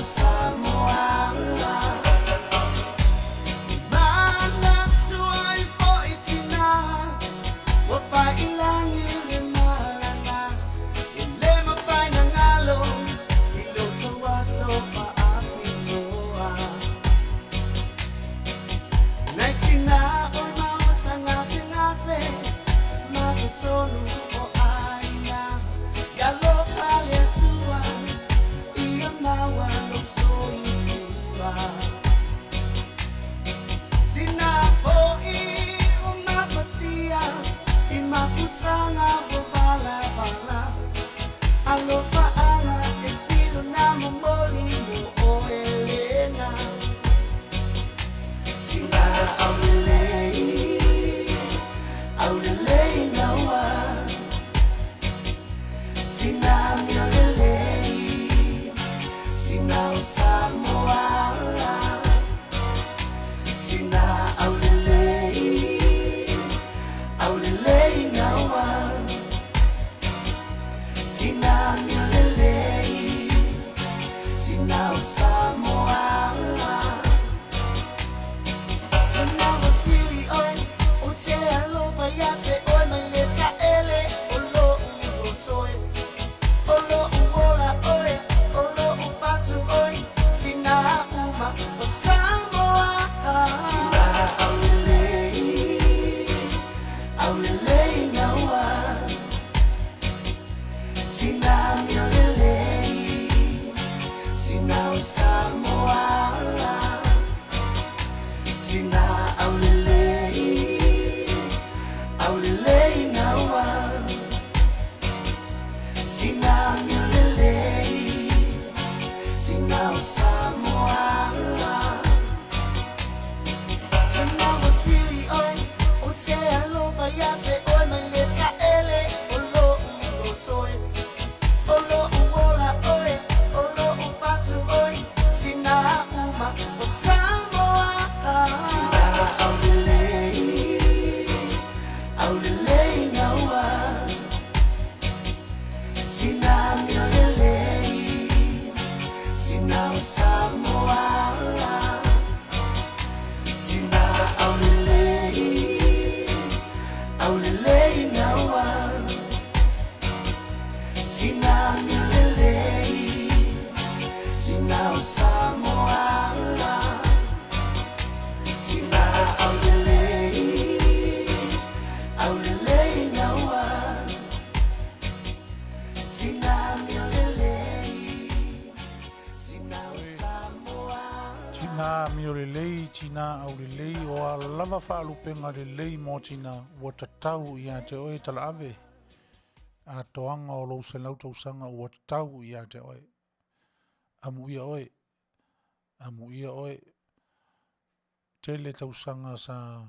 Samoa. Mana suai po itina, wapa ilangi limalanga, ilema pa nangalo, ilo tawaso pa apitoa. Naitina o mawata ngase, matutonu o aya, galo paletua, iya mawa lo soitua. Sinapoi umapatia imakutanga bovala alofa ana esilo na mamboli mo Elena. Sina aulelei nawa. Sina miolelei, sina Samoa. Sina aulelei nawa. Sina miolelei, sina Samoa. Sina wasili oi, ute alofa yate oi maleta ele olo ulotoe. Olo uola oi, olo upatu oi, sina uma o Samoa. Sina aulelei nawa. Sina miolelei, sina Samoa. Sina aulelei nawa. Sina miolelei, sina Samoa. Sina wasili oi, ute alofa yate oi maleta ele olo ulotoe. Olo uola oi, olo upatu oi, sina uma o Samoa. Sina aulelei nawa. Sina miolelei, sina Samoa. Sina aulelei nawa. Sina miolelei, sina Samoa. Sina aulelei nawa. Sina miolelei, sina Samoa. Tina miolelei, tina aulelei, o a lava whaalupenga lelei mo tina ua tatau i a te oe tala ave. A toanga o lou senau tausanga ua tatau i a te oe. Amuia oe. Tele tausanga sa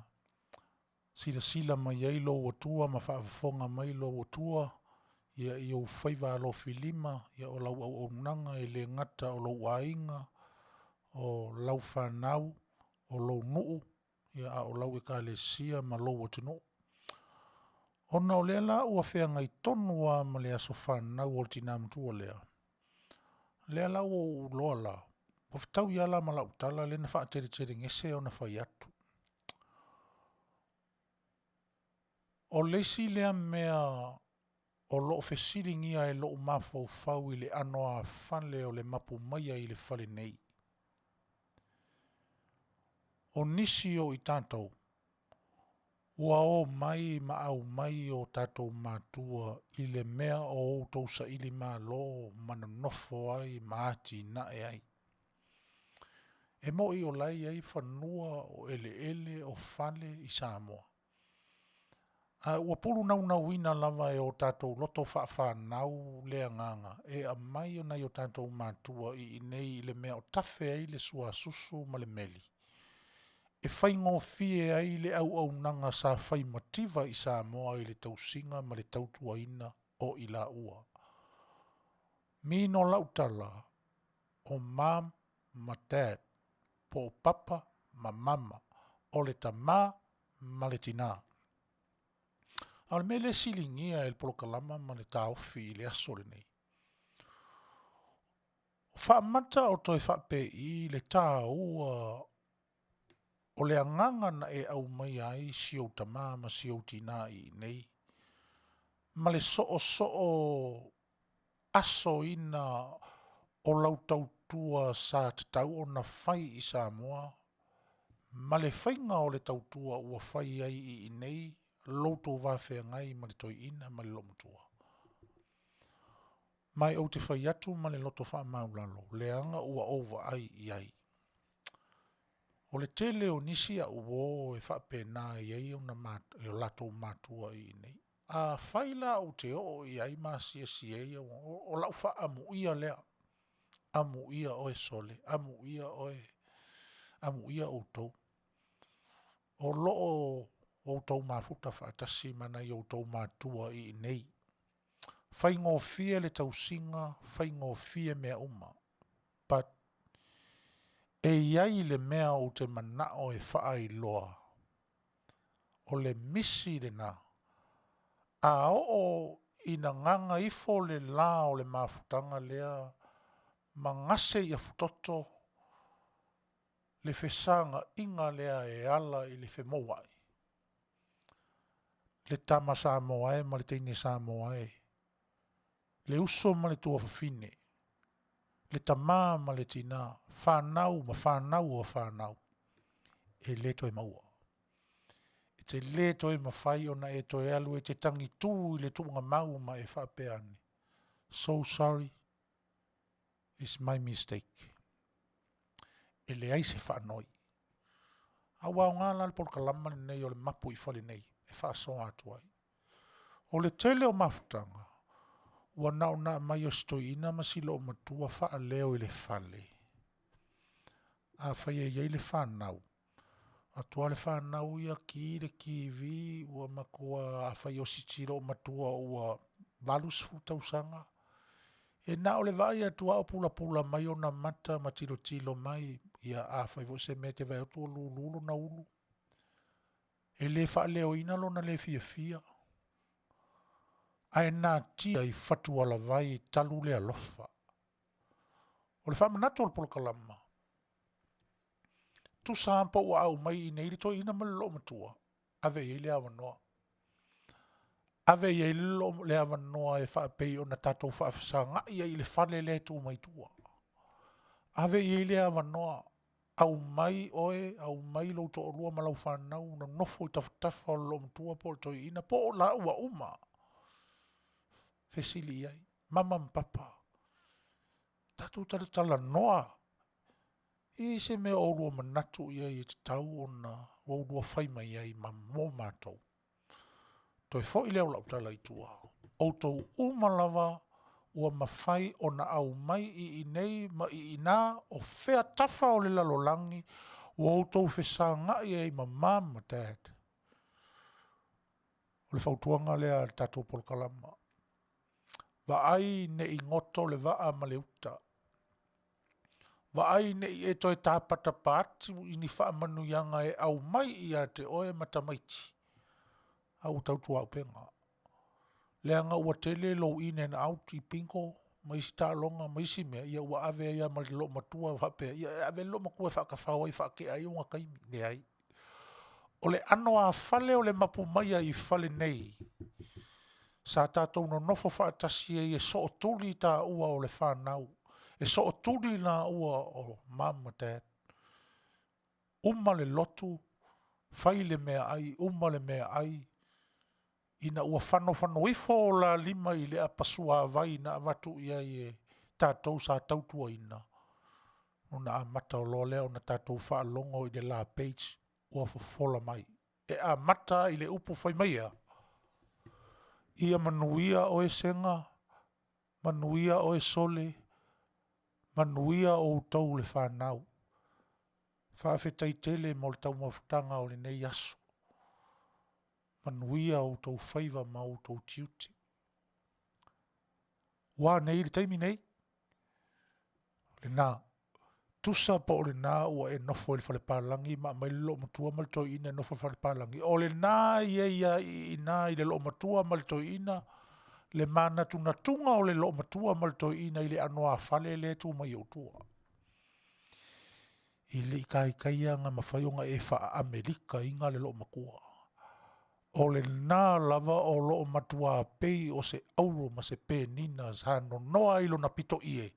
sila mai ai lo watua, ma whaafafonga mai lo watua. Ia i au whaiva lo filima, ia o lau au nanga e le ngata o lau ainga, o lau whanau, o lau nuu, ia a o lau e ka le sia ma lo watino. Ona o lea la ua whea ngai tonu a ma lea so whanau o tina mtua lea. Lea la o loa la. Wafitau ia la ma lau tala le na whaatere ngese o na whai atu. O leisi lea mea o lo fesiringia e lo mafau fau i le anoa Fale o le Mapu Maia i le Fale nei. O nisi o i tātou. Ua o mai ma au mai o tātou mātua i le mea o outou sa ili mā lo mananofo ai maati na e ai. E mo i o lai ai whanua o ele o Fale i Samoa. Ua pulu nau ina lava e o tātou loto whaafānau lea nganga. E a mai o nei o tātou mātua i nei i le mea o tawhe ai le sua susu ma le meli. E whai ngō fie ai le au nanga sa whai motiva i Samoa i le tausinga ma le tautuaina o i la ua. Mino lautala o mam ma dad, po papa ma mama, o le tamā ma le tina. Al me le silingia el polokalama ma le taofi i le aso le nei. O whaamata o toi whape I le tā ua o le anganga na e au mai ai siau tamā ma siau tina I nei. Ma le so aso ina o lau tautua sa te tau o na whai I Samoa. Ma le whainga o le tautua ua whai ai I nei, loutou wawhea ngai ma le toi ina ma le lomutua. Mai au te whai atu ma le loto wha maulalo, le anga ua over ai I ai. O le tele o nisi a uo e whape nā I ai o na o lato matua I nei. A whaila o te o I ai masia siei o lau wha amu ia lea. Amu ia o e sole, amu ia o tau. O loo o tau mafuta whaatasi mana I o tau matua I nei. Whai ngō fia le tausinga, whai ngō fia mea uma. But e iai le mea o te manao e whaai loa. O le misi le nā. A o ina nganga ifo le la o le mafutanga lea, ma ngase I a futoto, le whesanga inga lea e ala I le whemowai. Le tama Samoa e, ma le teine Samoa e. Le uso ma le tua whawhine. Le tamā ma le tina, whanau ma whanau o whanau. E leto e maua. E te leto e mawhai o na e to e alu e te tangi tū I le tuunga mau ma e whapeane. So sorry. It's my mistake. E le aise whanoi. Awa o ngā lal por kalama nei o le Mapu I Fale nei. E whaaso atu ai. O le tele o mafutanga. Ua nao na mai o stoina ma silo o matua wha leo I le Fale. A whaia iei le whanau. A tua le whanau ia ki le kiwi ua makua a whai o sitiro o matua ua valus futausanga. E na o le vai atua o pula pula mai o na mata ma tilo mai ia a whai vo se me te vai o tua lulu na ulu. E le wha leo ina lo na le fia fia. Ai nā tia I whatu ala vai talu le alofa. O le whamanatu o le polokalama. Tu sampa ua au mai I nei rito ina ma le lo matua. Ave I le awanoa. Ave I le awanoa e whaapei o na tatou whaafasanga I le whale le tu mai tua. Ave I le awanoa. Au mai oe, au mai lo to orua ma lau whanau na nofo I tafutafa o lo matua po to ina po o la ua uma. Fesili ai, mama mpapa. Tatu tala noa. I se me o rua manatu I te tau o na o rua whaima I ma mō mātou. Toi fo I leo lau tala I tua. O tau umalawa ua mawhai o na au mai I nei ma I ina o whea tafa o le lalolangi o tau whesa ngai ma mama dad. O le whautuanga lea tatou polokalama. Va ai ne I ngoto le vaa ma le uta. Va ai ne I e toi tāpata pāti I ni wha manuianga e au mai I a te oe matamaiti. Au tautua au penga. Leanga ua tele lo in and out I pinko, ma isi tā longa, ma isi mea, ia ua ave ia ma le lo matua whapea, ia ave lo makua whakawhau I whake ai unga kaimi, ne ai. O le ano a Fale o le Mapu Maia I Fale nei. Sa tātou no nofo whaatasi e so o tuli tā ua o le whanau. E so o tuli nā ua o mama dad. Uma le lotu, whai le mea ai, uma le mea ai. Ina ua whano ifo o la lima I le apasua vai na avatu ia I e tātou sa tautua ina. Una a mata o lo leo na tātou whaalongo I le la page ua fofola mai. E a mata I le upu whai maia. Ia manuia o e senga, manuia o e sole, manuia o tau le whanau. Faaeteete mo le tau mawhutanga o le nei asu. Manuia o tau whaiva ma o tau tiuti. Wā nei le taimi nei. Le nā. Tusa pa o le nā ua e nofo le whale pālangi ma mai lo matua ma le toi ina e nofo le whale pālangi. O le nā ia I nā I le lo matua ma le toi ina le mana tunatunga o le loo matua ma le toiina i le anoa fale le tu mai o tua. I le ikaianga mawhaionga e wha Amerika inga le loo makua. O le nā lava o loo matua pei o se auro ma se pē nina sa no noa ilo na pito ie.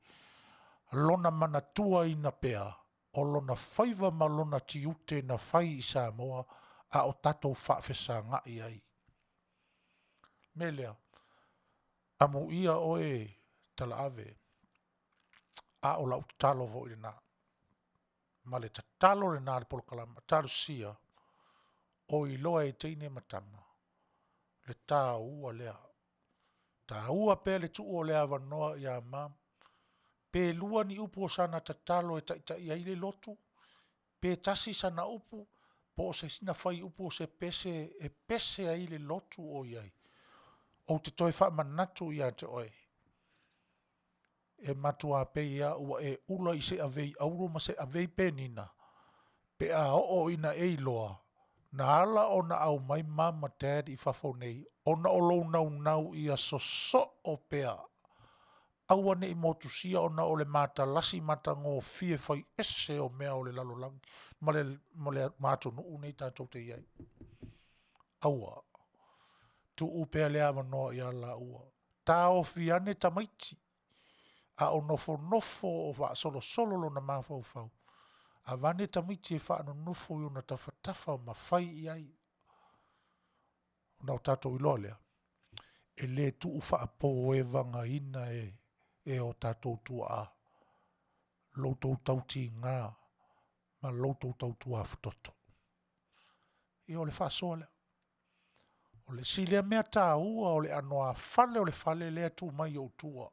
Lona mana tua ina pea. O lona whaiva ma lona tiute na whai i Samoa a o tatou whaafesa ngai ai. Melea, amu ia oe tala ave. A o lau talo vo i nā. Ma le tatalo le nā le polokalama. Talo sia. O i loa e teine matama. Le tā ua lea. Tā ua pēr le tuu o lea wanoa i a mam. Pē lua ni upu o sana tatalo e taita i aile lotu. Pē tasi sana upu. Po se sina whai upu o se pese e pese aile lotu o iai. O te toi wha manatu i a te oe. E matua pe ia ua e ula i se avei auro ma se avei penina. Pe a o ina e loa. Na ala o na au mai mama dad i whafau nei. O na o lou nau i a soso o pea. Aua ne i motusia o na o le mata lasi mata ngō fie whai ese o mea o le lalolangi. Ma le mātonu unei tātou te iai. Aua. Tu upea le awa noa i ala ua. Tā o fiane tamaiti. A o nofo o wa solo lo na mawhau fau. A vane tamaiti e wha anu nofo i o na tawhatafa o mawhai i ai. O nau tātou i loa lea. E le tu uwha a po e vanga ina e o tātou tua a. Loutou tauti ngā. Ma loutou tautua a futoto. I o le wha soa lea. O le silea mea tā ua o le anoa fale o le fale lea tu mai o tua.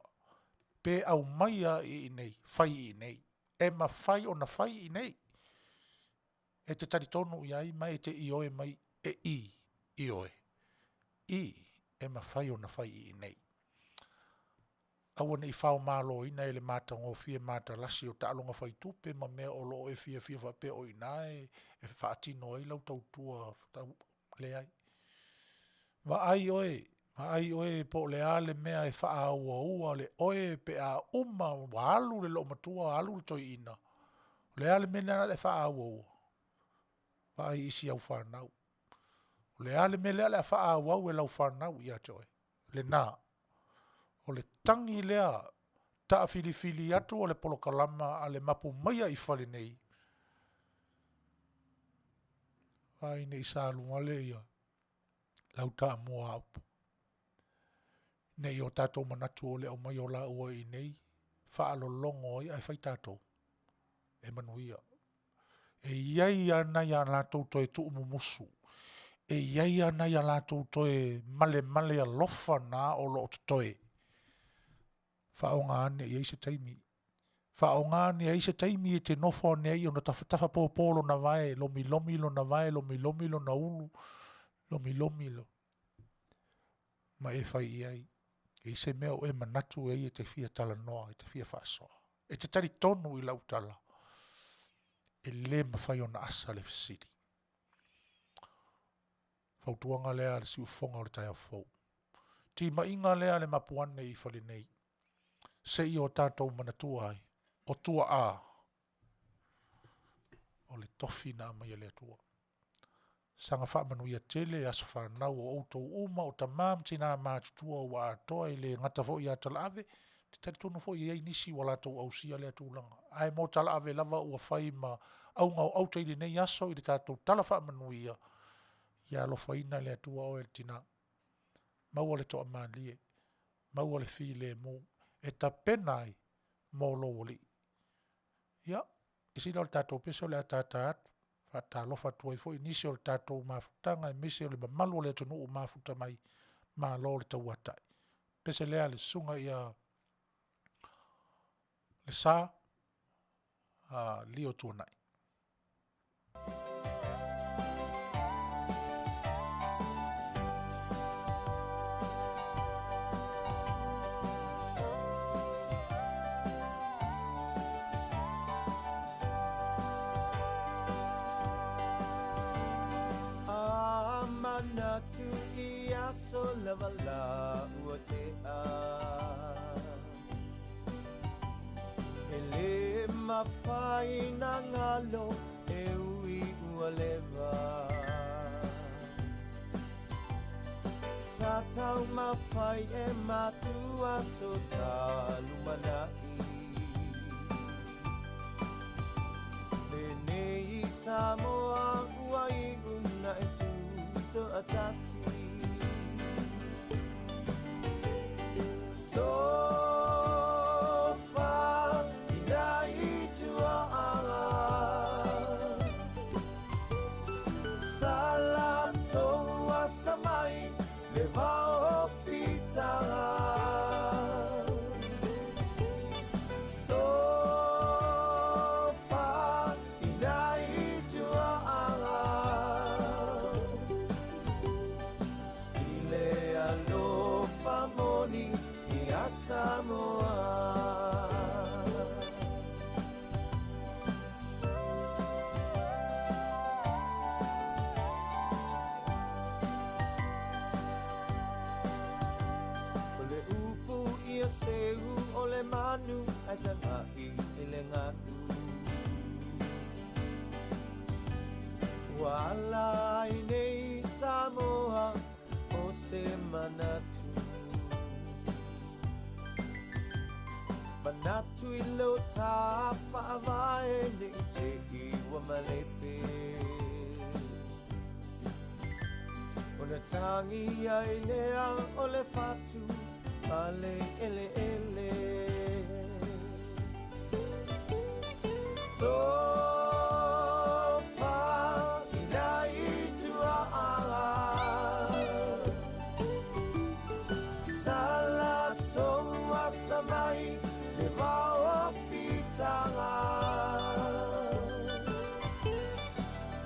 Pe au Maia i nei, fai i nei. E ma fai o na fai i nei. E te taritonu i ai mai e te ioe mai e i oe. E ma fai o na fai i nei. Aua nei whao malo ina e le mata ngō fie mata lasi o taalonga whai tupe ma mea o loo e fia whape o inae e whaatino ai lau tautua le ai. Ma ai oe po le ale mea e wha ua le oe pe a wa alu le lo matua alu le toi ina. Le ale mea le wha ua. Ma ai isi au whanau. Le ale mea le wha ua e lau whanau i atoe. Le nā. O le tangi lea ta fili atu o le polokalama a le Mapu Maia i Fale nei. Ai nei sa lunga le ia. Lau ta mua aupu. Nei o tātou manatu o le au mai o la ua i nei. Whaalo longo i ai whai tātou. E Manuia. E iai ana ia lātou toi tu umumusu. E iai ana ia lātou toi male a lofa nā o lo toi. Whaonga ane i eise taimi. Whaonga ane i eise taimi e te nofo ane i o na tawhatafa pōpōlo na vai. Lomi lo na vai, lomi lo na ulu. Lomi lo. Ma e whai i ai. E se mea o e manatu e te fia tala noa, e te fia whaasoa. E te tari tonu i lau tala. E le mawhai o na asa le fisiri. Whautuanga lea le si ufonga o le tai au fau. Ti ma inga lea le mapuane i Fale nei. Se i o tātou manatua ai. O tua a. O le tofi na mai le tua. Sanga wha Manuia Tele aso whanau o outou uma o ta mam tina mātutua o a toa i le ngata fo i a tala ave. Te tari tonu fo i ei nisi wala tau au sia lea tūlanga. Ai mo tala ave lava ua whai ma au ngau au teiri nei aso i le tātou tala wha Manuia. Ia lo whaina lea tua o e tina. Maua le toa mālie. Maua le fi le mō. E ta penai mō lo wali. Ia, isi lau tātou peso lea tātā atu. Whata lofa tuai fo inisi o le tātou mafutanga e mese o le mamalu o le atunu o mafuta mai ma lo le tau atai. Pese lea le sunga ia le sā lio tuanai. Manatu ia so lavala ua te mawhai na ngalo e ui ua lewa. Sa tau mawhai e matua so talu manai. Nei Samoa ua I una e tuto atasi. Tofa ina I tua ala. Salam toa samai le vao fitara. Samoa. Ole upu ia seu ole Manu aja ngai ele ngatu. Wala nei Samoa o se manatu. Manatu ilo ta whaavae ni te iwa malepe. O le tangi ai lea o le fatu ale ele ele. Tofa ina I tua ala. Sala toa samai le vao fitanga.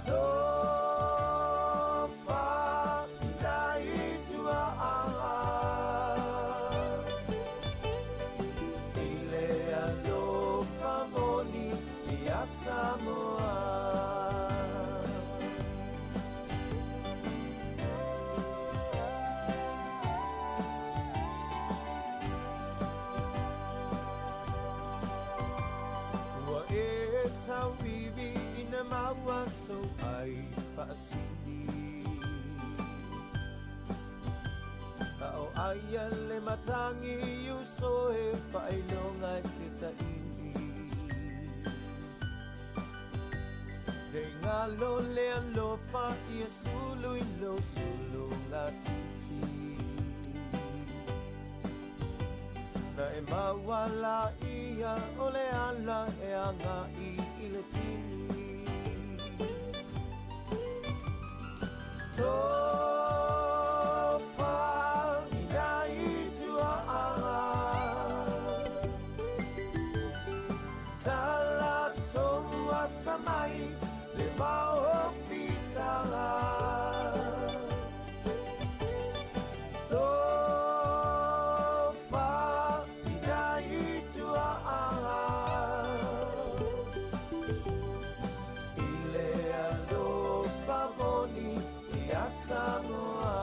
Tofa ina I tua ala. I lea lofa moni I a Samoa. Tau vivi ina maua so ai whaasini. Aoaia le matangi uso e whailonga te sa ini. Le ngalo le alofa I a sulu I lo sulu ngā titi. Na e mawala ia o le ala e anga I le tini. Tofa ina I tua ala. Sala toa samai le vao fitala. Samoa.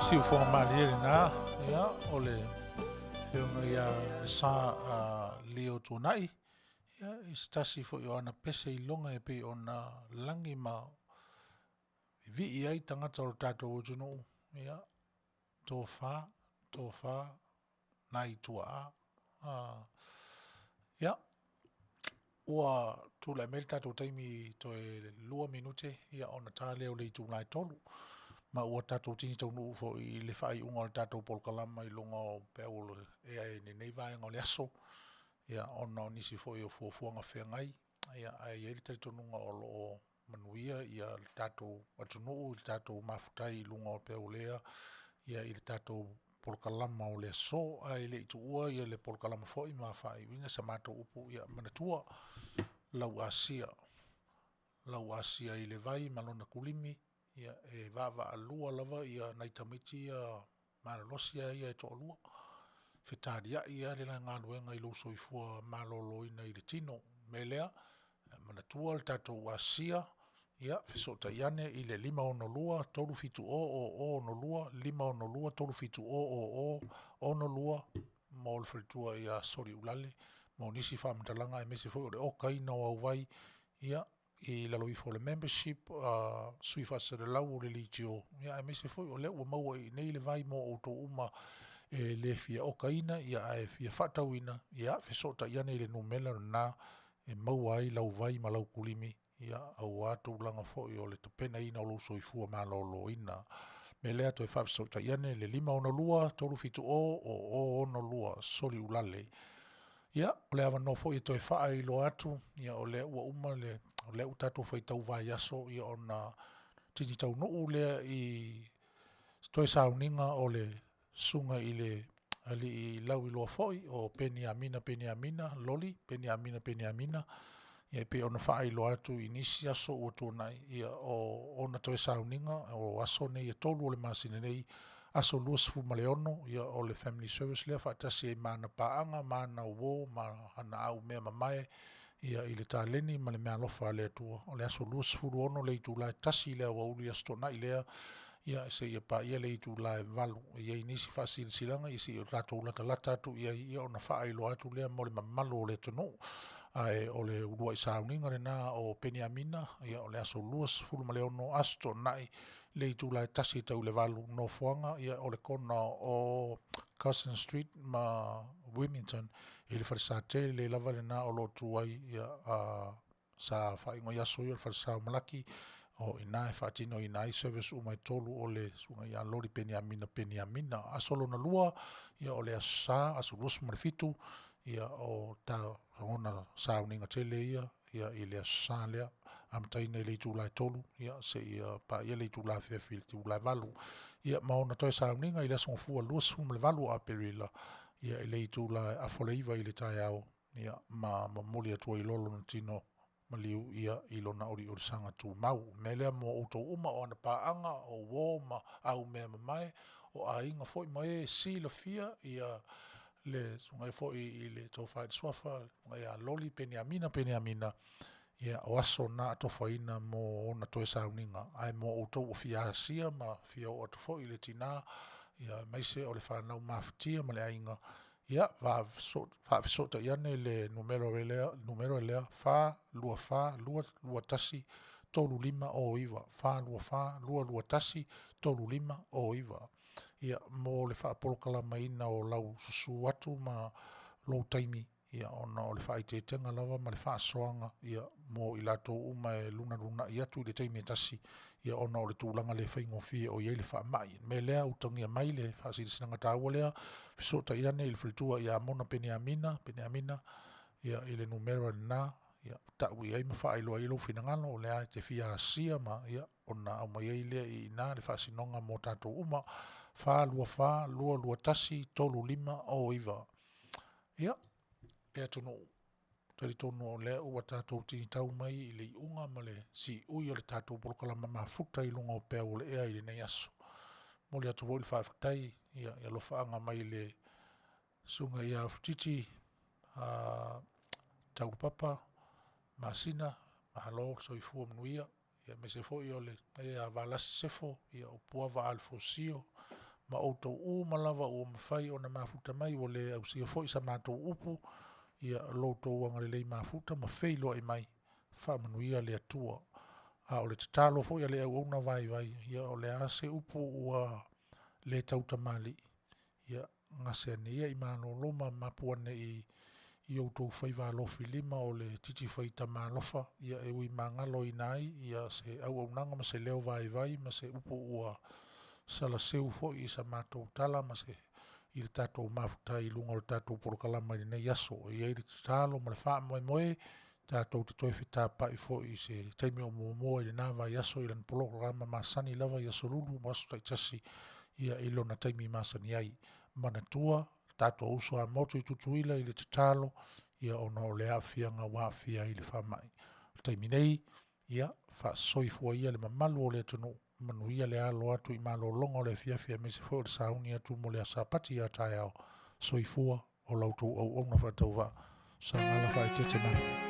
Siu fo malie na ya ole heunga ya sa leo tonai ya istasi fo yo ana pese I longa e pe ona langi ma vi i ai tangata o tātou o tunu, ia, tō whā, nai tua ia, ua tūla mele tātou taimi to e 2 minute, ia ona tā leo le i tūlai tolu, ma ua tātou tini tau nuu fo i le whai unga o tātou polkalama i lunga o peolo e ai nei vaenga o le aso, ia ona o nisi fo i o fuafuanga whengai, ia ai e le taritonunga o lo Manuia, ia le tātou atunuu, le tātou mafutai i lunga o peolea, ia i le tātou polkalama o le aso, ai le itu ua, ia le polkalama fo i ma whai wina sa mātou upu, ia manatua, lau asia i le vai, malona kulimi, ia e vava alua lava, ia naitamiti, ia malalosia, ia e to alua, Fetalia ia le la ngaluenga i lo soifua maloloina i le tino melea manatua le tatou asia ia fesota iane i le 5 tolu fitu o no lua 5 tolu fitu o no lua mo le fritua ia sori ulale mo nisi whaamatalanga e mese foi o le okaina o au vai ia i lalo i fo le membership sui fasa le lau o le litio ia e mese foi o le ua maua i nei le vai mo o to uma e le fia okaina ia e fia whatauina ia fesota iane i le numela na e maua ai lau vai ma lau kulimi ia au atu langa fo i o le tapena ina o lo soifua ma lo ina me lea to e whafesota iane le 5 tolu fitu o no lua soli ulale ia o le awa no fo i to e wha i lo atu ia o le ua uma le o le utato fai tau vai aso ia ona tini tau nuu lea i to e sauninga o le sunga i le ali i lau i loa foi o peni amina loli peni amina ia pe ona faa i loa atu i nisi aso ua tuanai ia o ona toe sauninga o aso nei e tolu o le masine nei aso luas fu maleono ia o le family service lea faatasi e mana paanga mana uo ma hana au mea mamae ia i le tāleni ma le mea alofa le atua o le aso luas fu ono le itu lai tasi lea Aoauli aso tonai lea ia se ia pa ia le itu lai valu ia inisi fasil silanga isi o tatou lata atu ia ona faa i loa atu lea mo le mamalo o le tono ai o le urua i sauninga le na o peni amina ia o le aso luas fulu ma leono asto nai le itu lai tasi tau le valu no fuanga ia o le kona o Cousin Street ma Wilmington i le farisate le lava le na o lo tuai ia sa fai ngoi aso i le farisau malaki o ina e whaatino ina i service umai tolu o le sunga ia lori peni amina asolo na lua ia o le asa aso luas ma le fitu ia o ta ona sauninga tele ia i le asa lea amtaina i le itu lai tolu ia se ia pa ia le itu lai fefil tu lai valu ia maona toi sauninga i le aso fua luas fu le valu a perila ia i le itu lai afoleiva i le tai au ia ma moli atua i lolo na tino maliu ia i lona ori sanga tu mau melea mo auto uma o ana paanga o wo ma au mea mamae o a inga foi ma e si la fia ia le sungai foi i le tofai swafa ngai a loli peni amina ia o aso na tofaina mo ona toe sauninga ai mo auto o fia sia ma fia o to foi le tina ia mai se o le whanau maftia ma le ainga ia va sota iane le numero lea lua tasi tolu lima o iwa lua tasi tolu lima o iwa ia mo le whaapolokalama ina o lau susu atu ma lou taimi ia ona o le Faaeteete lava ma le whaasoanga ia mo i lato uma e luna i atu i le taimi e tasi ia ona o le tūlanga le whaingofie o iei le whaamai me lea utangia mai le whaasirisinanga tāua lea fisota iane i le whitua ia mona peni amina ia i le numero na ia tau i aima whaailoa i lau whinangano o lea te fia asia ma ia ona au mai ei lea i nā le whaasinonga mo tātou uma lua tasi tolu lima o iwa ia ea tono tari tono o lea ua tātou tini tau mai i le iunga ma le si ui o le tātou polokalama mafuta i lunga o pea o le ea i le nei aso. Mo le atu wau le whaafutai ia lo whaanga mai le sunga ia futiti taurupapa masina mahalo soifua Manuia ia me se fo i o le ea valasi sefo ia o puava alfosio ma outou malava o mawhai o na mafuta mai o le au sia fo i sa mātou upu ia loutou anga le lei mafuta ma feilo i mai Manuia le atua A o le tatalo fo ia le au na vai ia o le ase upu ua le tauta mali ia ngase ne ia i mano loma Mapu ane i outou fai valofi lima o le titi fai tamalofa ia e ui mangalo i nai ia se au nanga ma se leo vai ma se upu ua sala seu fo i sa matou tala ma se i le tatou mafuta i lunga o le tatou porokalama i nei aso ia i le tatalo ma le faa moe tatou te toi fita pa i fo i se taimi o mua i le nava i aso i lan porokalama masani lava i aso lulu ma aso taitasi ia i lona taimi masani ai manatua tatou uso a motu i tutuila i le tatalo ia ona o le afianga wafia i le whamai. Taimi nei ia fa soifua ia le mamalu o le tunu Manuia le alo atu i malo longa o le fiafia me se fo le sauni atu mo le asapati a tai au soifua o lautou au na whatau wa Sagala Faaeteete Manu.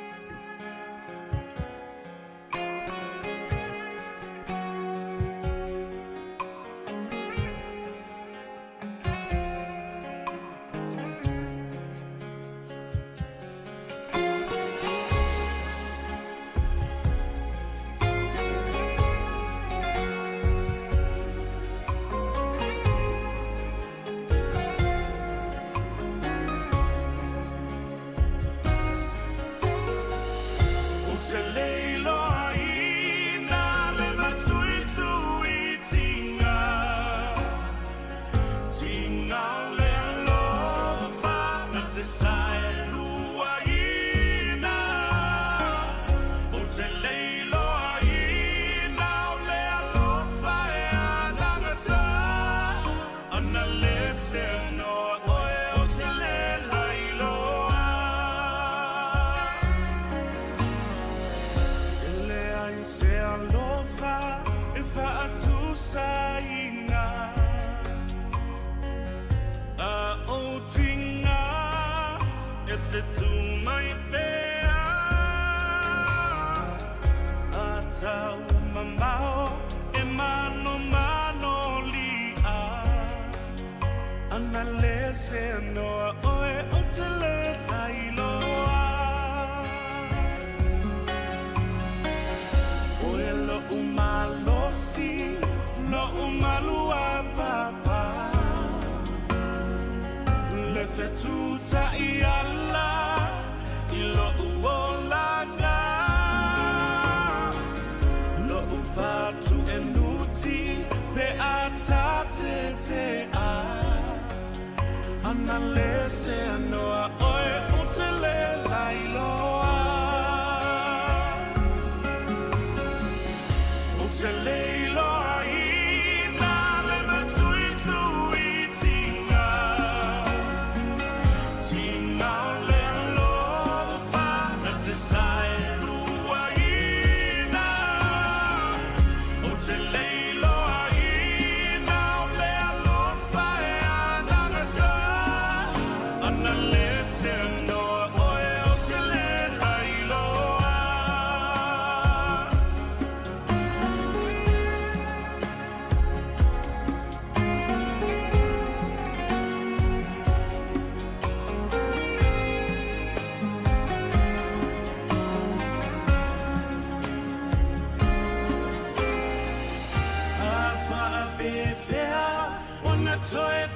Side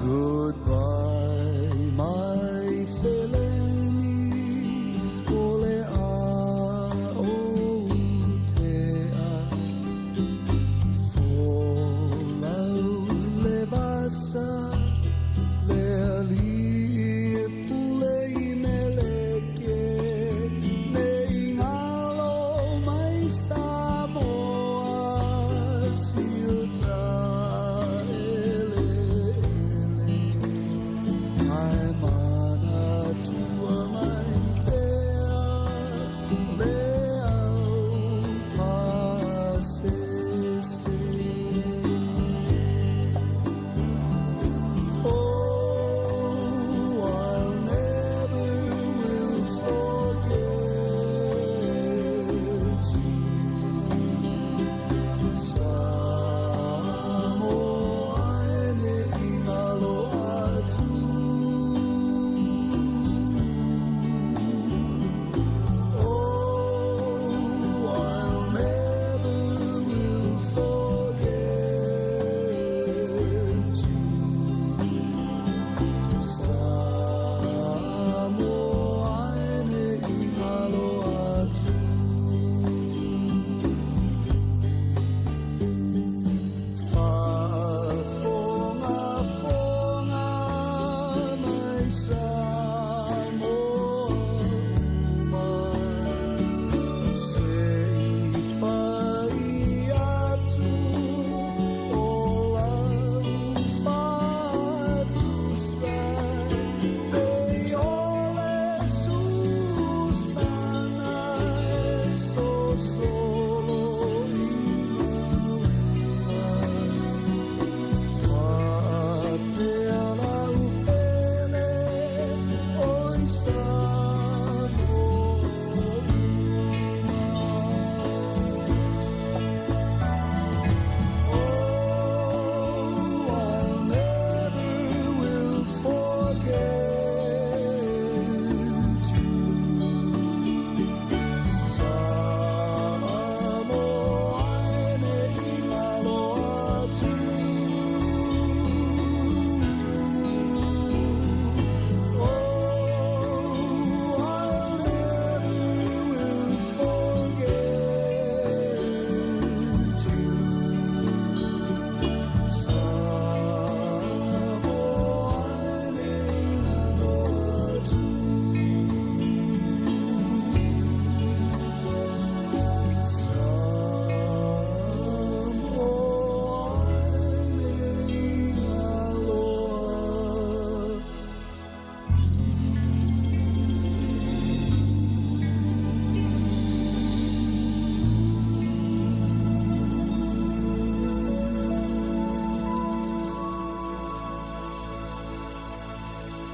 Goodbye, my Feleni, ole Aotea. Follow levasa, leali pulei meleke, neingalo mai Samoa, siuta ele ele, ai mai.